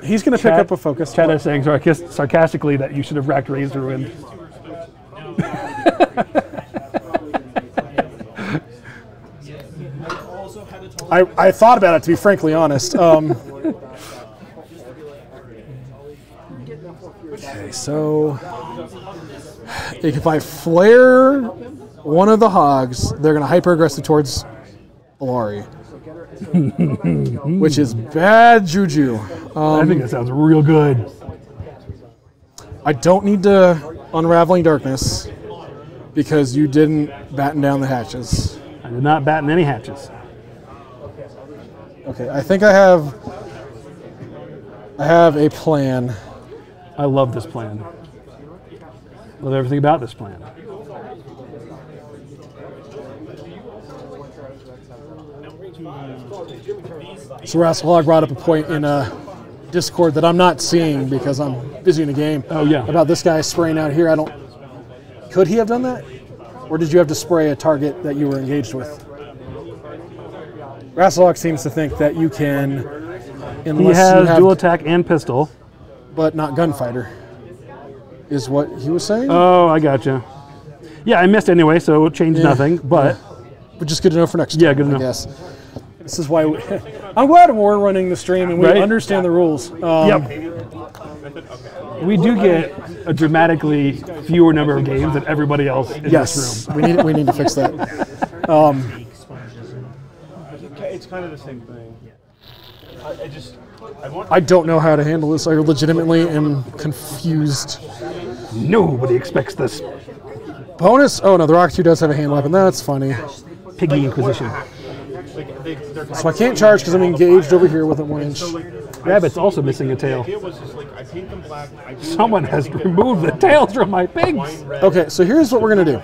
he's going to pick up a focus. Chad is saying sarcastically that you should have racked Razor Wind. I thought about it, to be frankly honest. Okay, so if I flare one of the hogs, they're going to hyper aggressive towards Alari, which is bad juju. I think that sounds real good. I don't need to Unraveling Darkness because you didn't batten down the hatches. I did not batten any hatches. Okay, I think I have a plan. I love this plan. Love everything about this plan. So Rascalhog brought up a point in Discord that I'm not seeing because I'm busy in a game. Oh yeah. About this guy spraying out here. Could he have done that? Or did you have to spray a target that you were engaged with? Rascalhog seems to think that you can, unless He has you have, dual attack and pistol. but not gunfighter, is what he was saying. Oh, I gotcha. Yeah, I missed anyway, so it changed nothing, but... But just good to know for next time, Yeah, good to know. I guess. This is why I'm glad we're running the stream and we Right? understand the rules. Yep. We do get a dramatically fewer number of games than everybody else in Yes, this room. we need to fix that. It's kind of the same thing. I don't know how to handle this. I legitimately am confused. Nobody expects this. Bonus? Oh no, the Rock 2 does have a hand weapon. That's funny. Piggy Inquisition. Like they're So I can't charge because I'm engaged over here with a 1 inch. Rabbit's also missing a tail. Someone has removed the tails from my pigs. Okay, so here's what we're going to do.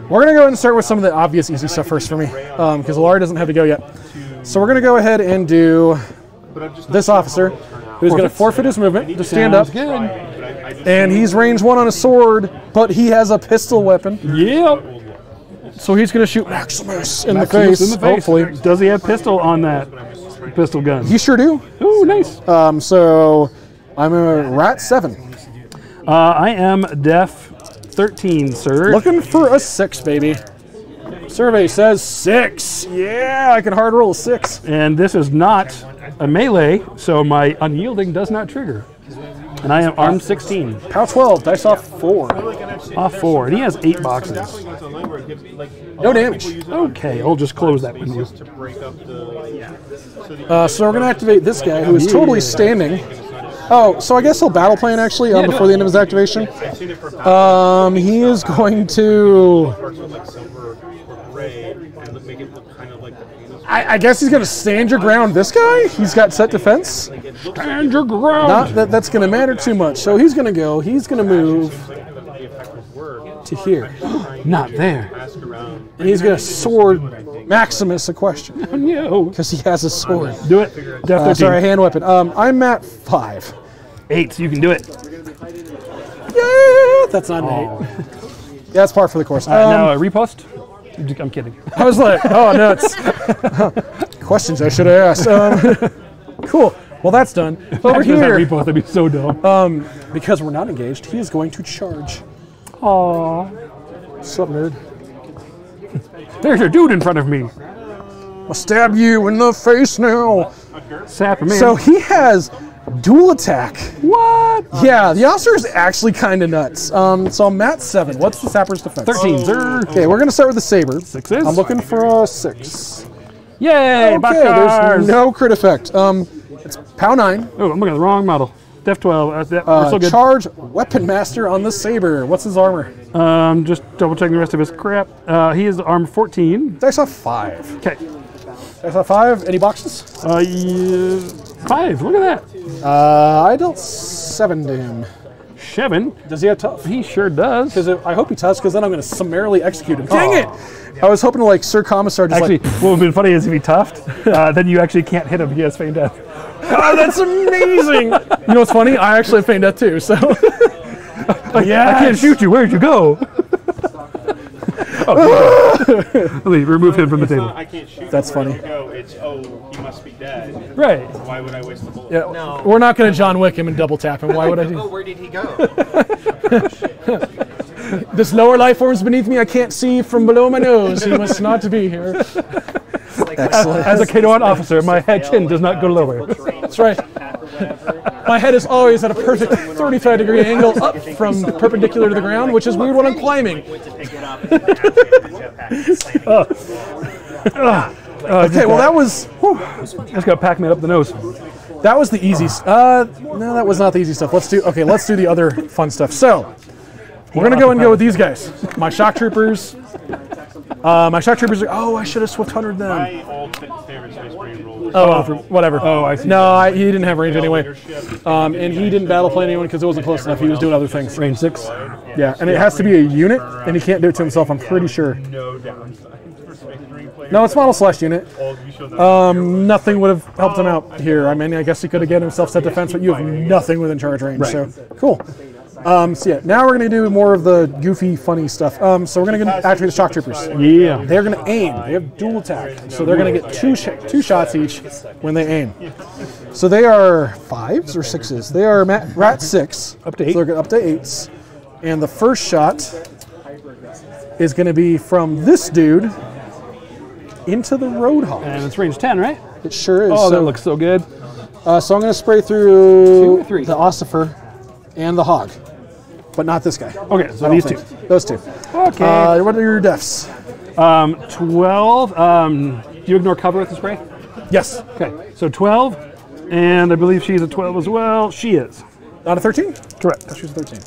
We're going to go ahead and start with some of the obvious easy stuff first for me, because Laura doesn't have to go yet. So we're going to go ahead and do this officer, who's going to forfeit his movement to stand up. And he's range 1 on a sword, but he has a pistol weapon. Yep. So he's going to shoot Maximus in the face, hopefully. Does he have pistol on that pistol gun? You sure do. Ooh, nice. So I'm a rat 7. I am def 13, sir. Looking for a 6, baby. Survey says 6. Yeah, I can hard roll a 6. And this is not a melee, so my unyielding does not trigger. And I am armed 16. Pow 12, dice off 4. Off 4. And he has 8 boxes. No damage. Okay, I'll just close that window. So we're going to activate this guy, who is totally standing. Oh, so I guess he'll battle plan actually before the end of his activation. He is going to... I guess he's going to stand your ground this guy. He's got set defense. Stand your ground. Not that that's going to matter too much. So he's going to move to here. Not there. And he's going to sword Maximus a question. Oh, no. Because he has a sword. Do it. Def 13. Sorry, hand weapon. I'm at 5. 8, so you can do it. Yeah, that's not an 8. Yeah, that's par for the course. Now a repost? I'm kidding. I was like, oh, nuts. Questions I should have asked. Cool. Well, that's done. Over here. Repost, that'd be so dumb. Because we're not engaged, he is going to charge. Aww. What's up, nerd? There's a dude in front of me. I'll stab you in the face now. Sap him in. So he has dual attack. What? Yeah, the officer is actually kind of nuts. So I'm at 7. What's the sapper's defense? 13, sir. Okay, we're going to start with the saber. 6s. I'm looking for a 6. Yay, Okay, Bakars. there's no crit effect. It's POW 9. Oh, I'm looking at the wrong model. Def 12. We're so good. Charge Weapon Master on the saber. What's his armor? Just double checking the rest of his crap. He is armed 14. Dice off 5. Okay. Dice off 5. Any boxes? Yeah, 5. Look at that. I dealt 7 to him. 7. Does he have tough? He sure does. Because I hope he does, because then I'm going to summarily execute him. Dang it! I was hoping to, like, Sir Commissar just Actually, what would have been funny is if he toughed, then you actually can't hit him. He has feigned death. Oh, that's amazing! You know what's funny? I actually have feigned death too, so... Yeah, I can't shoot you. Where'd you go? Let me remove him from the table. I can't shoot. That's funny. It's, oh, he must be dead. Right. Why would I waste the bullet? Yeah, no. We're not going to John Wick him and double tap him. Why would I do? Oh, where did he go? This lower life forms beneath me I can't see from below my nose. He must not be here. Excellent. As a K-1 officer, my head chin does not go lower. That's right. My head is always at a perfect 35-degree angle up from perpendicular to the ground, which is weird when I'm climbing. Okay, well that was... Whew. Just got Pac-Man up the nose. That was the easy... no, that was not the easy stuff. Let's do the other fun stuff. So, we're going to go with these guys. My shock troopers. My shock troopers are... Oh, I should have Swift 100'd them. My old favorite Space Marine role. Whatever. Oh, I see. No, he didn't have range anyway. And he didn't battle plan anyone because it wasn't close enough. He was doing other things. Range 6. Yeah, and it has to be a unit, and he can't do it to himself, I'm pretty sure. No downside for Space Marine players. No, it's model/unit. Nothing would have helped him out here. I mean, I guess he could have get himself set defense, but you have nothing within charge range. Right. So, cool. So yeah, now we're going to do more of the goofy, funny stuff. So we're going to activate the shock troopers. Yeah. They're going to aim. They have dual attack. So they're going to get two shots each when they aim. So they are 5s or 6s. They are rat 6. Up to 8. So they're up to 8s. And the first shot is going to be from this dude into the Roadhog. And it's range 10, right? It sure is. Oh, that looks so good. So I'm going to spray through 2 or 3? the Ossifer and the Hog. But not this guy. Okay, so these two. Those two. Okay. What are your defs? 12. Do you ignore cover with the spray? Yes. Okay, so 12. And I believe she's a 12 as well. She is. Not a 13? Correct. She's a 13.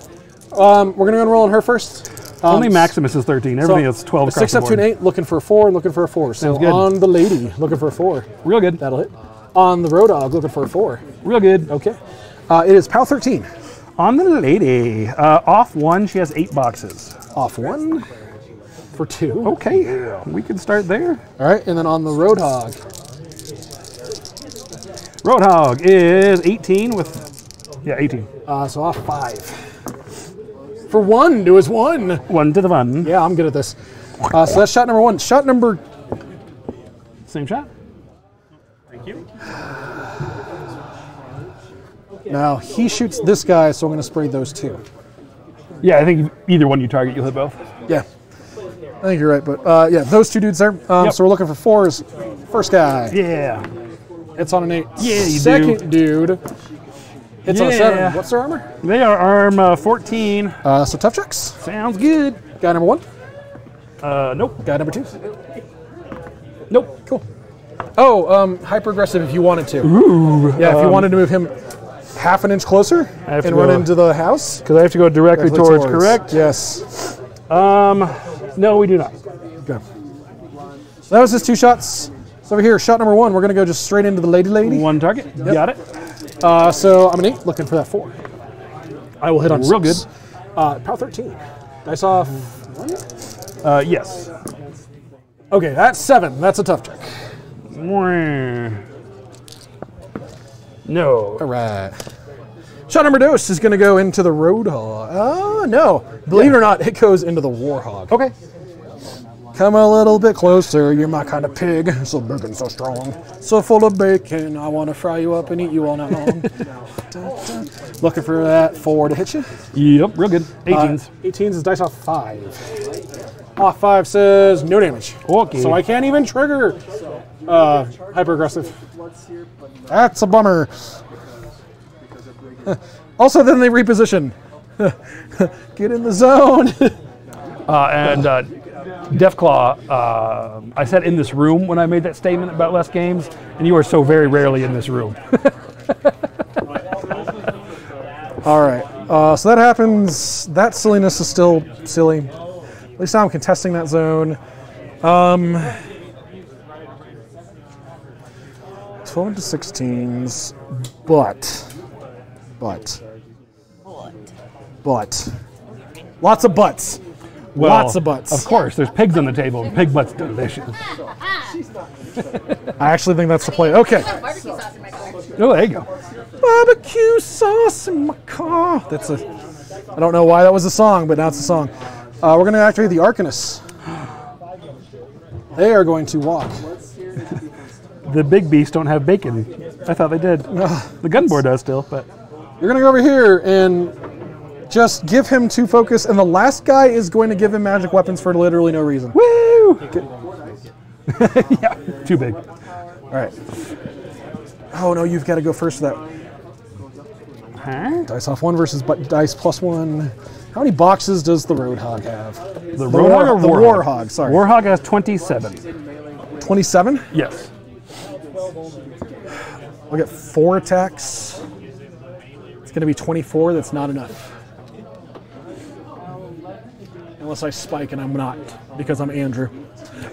We're going to unroll on her first. Only Maximus is 13. Everything is 12 across 6 the up to an board. 8, looking for a 4, looking for a 4. So Sounds good. on the lady, looking for a 4. Real good. That'll hit. On the Road Dog, looking for a 4. Real good. Okay. It is POW 13. On the lady, off 1, she has 8 boxes. Off 1 for 2. Okay, we can start there. All right, and then on the Roadhog. Roadhog is 18 with, 18. So off 5. For 1, do his 1. 1 to the 1. Yeah, I'm good at this. So that's shot number 1. Shot number... Same shot. Thank you. Now, he shoots this guy, so I'm going to spray those 2. Yeah, I think either one you target, you'll hit both. Yeah. I think you're right, but yeah, those 2 dudes there. Yep. So we're looking for 4s. First guy. Yeah. It's on an 8. Yeah, you Second dude. It's on a 7. What's their armor? They are arm 14. So tough checks. Sounds good. Guy number 1. Nope. Guy number 2. Nope. Cool. Oh, hyper aggressive if you wanted to. Ooh. Yeah, if you wanted to move him half an inch closer have to and run go- into the house. Because I have to go directly towards, correct? Yes. No, we do not. Okay. So that was his 2 shots. So over here, shot number 1, we're going to go just straight into the lady. 1 target. Got it. So I'm an 8, looking for that 4. I will hit on Real 6. POW 13. Dice off. Yes. Okay, that's 7. That's a tough check. No. All right. Shot number 2 is going to go into the Roadhog. Oh, no. Believe it or not, it goes into the Warhog. Okay. Come a little bit closer. You're my kind of pig. So big and so strong. So full of bacon. I want to fry you up and eat you all night long. Looking for that 4 to hit you. Yep, real good. 18s. 18s is dice off 5. Off 5 says no damage. Okay. So I can't even trigger hyper aggressive. That's a bummer. Also, then they reposition. Get in the zone. And Deathclaw, I said in this room when I made that statement about less games, and you are so very rarely in this room. All right. So that happens. That silliness is still silly. At least now I'm contesting that zone. 12 to 16s, but, lots of butts. Well, Lots of butts. Of course, there's pigs on the table, and pig butts delicious. I actually think that's the play. Okay. Barbecue sauce in my car. Oh, there you go. Barbecue sauce in my car. That's a. I don't know why that was a song, but now it's a song. We're going to activate the Arcanists. They are going to walk. The big beasts don't have bacon. I thought they did. The gun board does still, but You're going to go over here and just give him 2 focus, and the last guy is going to give him magic weapons for literally no reason. woo! Yeah, too big. All right. Oh no, you've got to go first for that. Huh? Dice off 1 versus dice plus 1. How many boxes does the Roadhog have? The Roadhog or the Warhog? Warhog, sorry. Warhog has 27. 27? Yes. I'll get 4 attacks. It's going to be 24. That's not enough. Unless I spike, and I'm not, because I'm Andrew.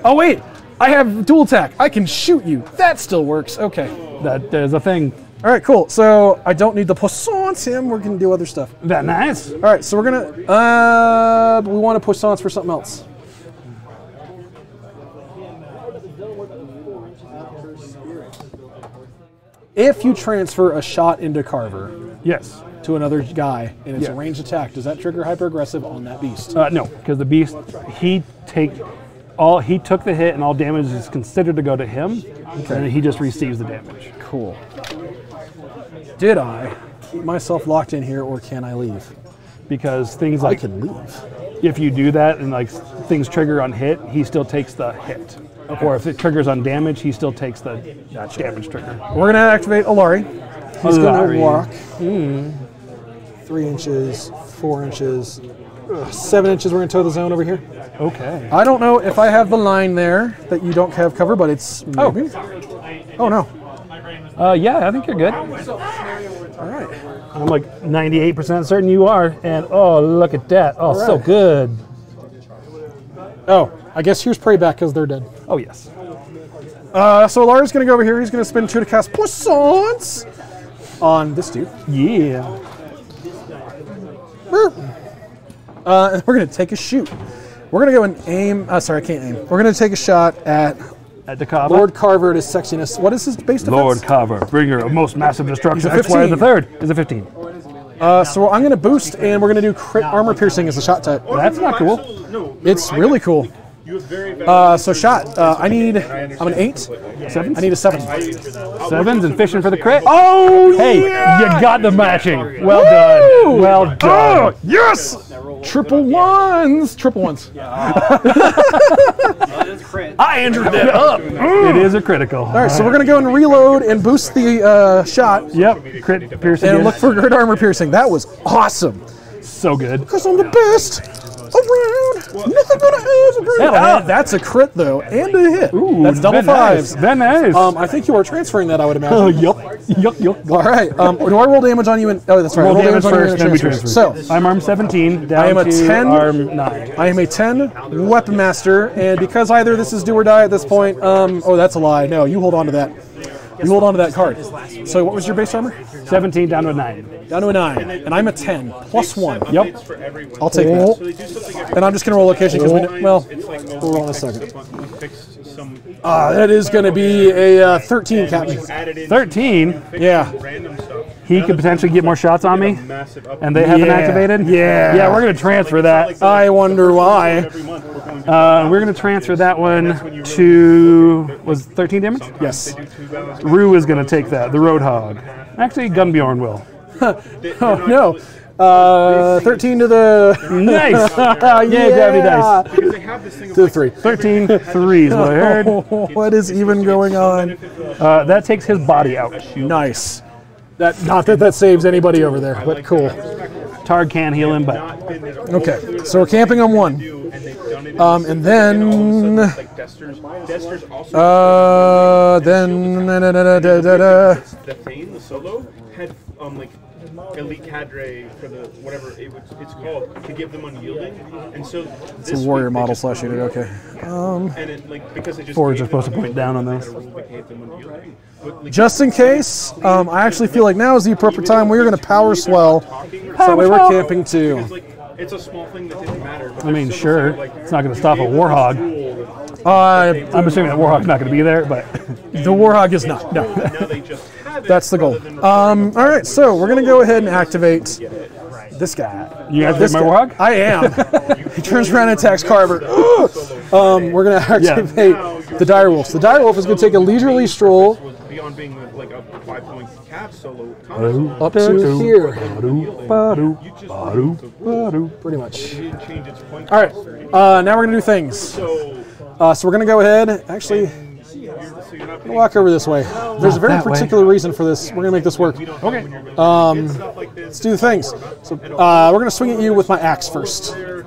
Oh, wait! I have dual attack. I can shoot you. That still works. Okay. That is a thing. All right, cool. So I don't need the puissance him. We're going to do other stuff. That nice. All right, so we're going to... we want to puissance for something else. If you transfer a shot into Carver Yes. to another guy and it's a Yeah. ranged attack, does that trigger hyper aggressive on that beast? No, because the beast he took the hit and all damage is considered to go to him, and he just receives the damage. Cool. Did I keep myself locked in here, or can I leave? Because things I like can leave. if you do that and like things trigger on hit, he still takes the hit. Or if it triggers on damage, he still takes the damage trigger. We're going to activate Alari. He's going Alari. to walk 3 inches, 4 inches, 7 inches. We're going to toe the zone over here. Okay. I don't know if I have the line there that you don't have cover, but it's maybe. Oh no. Yeah, I think you're good. All right. I'm like 98% certain you are. And oh, look at that. Oh, so right. good. Oh, I guess here's prey back because they're dead. Oh, yes. So Lara's going to go over here. He's going to spend 2 to cast Poissons on this dude. Yeah. And we're going to take a shoot. We're going to go and aim. Sorry, I can't aim. We're going to take a shot at the Carver. Lord Carver at his sexiness. What is his base defense? Lord Carver, bringer of most massive destruction. He's a Esquire 15. the third is a 15. So I'm going to boost, and we're going to do crit armor piercing as a shot type. That's not cool. It's really cool. So shot. I'm an 8. Sevens? I need a 7. Sevens and fishing for the crit. Oh, hey, you got the matching. Well done. Well done. Oh, yes! Triple ones. I injured that up. It is a critical. All right, so we're going to go and reload and boost the shot. Yep, crit piercing. And look for crit armor piercing. That was awesome. So good. Because I'm the best around. Nothing gonna ever. That's a crit though, and a hit. Ooh, that's double fives. Very nice. I think you are transferring that, I would imagine. Yup. All right. Do I roll damage on you? Oh, that's right. Roll damage on you first, then we transfer. So I'm arm 17. Down I am a to 10. Arm 9. I am a 10 weapon master, and because either this is do or die at this point. Oh, that's a lie. No, you hold on to that. You hold on to that card. So what was your base armor? 17 down to a 9. Down to a 9. And I'm a 10. Plus 1. Yep. I'll take that. And I'm just going to roll location because we'll roll in a second. That is going to be a 13, Captain. 13? Yeah. He could potentially get more shots on me, and they haven't activated? Yeah. Yeah, we're going to transfer that. I wonder why. We're going to transfer that one to, was 13 damage? Yes. Rue is going to take that, the Roadhog. Actually, Gunbjorn will. Oh, no. 13 to the... Nice! Yeah, gravity dice. To the 3. 13, 3 is what I heard. What is even going on? That takes his body out. Nice. Not that that saves anybody over there, but cool. Targ can heal him, but... Okay, so we're camping on 1. And then... The solo had elite cadre for the whatever it's called to give them unyielding, and so it's a warrior model / unit. Okay. And it because they just forwards are supposed to point down on those. Just in case, I actually feel like now is the appropriate time. We're going to power swell. So we were camping too. It's a small thing that didn't matter. I mean, sure, it's not going to stop a Warhog. I'm assuming that Warhog's not going to be there, but the Warhog is not. No, that's the goal. All right, so we're going to go ahead and activate this guy. You activate my Warhog? I am. He turns around and attacks Carver. We're going to activate the Direwolf. The Direwolf is going to take a leisurely stroll beyond being like a 5-point cap solo up to here. Pretty much. All right, now we're going to do things. So we're going to go ahead. Actually, walk over this way. There's a very particular reason for this. We're going to make this work. Okay. Let's do the things. So we're going to swing at you with my axe first. I'm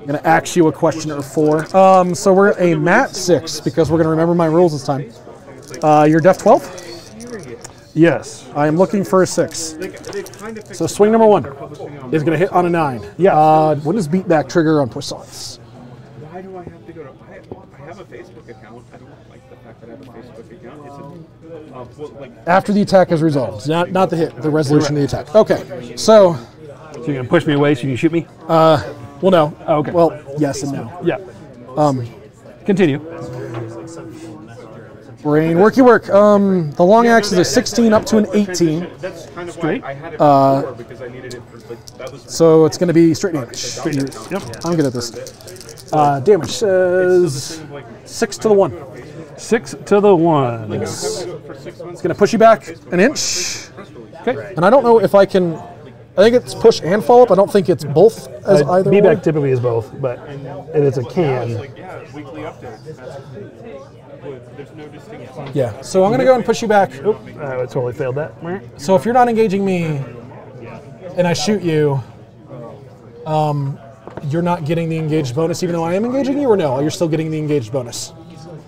going to axe you a question or 4. So we're a mat 6 because we're going to remember my rules this time. You're def 12? Yes. I am looking for a 6. So swing number 1 is going to hit on a 9. Yeah. When does beatback trigger on Poissons? Why do I have to go to... I have a Facebook account. I don't like the fact that I have a Facebook account. After the attack is resolved. Not the hit, the resolution of the attack. Okay, so... So you're going to push me away so you can shoot me? Well, no. Oh, okay. Well, yes and no. Yeah. Continue. Brain, worky work. The long axe is a 16 up to an 18. That's kind of why I had it before, because I needed it for, that was... So it's going to be straight damage. Yep. I'm good at this. Damage says 6 to the 1. 6 to the 1. It's going to push you back an inch. Okay. And I don't know if I can... I think it's push and follow up. I don't think it's both as either Beatback one. typically is both, but it is a can. Weekly updates. There's no distinct... Yeah, so I'm going to go and push you back. Oop, I totally failed that. So if you're not engaging me and I shoot you, you're not getting the engaged bonus even though I am engaging you, or no? You're still getting the engaged bonus?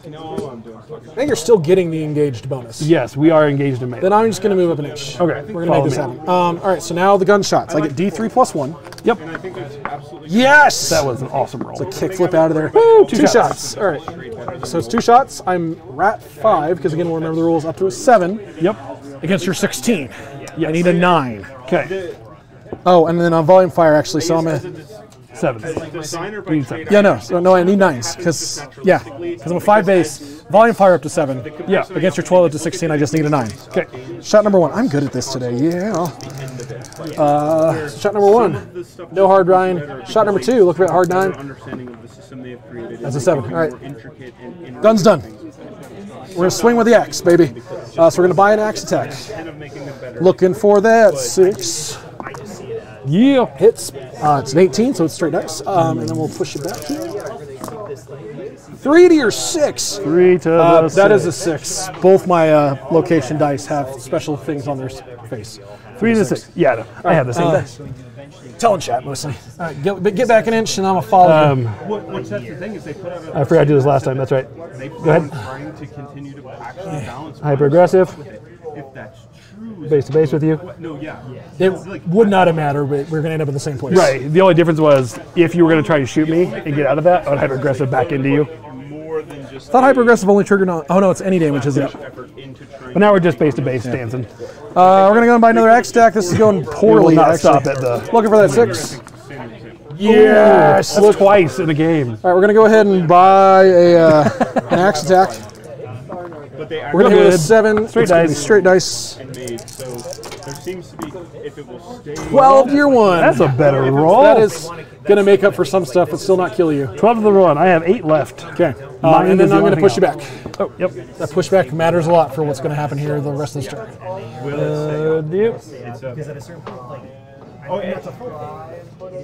No, I'm doing fucking think you're still getting the engaged bonus. Yes, we are engaged in melee. Then I'm just going to move up an inch. Okay, We're going to make this happen. All right, so now the gunshots. I get D3 plus 1. Yep. And I think that's absolutely Yes! That was an awesome roll. It's a kickflip out of there. Woo, two shots. All right. So it's 2 shots. I'm rat 5, because again, we'll remember the rules up to a 7. Yep. Against your 16. I need a 9. Okay. Oh, and then on volume fire, actually, so I'm a... 7. designer by Need trade. Yeah, no, so no, I need 9s, because I'm a 5 base, volume fire up to 7. Yeah. Against your 12 up to 16, I just need a 9. Okay. Shot number 1. I'm good at this today, yeah. Shot number 1. No hard 9. Shot number 2. Look at hard 9. Understanding of the system they have created. That's a 7. All right. Intricate and Gun's done. We're going to swing with the axe, baby. So we're going to buy an axe attack. kind of making them better. Looking for that 6. Yeah. Hits. It's an 18, so it's straight dice. And then we'll push it back here. 3 to your 6. 3 to the That is a 6. 6. Both my location dice have special things on their face. 3 to 6. Yeah, I have the same dice. Telling chat mostly. All right, get back an inch, and I'm gonna follow you. What's that's the thing is they put out a I forgot to do this last time. That's right. they Go ahead. trying to continue to actually balance Hyper aggressive. if that's true. Base to base with you. No, yeah. It would not have mattered, but we're gonna end up in the same place. Right. The only difference was if you were going to try to shoot me and get out of that, I would hyper aggressive back into you. More than just I thought hyper aggressive only triggered on. Oh no, it's any damage, isn't it? effort into trying. But now we're just base to base dancing. We're gonna go and buy another axe stack. This is going We will poorly. not Actually. stop at the. Looking for that 6. Yes. That's twice in a game. All right, we're gonna go ahead and buy an axe attack. But they We're gonna go with a Good. 7. Straight It's gonna be dice. Straight dice. made, so there seems to be if it will stay 12 to your 1. That's a better roll. That is gonna make up for some stuff, but still not kill you. 12 to the run. I have 8 left. Okay. Mine And is then the I'm only gonna push you thing back. Oh, yep. That pushback matters a lot for what's gonna happen here the rest of this turn. Yep.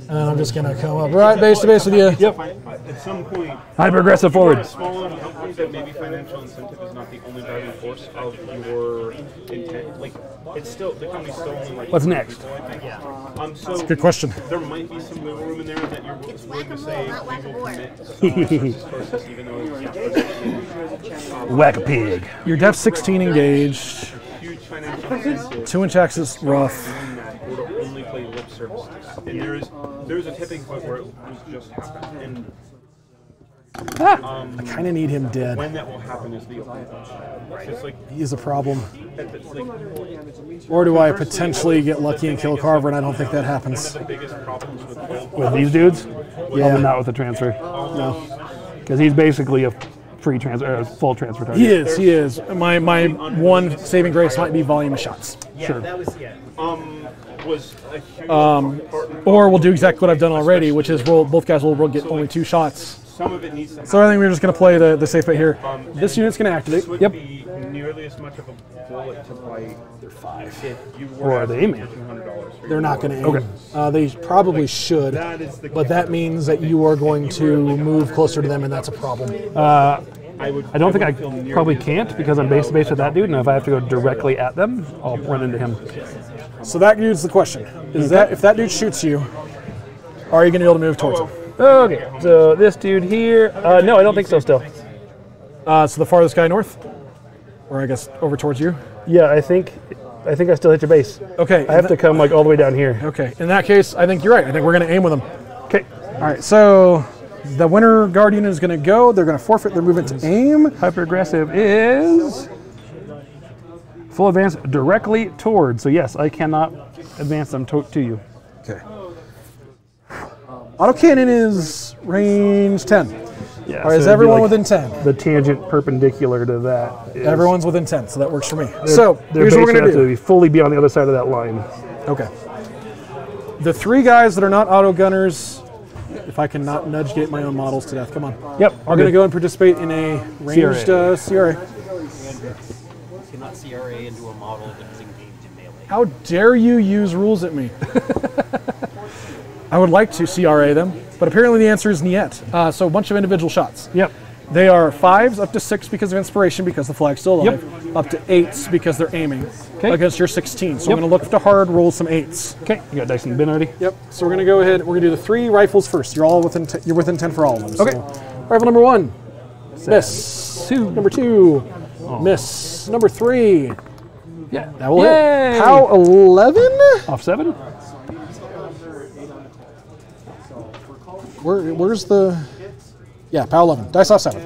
And I'm just gonna come up right base to base with you. Yep. at some point Hyper aggressive forward. small enough companies that maybe financial incentive is not the only driving force of your intent. Like it's still the company's still only like What's next? so Good question. there might be some wiggle room in there that you're willing to say Not whack a we will board. commit sources even though it's Whack a pig. Your depth 16 engaged. huge financial incentive 2-inch axe is rough. or to only play lip service to that. And there's a tipping point where it was just happened. And I kind of need him dead. when that will happen is the open question. It's just like He is a problem. it's like Or do I potentially get lucky and kill Carver, and I don't think that happens. the biggest problems with With these dudes? Yeah. Probably not with the transfer. No. Because he's basically a free transfer, or a full transfer target. He is. My one saving grace might be volume of shots. Sure. was a huge Or we'll do exactly what I've done already, which is both guys will get only 2 shots. some of it needs to So I think we're just going to play the safe bet here. This unit's going to activate. would Yep. be nearly as much of a bullet to bite if you Or were are they aiming? $200. They're not going to aim. Okay. They probably should, That is the but that means that you are going to move closer to them, and that's a problem. I don't think I probably can't because I'm base to base with that dude, and if I have to go directly at them, I'll run into him. So that dude's the question: is that if that dude shoots you, are you going to be able to move towards him? Okay, so this dude here, no, I don't think so still. So the farthest guy north, or I guess over towards you. Yeah, I think I still hit your base. Okay. I have to come like all the way down here. Okay. In that case, I think you're right. I think we're going to aim with them. Okay. All right. So the Winter Guardian is going to go. They're going to forfeit their movement to aim. Hyper aggressive is full advance directly towards. So yes, I cannot advance them to you. Okay. Autocannon is range 10. Yeah. All right, is so it'd be everyone like within 10? the tangent perpendicular to that? Is, Everyone's within 10, so that works for me. So their here's what base we're would going have to do. be fully be on the other side of that line. Okay. The 3 guys that are not auto gunners, if I can not nudge gate my own models to death, come on. Yep. Are going to go and participate in a ranged CRA. Cannot CRA into a model that is engaged in melee. How dare you use rules at me? I would like to CRA them, but apparently the answer is niet. So a bunch of individual shots. Yep. They are 5s up to 6 because of inspiration, because the flag's still alive. Up to 8s because they're aiming against your 16. So I'm going to look to hard, roll some 8s. Okay. You got dice in the bin already? Yep. So we're going to go ahead. We're going to do the 3 rifles first. You're all within. You're within 10 for all of them. Okay. So rifle number 1. Miss. 2. Number 2. Miss. Number 3. Yeah. That will Yay! hit. POW 11? Off 7. Where's the... Yeah, POW 11. Dice off 7.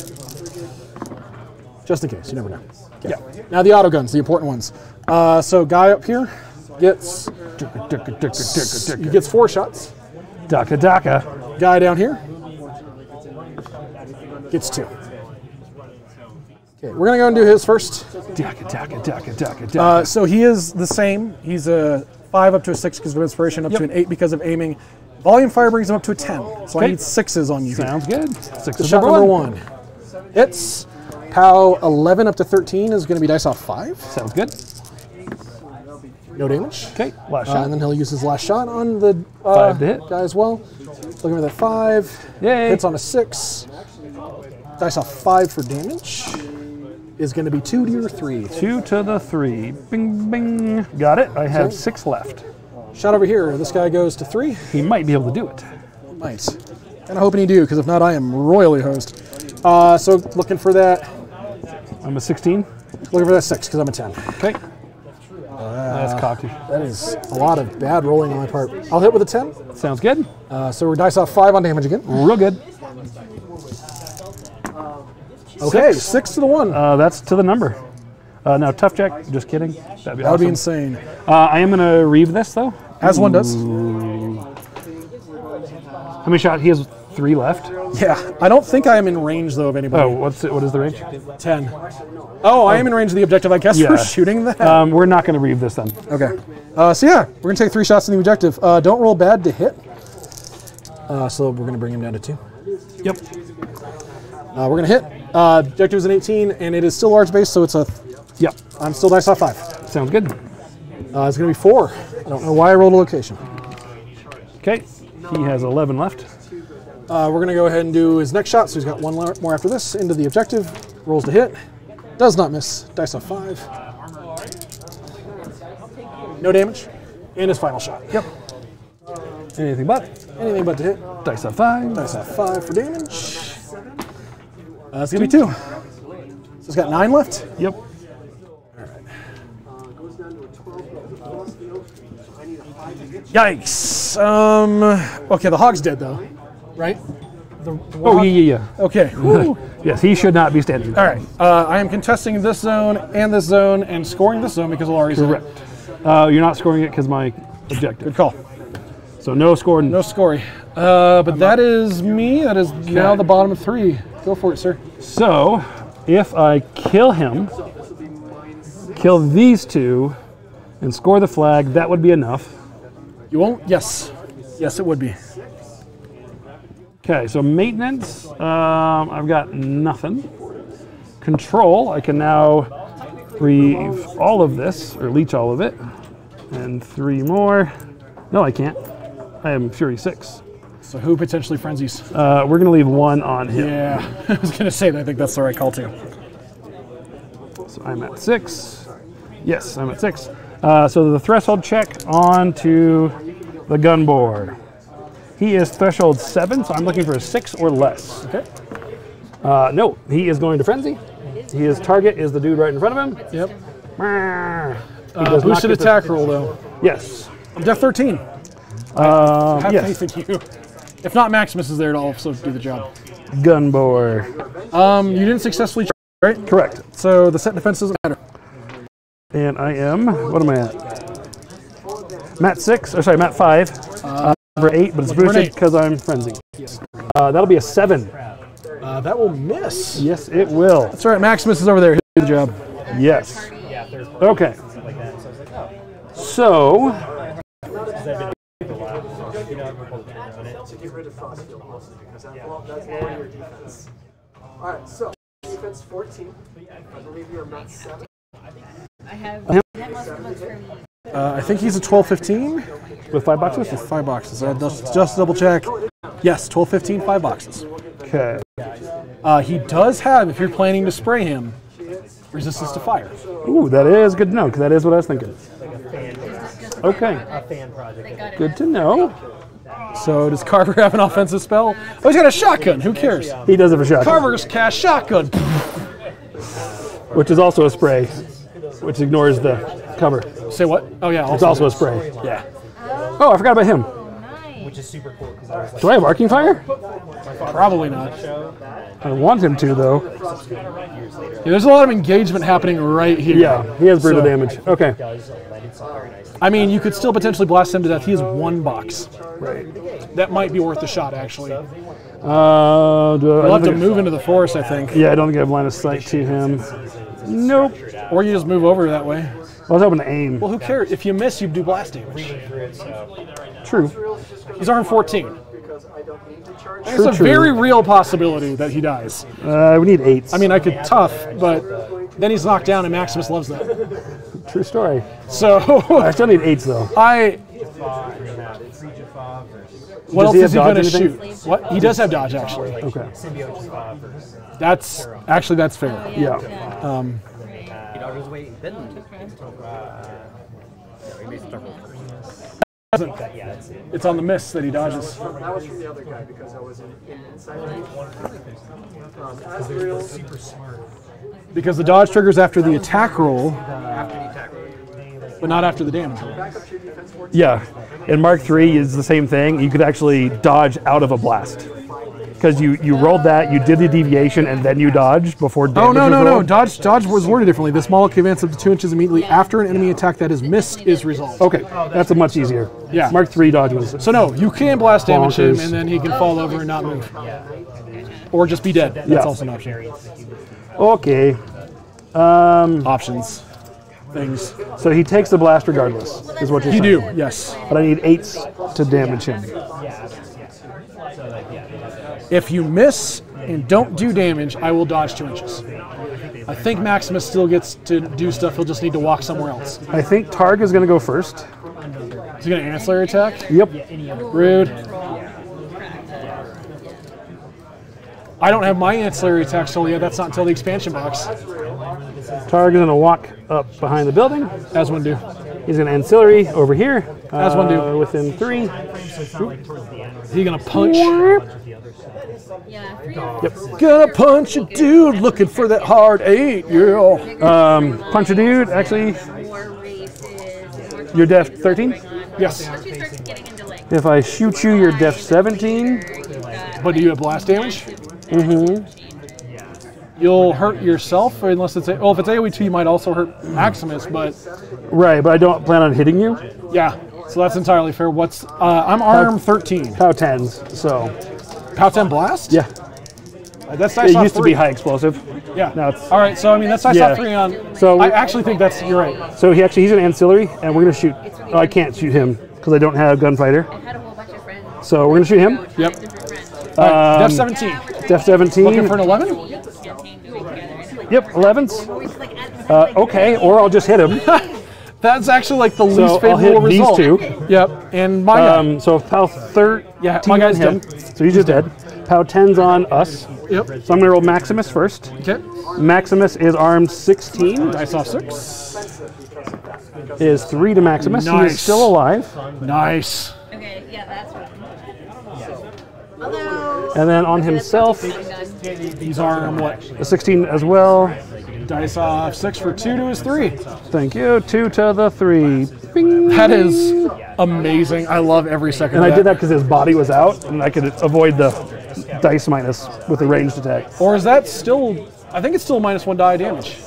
Just in case, you never know. Okay. Yeah. Now the auto guns, the important ones. So guy up here gets... He gets 4 shots. Daka Daka. Guy down here gets 2. Okay, we're gonna go and do his first. Daka Daka Daka Daka Daka. So he is the same. He's a 5 up to a 6 because of inspiration, up to an 8 because of aiming. Volume fire brings him up to a 10. So I need 6s on you. Sounds good. 6 is Shot number 1. Hits. POW 11 up to 13 is going to be dice off 5. Sounds good. No damage. Okay, last shot. And then he'll use his last shot on the 5 to hit. guy as well. Looking for that 5. Yay. Hits on a 6. Dice off 5 for damage. Is going to be 2 to your 3. 2 to the 3. Bing, bing. Got it. I have Okay. 6 left. Shot over here. This guy goes to 3. He might be able to do it. Might. Kind of hoping he do, because if not, I am royally hosed. So looking for that. I'm a 16. Looking for that 6, because I'm a 10. Okay. That's cocky. That is a lot of bad rolling on my part. I'll hit with a 10. Sounds good. So we're dice off 5 on damage again. Real good. Okay, 6 to the 1. That's to the number. Now, tough check. Just kidding. That'd be That would awesome. be insane. I am going to reeve this, though. As one does. How many shots? He has 3 left. Yeah, I don't think I am in range, though, of anybody. Oh, what is the range? 10. Oh, I am in range of the objective, I guess, Yeah. for shooting that. We're not going to reeve this then. Okay. So yeah, we're going to take 3 shots in the objective. Don't roll bad to hit. So we're going to bring him down to 2. Yep. We're going to hit. Objective is an 18, and it is still large base, so it's a... Yep. I'm still dice off 5. Sounds good. It's going to be 4. I don't know why I rolled a location. Okay. He has 11 left. We're going to go ahead and do his next shot, so he's got 1 more after this. Into the objective. Rolls to hit. Does not miss. Dice off 5. No damage. And his final shot. Yep. Anything but. Anything but to hit. Dice off 5. Dice off 5 for damage. It's going to be 2. So he's got 9 left. Yep. Yikes. Okay, the hog's dead, though. Right? Oh, yeah. Okay. Woo. Yes, he should not be standing All there. right. I am contesting this zone and scoring this zone because Alari's in it. Correct. You're not scoring it because my objective. Good call. So no scoring. No scoring. But that is me. That is now the bottom of 3. Go for it, sir. So if I kill him, kill these 2, and score the flag, that would be enough. You won't? Yes. Yes, it would be. Okay, so maintenance, I've got nothing. Control, I can now reeve all of this, or leech all of it. And 3 more. No, I can't. I am Fury 6. So who potentially frenzies? We're going to leave 1 on him. Yeah, I was going to say that. I think that's the right call, too. So I'm at 6. Yes, I'm at 6. So the threshold check onto the gun board. He is threshold 7, so I'm looking for a 6 or less. Okay. No, he is going to frenzy. His target is the dude right in front of him. Yep. He does not Boosted get attack roll, though. Yes. I'm Def 13. Have yes. faith in you. If not, Maximus is there to also do the job. Gun board. You didn't successfully, right? Correct. So the set defense doesn't matter. And I am, what am I at? Mat 6, or sorry, Mat 5. For 8, but it's boosted because I'm frenzy. That'll be a 7. That will miss. Yes, it will. That's all right. Maximus is over there. He'll do the job. Yes. Okay. So, Alright, so defense 14. I believe you're Mat 7. I have that must be much for me. I think he's a 12-15 with 5 boxes? with 5 boxes. Just double check. Yes, 12-15, 5 boxes. Okay. He does have, if you're planning to spray him, resistance to fire. Ooh, that is good to know, because that is what I was thinking. Okay. Good to know. So does Carver have an offensive spell? Oh, he's got a shotgun. Who cares? He does have a shotgun. Carver's cast shotgun. which is also a spray, which ignores the cover. Say what? Oh yeah, It's also a spray. yeah. Oh, I forgot about him. Which is super cool because I was like, Do I have Arcing Fire? Probably not. I want him to, though. Yeah, there's a lot of engagement happening right here. Yeah, he has brutal So- damage. Okay. I mean, you could still potentially blast him to death. He has 1 box. Right. That might be worth a shot, actually. We'll You'll have to move into the forest, I think. Yeah, I don't think I have line of sight to him. Nope. Or you just move over that way. I was hoping to aim. Well, who cares? If you miss, you do blast damage. True. He's armed 14. Because I don't need to charge. There's a very real possibility that he dies. We need 8s. I mean, I could tough, but then he's knocked down, and Maximus loves that. True story. So I still need 8s, though. What else he is he have going to dodge or shoot? anything? What? He does have dodge, actually. Okay. That's fair. Yeah. he dodges away, then he makes a double. It's on the miss that he dodges. That was from the other guy because I was inside range. As real, super smart. Because the dodge triggers after the attack roll, but not after the damage roll. Back up to your defense 14. Yeah. And Mark III is the same thing. You could actually dodge out of a blast. Because you rolled that, you did the deviation, and then you dodged before damage Oh, no, was no, no. rolled. Dodge was worded differently. This model can advance up to 2 inches immediately after an enemy attack that is missed is resolved. Okay, that's a much easier. Yeah. Mark III dodge was. So no, you can blast damage him, Bonkers. and then he can fall over and not move. Or just be dead. That's Yeah. also an option. Okay. Options. Things. So he takes the blast regardless, is what you're You saying. do, yes. But I need 8s to damage him. If you miss and don't do damage, I will dodge 2 inches. I think Maximus still gets to do stuff. He'll just need to walk somewhere else. I think Targ is going to go first. Is he going to ancillary attack? Yep. Rude. I don't have my ancillary attack still yet. That's not until the expansion box. Targ is going to walk up behind the building. As one do. He's going to ancillary over here. As one do. Within 3. Is he going to punch? Yeah. Gonna punch a dude looking for that hard 8, yeah. Punch a dude. Actually, More races. you're def 13. Yes. Once you start getting into like. If I shoot you, you're def 17. But do you have blast damage? Mm-hmm. You'll hurt yourself, or unless it's if it's AoE 2, you might also hurt Maximus. But Right, but I don't plan on hitting you. yeah, so that's entirely fair. I'm arm 13. POW 10s, so POW 10 blast? yeah. That's dice It off used to 3. be high explosive. Yeah. Now it's All right. So I mean that's dice Yeah. off 3 on. So I actually think you're right. so he's an ancillary, and we're gonna shoot. Oh, I can't shoot him because I don't have gunfighter. I had a whole bunch of friends. So we're gonna shoot him. Yep. Different friends. All right, Def 17. Def 17. Looking for an 11? Campaign doing together. And like, Yep, 11s. we just, like, at the same, Okay, or I'll just hit him. That's actually like the So least I'll favorable hit these result. two. Yep. And my guy. So POW 13 Yeah, my guy's on him. dead. So he's just dead. POW 10's on us. Yep. So I'm gonna roll Maximus first. Okay. Maximus is armed 16. Dice off 6. Is 3 to Maximus. He Nice. is still alive. Nice. okay, yeah, that's what. Although. And then on himself, He's arm what? a 16 as well. Dice off 6 for 2 to his 3. Thank you. 2 to the 3. Bing. That is amazing. I love every second And of I that. did that because his body was out, and I could avoid the dice minus with the ranged attack. Or is that still... I think it's still -1 die damage.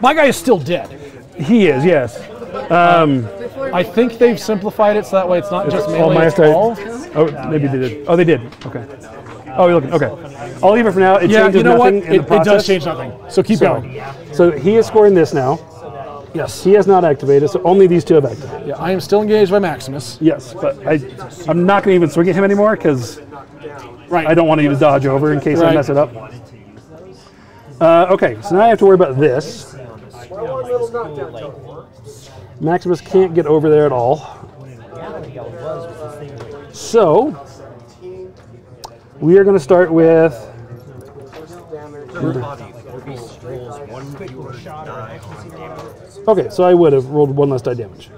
My guy is still dead. He is, yes. I think they've simplified it so that way it's not just Oh, melee, my it's 12. Oh, maybe they did. Oh, they did. Okay. Oh, you're looking. Okay. I'll leave it for now. It Yeah, changes you know what? nothing in the It process. does change nothing. So keep going. So he is scoring this now. Yes. He has not activated, so only these two have activated. Yeah, I am still engaged by Maximus. Yes, but I'm not going to even swing at him anymore because Right. I don't want to use dodge over in case I Right. mess it up. Okay, so now I have to worry about this. One little knockdown. Maximus can't get over there at all. So we are going to start with okay, so I would have rolled 1 less die damage.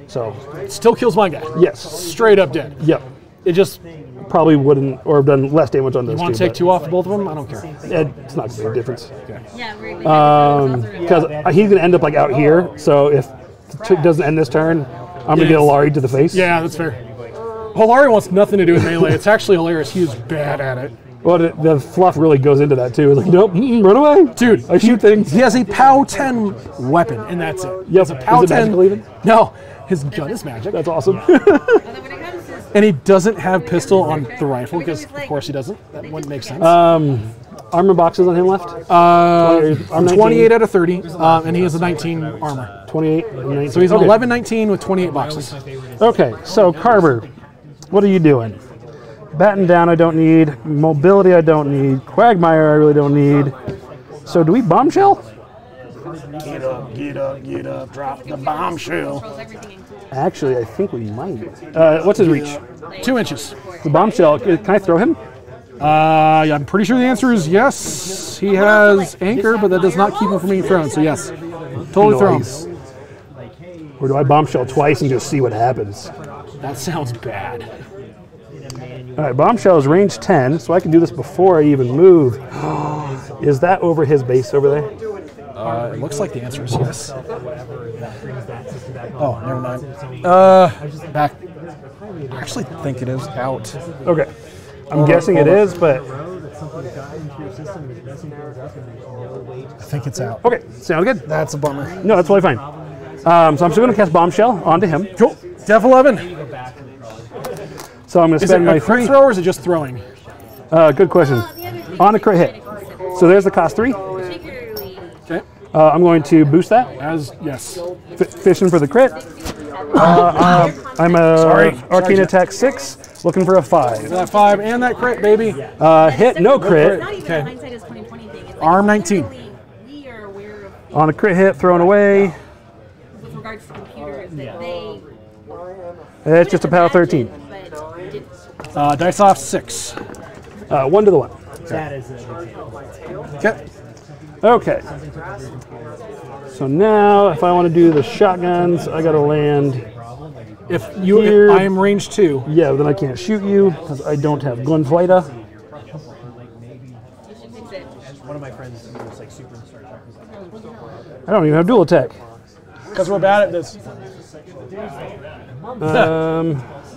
So Still kills my guy. yes, Straight up dead. yep. It just probably wouldn't, or have done less damage on those You want to take 2 off of both of them? I don't care. It's not going to be a difference. Yeah, we're Because he's going to end up like out here, so if it doesn't end this turn, I'm going to get Alari to the face. Yeah, that's fair. Alari wants nothing to do with melee. It's actually hilarious. He is bad at it. Well, the fluff really goes into that too. It's like, nope, run away. Dude, I shoot things. He has a POW 10 weapon, and that's it. Yes, a POW is it 10. magical even? No, his gun is magic. That's awesome. And he doesn't have pistol on the rifle, because of course he doesn't. That wouldn't make sense. Armor boxes on him left? 28 out of 30, and he has a 19 armor. 28 and 19. So he's an 11-19 with 28 boxes. Okay, so Carver, what are you doing? Batten down I don't need. Mobility I don't need. Quagmire I really don't need. So do we bombshell? Get up, get up, get up, drop the bombshell. Actually, I think we might. What's his reach? 2 inches. The bombshell, can I throw him? I'm pretty sure the answer is yes. He has anchor, but that does not keep him from being thrown, so yes. Totally throw him. Or do I bombshell twice and just see what happens? That sounds bad. All right, bombshell is range 10, so I can do this before I even move. Is that over his base over there? It looks like the answer is yes. Oh, never mind. Back. I actually think it is out. Okay. I'm guessing it is, but... I think it's out. Okay, sounds good. That's a bummer. No, that's totally fine. So I'm still going to cast bombshell onto him. Cool. Def 11. So I'm going to spend my crit throw, or is it just throwing? Good question. On a crit hit. So there's the cost 3. Okay. I'm going to boost that. As yes. Fishing for the crit. I'm a arcane attack 6. Looking for a 5. That 5 and that crit, baby. Hit, no crit. Okay. Arm 19. On a crit hit, thrown away. With regards to computers, that they... It's just a POW 13. Dice off 6. 1 to the 1. Okay. Okay. So now, if I want to do the shotguns, I got to land. If I am range 2. Yeah, then I can't shoot you because I don't have gunfighter. One of my friends was like super Star Trek. I don't even have dual attack. Because we're bad at this.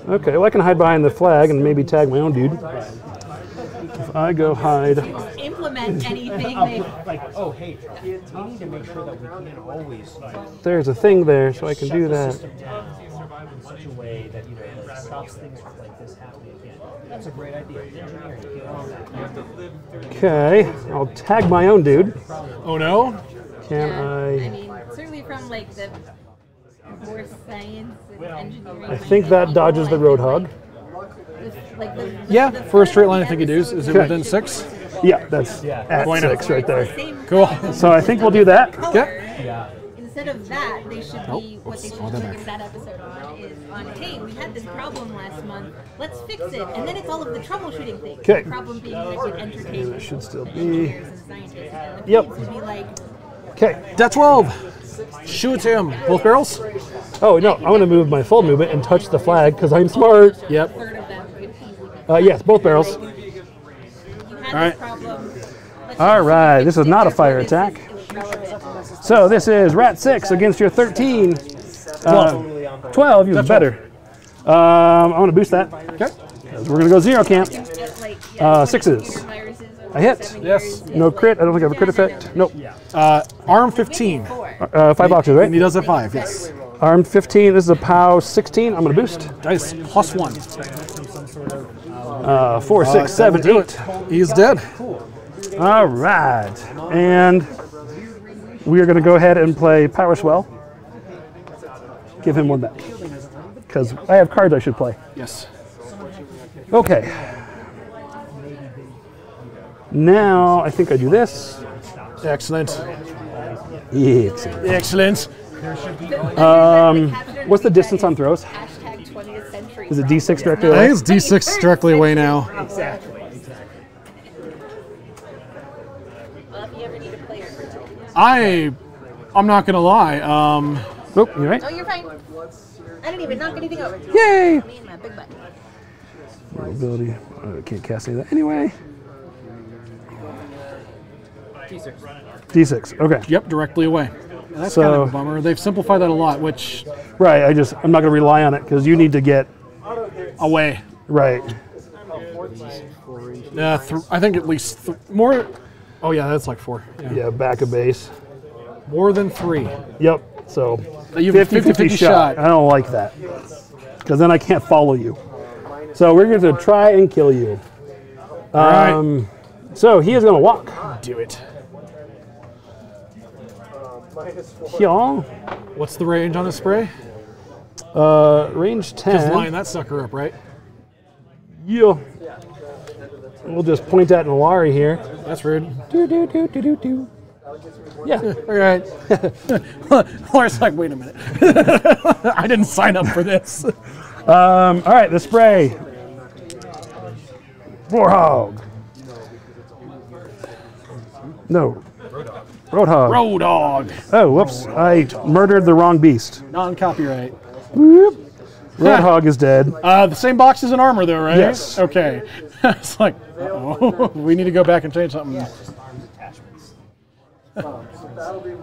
Okay, well I can hide behind the flag and maybe tag my own dude. If I go hide. Implement anything. Oh, hey, we need to make sure that we can't always. There's a thing there, so I can do that. Survive in such a way that it stops things like this happening again. That's a great idea. Engineering, get on that. Okay, I'll tag my own dude. Oh no? Can I mean, certainly from like the more science and engineering. I think that dodges the Roadhog. Yeah, for a straight line, I think it is. Is it within 6? Yeah, that's at 6 right there. Cool. So I think we'll do that. Yeah. Instead of that, they should be what they should focus that episode on is on, hey, we had this problem last month, let's fix it. And then it's all of the troubleshooting things. Okay. The problem being like with entertainment. That should still be. Engineers and scientists. And the Yep. kids would be like, Okay. Det 12. Shoot him. Both barrels? Oh, no, I'm going to move my full movement and touch the flag because I'm smart. Yep. a third of them could easily Yes, both barrels. You had All right. this problem. Let's All just right, fix this is it, not a therefore fire this attack. is irrelevant. So this is Rat 6 against your 13. 12, even better. I'm going to boost that. Okay. We're going to go 0 camp. Like, 6s. I hit. Yes. No crit. I don't think I have a crit effect. Nope. Arm 15. 5 boxes, right? And he does a 5, yes. Arm 15. This is a POW 16. I'm going to boost. Dice plus 1. 4, 6, 7, 8. He's dead. All right. And we are going to go ahead and play Power Swell. Give him 1 back. Because I have cards I should play. Yes. Okay. Now I think I do this. Excellent. Excellent. Excellent. What's the distance on throws? Hashtag 20th century. Is it D6 directly I away? think it's D6 directly away now. Exactly. Well, if you ever need a player. I'm not gonna lie. Nope, you're right. Oh, you're fine. I didn't even knock anything over. Yay! Me and my big butt. Ability. Can't cast any of that anyway. D6. Okay. Yep, directly away. And that's So- kind of a bummer. They've simplified that a lot, which Right. I'm not going to rely on it because you need to get away. right. I think at least more. Oh yeah, that's like 4. Yeah. Yeah, back a base. More than 3. Yep. So You have a 50-50 shot. I don't like that because then I can't follow you. So we're going to try and kill you. right. So he is going to walk. Do it. Yeah. What's the range on the spray? Range Just 10. line that sucker up, right? Yeah. We'll just point at Nalari here. That's rude. Do. Yeah. All right. Laura's like, wait a minute. I didn't sign up for this. All right, the spray. Warhog. No. Roadhog. Road dog. Oh, whoops. I murdered the wrong beast. Non-copyright. Whoop. Roadhog is dead. The same boxes and armor, though, right? Yes. Okay. It's like, uh-oh. We need to go back and change something.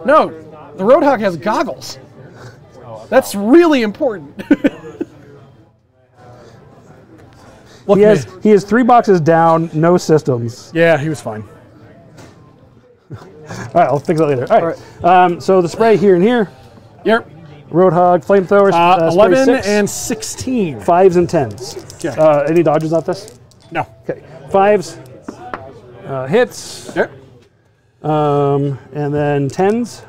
No, the Roadhog has goggles. That's really important. Look, He has 3 boxes down, no systems. yeah, he was fine. All right, I'll fix that later. All right. So the spray here and here. Yep. Roadhog, flamethrowers. spray 11 6, and 16. 5s and 10s. Okay. Any dodges off this? No. Okay. 5s. Hits. Yep. And then 10s.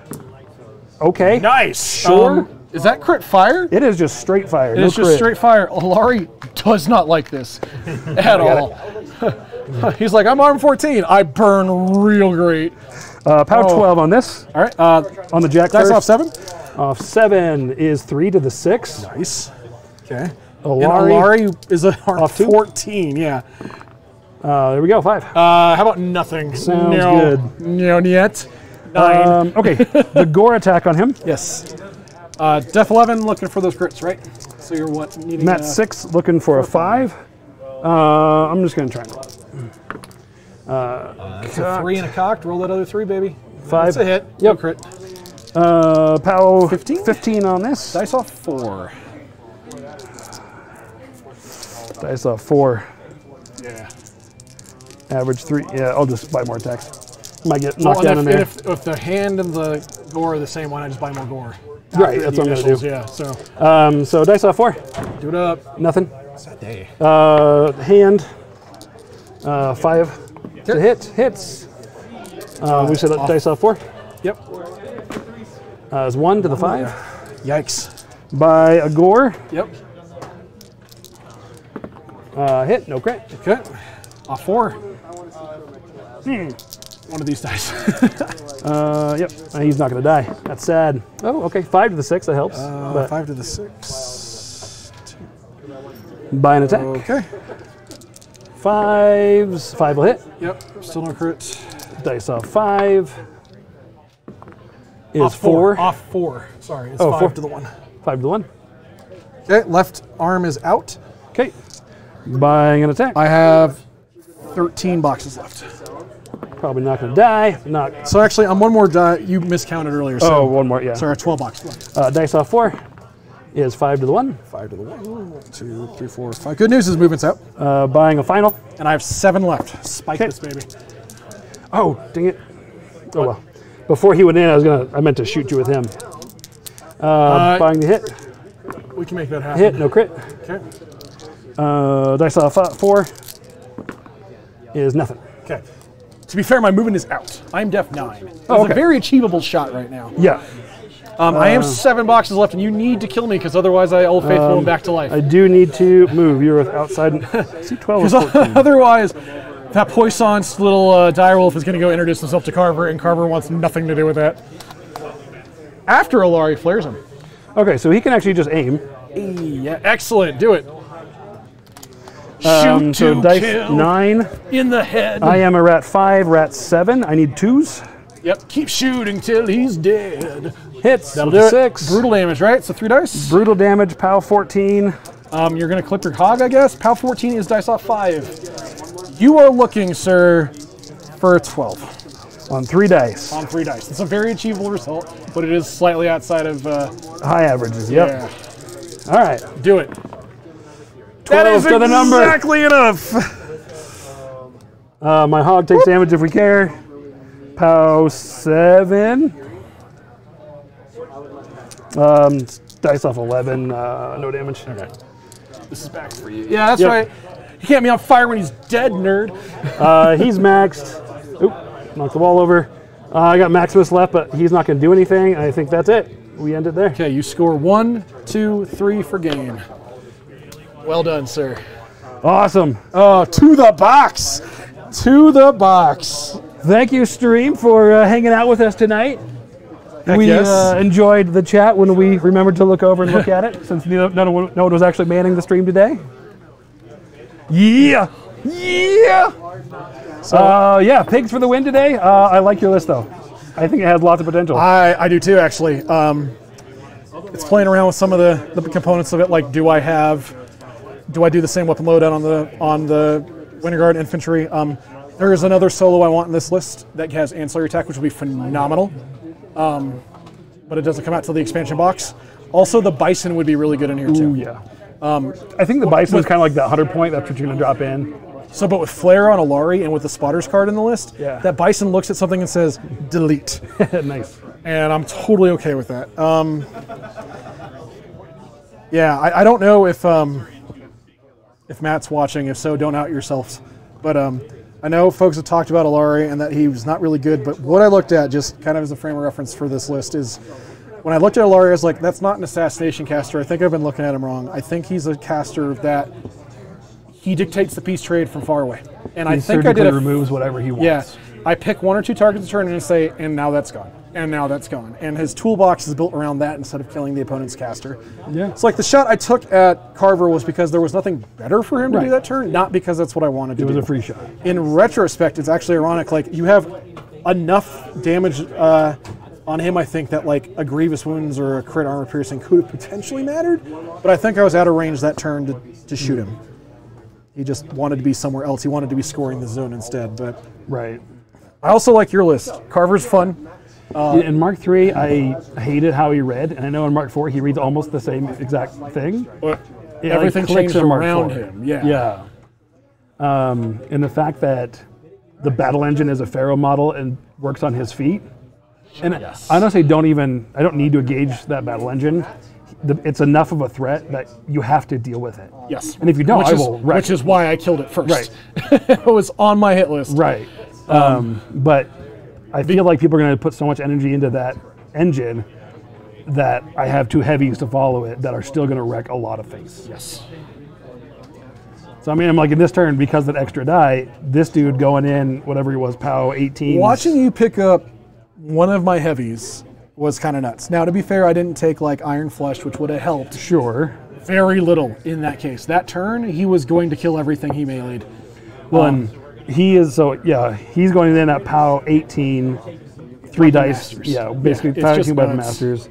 Okay. Nice. Sure. Is that crit fire? It is just straight fire. It's just straight fire. Alari does not like this at all. He's like, I'm arm 14. I burn real great. Pow 12 on this. All right. On the jack Dice first. off 7. Off 7 is 3 to the 6. Nice. Okay. Alari. Alari is a arm Off 2? 14. Yeah. There we go. 5. How about nothing? Sounds no. good. No, yet. 9. Okay. The gore attack on him. Yes. Def 11, looking for those crits, right? So you're what? Needing Matt 6, looking for a 5. I'm just going to try and roll. It's a 3 and a cocked. Roll that other 3, baby. 5. That's a hit. Yep. No crit. Pow 15? 15 on this. Dice off 4. Dice off 4. Yeah. Average 3. Yeah, I'll just buy more attacks. Might get knocked down in and there. if the hand and the gore are the same one, I just buy more gore. Right, that's what I'm going to do. Yeah, so So dice off 4. do it up. Nothing. What's that day? Hand. 5 to hit. Hits. We said dice off 4. Yep. Is 1 to the 5. Yikes. By a gore. Yep. Hit. No crit. Okay. Off 4. One of these dice. Yep. He's not going to die. That's sad. Oh, okay. 5 to the 6. That helps. But 5 to the 6. by an attack. Okay. 5s. 5 will hit. Yep. Still no crit. Dice off 5. Is Off 4. Off 4. Sorry, it's Oh, 5 4. to the 1. 5 to the 1. Okay, left arm is out. Okay. Buying an attack. I have 13 boxes left. Probably not going to die. Not. So actually, on one more die, you miscounted earlier. So Oh, one more. Yeah. sorry, 12 boxes left. Dice off 4 is 5 to the 1. 5 to the 1. 1, 2, 3, 4, 5. Good news is movement's out. Buying a final. And I have 7 left. Spike Okay. this baby. Oh, dang it. Oh well. Before he went in, I meant to shoot you with him. Buying the hit. We can make that happen. Hit. No crit. Okay. Dice off 4 is nothing. Okay. To be fair, my movement is out. I'm def 9. It's Oh, okay. a very achievable shot right now. Yeah. I am 7 boxes left, and you need to kill me because otherwise I Old Faithful him back to life. I do need to move. You're with outside. See, 12 or 14. Otherwise, that Poisson's little direwolf is going to go introduce himself to Carver, and Carver wants nothing to do with that. After Alari flares him. Okay, so he can actually just aim. Yeah, excellent. Do it. So Shoot to dice kill 9. in the head. I am a rat 5, rat 7. I need 2s. Yep. Keep shooting till he's dead. Hits. That'll do it. 6. Brutal damage, right? So 3 dice. Brutal damage. Pow 14. You're going to clip your hog, I guess. POW 14 is dice off 5. You are looking, sir, for a 12. On 3 dice. On 3 dice. It's a very achievable result, but it is slightly outside of... high averages, yep. Yeah. All right. Do it. 12 That is to the number. exactly enough. My hog takes damage if we care. POW 7. Dice off 11, no damage. Okay. This is back for you. Yeah, that's right. He can't be on fire when he's dead, nerd. He's maxed. Oop, knocked the wall over. I got Maximus left, but he's not going to do anything. I think that's it. We end it there. Okay, you score 1, 2, 3 for gain. Well done, sir. Awesome. Oh, to the box. To the box. Thank you, stream, for hanging out with us tonight. We enjoyed the chat when we remembered to look over and look at it, since no one was actually manning the stream today. Yeah! Yeah! So, yeah, pigs for the win today. I like your list, though. I think it has lots of potential. I do, too, actually. It's playing around with some of the components of it, like do I do the same weapon loadout on the Winter Guard infantry? There is another solo I want in this list that has ancillary attack, which will be phenomenal. But it doesn't come out till the expansion box. Also, the Bison would be really good in here, too. Ooh, yeah. I think the Bison is kind of like that 100 point. That's what you're going to drop in. So, but with Flare on Alari and with the Spotters card in the list, yeah, that Bison looks at something and says, delete. Nice. And I'm totally okay with that. Yeah, I don't know if Matt's watching. If so, don't out yourselves. But I know folks have talked about Alari and that he was not really good, but what I looked at, just kind of as a frame of reference for this list, is when I looked at Alari, I was like, that's not an assassination caster. I think I've been looking at him wrong. I think he's a caster that he dictates the peace trade from far away. And I think I did removes whatever he wants. Yeah, I pick 1 or 2 targets a turn and say, and now that's gone. And now that's gone. And his toolbox is built around that instead of killing the opponent's caster. Yeah. It's like the shot I took at Carver was because there was nothing better for him to do that turn, not because that's what I wanted to do. It was a free shot. In retrospect, it's actually ironic. Like, you have enough damage on him, I think, that like a Grievous Wounds or a crit armor piercing could have potentially mattered. But I think I was out of range that turn to shoot him. He just wanted to be somewhere else. He wanted to be scoring the zone instead. But right. I also like your list. Carver's fun. In Mark 3, I hated how he read, and I know in Mark 4 he reads almost the same exact thing. Everything changed around him. Yeah. And the fact that the battle engine is a Pharaoh model and works on his feet. And I honestly I don't need to engage that battle engine. It's enough of a threat that you have to deal with it. Yes. And if you don't, I will wreck. Which is why I killed it first. Right. It was on my hit list. Right. But I feel like people are going to put so much energy into that engine that I have 2 heavies to follow it that are still going to wreck a lot of face. Yes. So I mean, I'm like in this turn, because of that extra die, this dude going in, whatever he was, POW 18. Watching you pick up one of my heavies was kind of nuts. Now, to be fair, I didn't take like Iron Flesh, which would have helped. Sure. Very little in that case. That turn, he was going to kill everything he meleeed. Well, and he is, so yeah, he's going in at POW 18, 3 dice. Masters. Yeah, basically Yeah, POW it's 18 just by the nuts. Masters.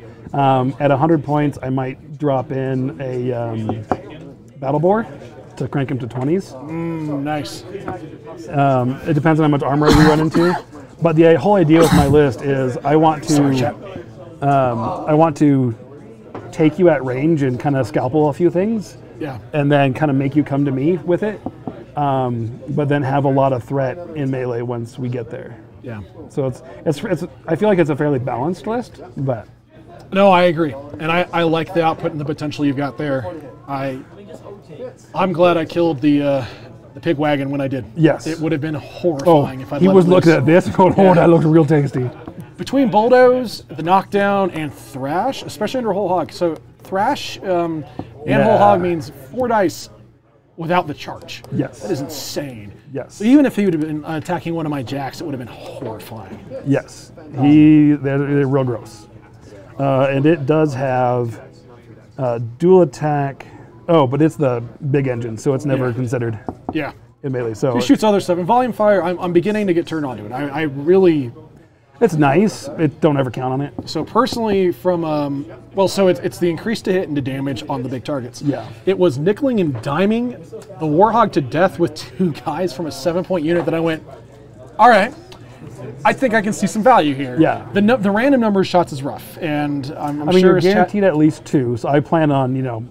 At 100 points, I might drop in a Battle Boar to crank him to 20s. Nice. It depends on how much armor we run into. But the whole idea with my list is I want to take you at range and kind of scalpel a few things. Yeah. And then kind of make you come to me with it. But then have a lot of threat in melee once we get there. Yeah. So it's I feel like it's a fairly balanced list, but No, I agree. And I like the output and the potential you've got there. I'm glad I killed the pig wagon when I did. Yes. It would have been horrifying if I'd he let was it looking loose. at this and going, oh, that looks real tasty. Between Bulldoze, the knockdown, and Thrash, especially under Whole Hog. So Thrash and Whole Hog means 4 dice without the charge. Yes. That is insane. Yes. So even if he would have been attacking one of my jacks, it would have been horrifying. Yes. They're real gross. And it does have dual attack. Oh, but it's the big engine, so it's never considered Yeah. in melee. So He shoots other stuff. In Volume Fire, I'm beginning to get turned on to it. I really... It's nice. Don't ever count on it. So personally, from so it's the increase to hit and to damage on the big targets. Yeah. It was nickeling and diming the Warhog to death with 2 guys from a 7-point unit that I went, all right, I think I can see some value here. Yeah. The random number of shots is rough, and I'm I mean, sure you're as guaranteed at least 2, so I plan on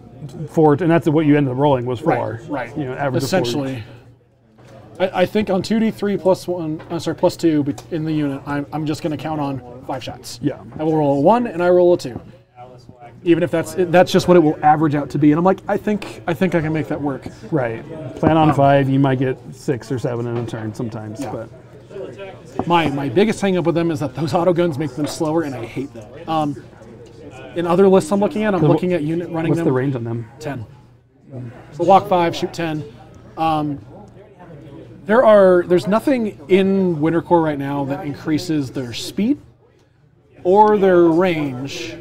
4, and that's what you ended up rolling was 4. Right. Average Essentially. of 4. I think on 2d3 plus 2 in the unit, I'm just going to count on 5 shots. Yeah. I will roll a 1 and I roll a 2. Even if that's just what it will average out to be. And I'm like, I think I can make that work. Right. Plan on 5. You might get 6 or 7 in a turn sometimes. Yeah. But my biggest hang up with them is that those auto guns make them slower, and I hate that. In other lists I'm looking at unit running what's them. the range on them? 10. So walk 5, shoot 10. There's nothing in Winter Korps right now that increases their speed or their range.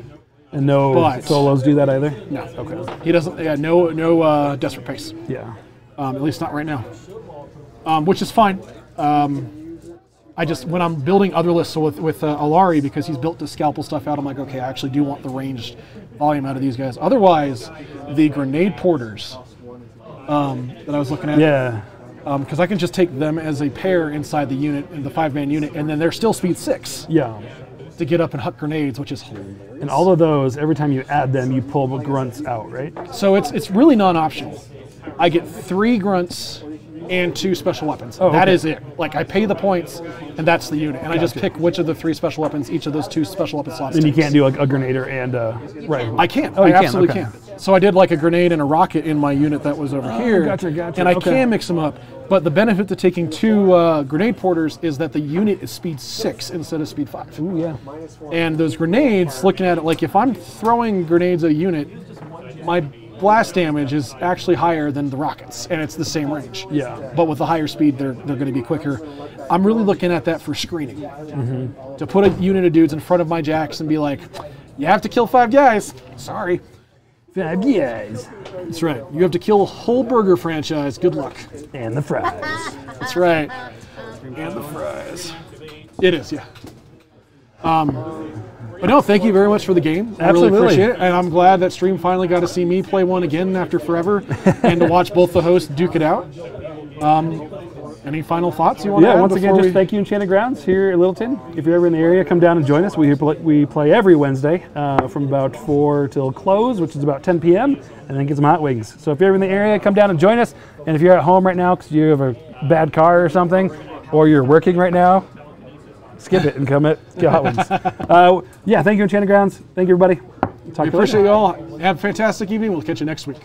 And no solos do that either? No. Okay. He doesn't. Yeah. No. Desperate pace. Yeah. At least not right now. Which is fine. I just when I'm building other lists, so with Alari, because he's built to scalpel stuff out, I'm like, okay, I actually do want the ranged volume out of these guys. Otherwise, the grenade porters that I was looking at. Yeah. Because I can just take them as a pair inside the unit, in the 5-man unit, and then they're still speed 6. Yeah. To get up and huck grenades, which is hilarious. And all of those, every time you add them, you pull grunts out, right? So it's really non-optional. I get 3 grunts and 2 special weapons. Oh, that okay. is it. Like, I pay the points, and that's the unit. And I just pick which of the 3 special weapons each of those 2 special weapon slots And you takes. can't do a grenader and rifle. I can. Oh, I you can, absolutely okay. can. So I did like a grenade and a rocket in my unit that was over here. Gotcha. And I Okay. can mix them up. But the benefit to taking 2 grenade porters is that the unit is speed 6 instead of speed 5. Ooh, yeah. And those grenades, looking at it, like if I'm throwing grenades at a unit, my blast damage is actually higher than the rockets, and it's the same range. Yeah. But with the higher speed, they're going to be quicker. I'm really looking at that for screening. Mm-hmm. To put a unit of dudes in front of my jacks and be like, you have to kill 5 guys. Sorry. 5 guys. That's right. You have to kill a whole burger franchise. Good luck. And the fries. That's right. And the fries. It is, yeah. But no, thank you very much for the game. I really Absolutely. appreciate it. And I'm glad that stream finally got to see me play one again after forever and to watch both the hosts duke it out. Any final thoughts you want to add? Once again, before just thank you, Enchanted Grounds here at Littleton. If you're ever in the area, come down and join us. We play every Wednesday from about 4 till close, which is about 10 p.m., and then get some hot wings. So if you're ever in the area, come down and join us. And if you're at home right now because you have a bad car or something, or you're working right now, skip it and come get hot wings. Yeah, thank you, Enchanted Grounds. Thank you, everybody. We appreciate you all. Have a fantastic evening. We'll catch you next week.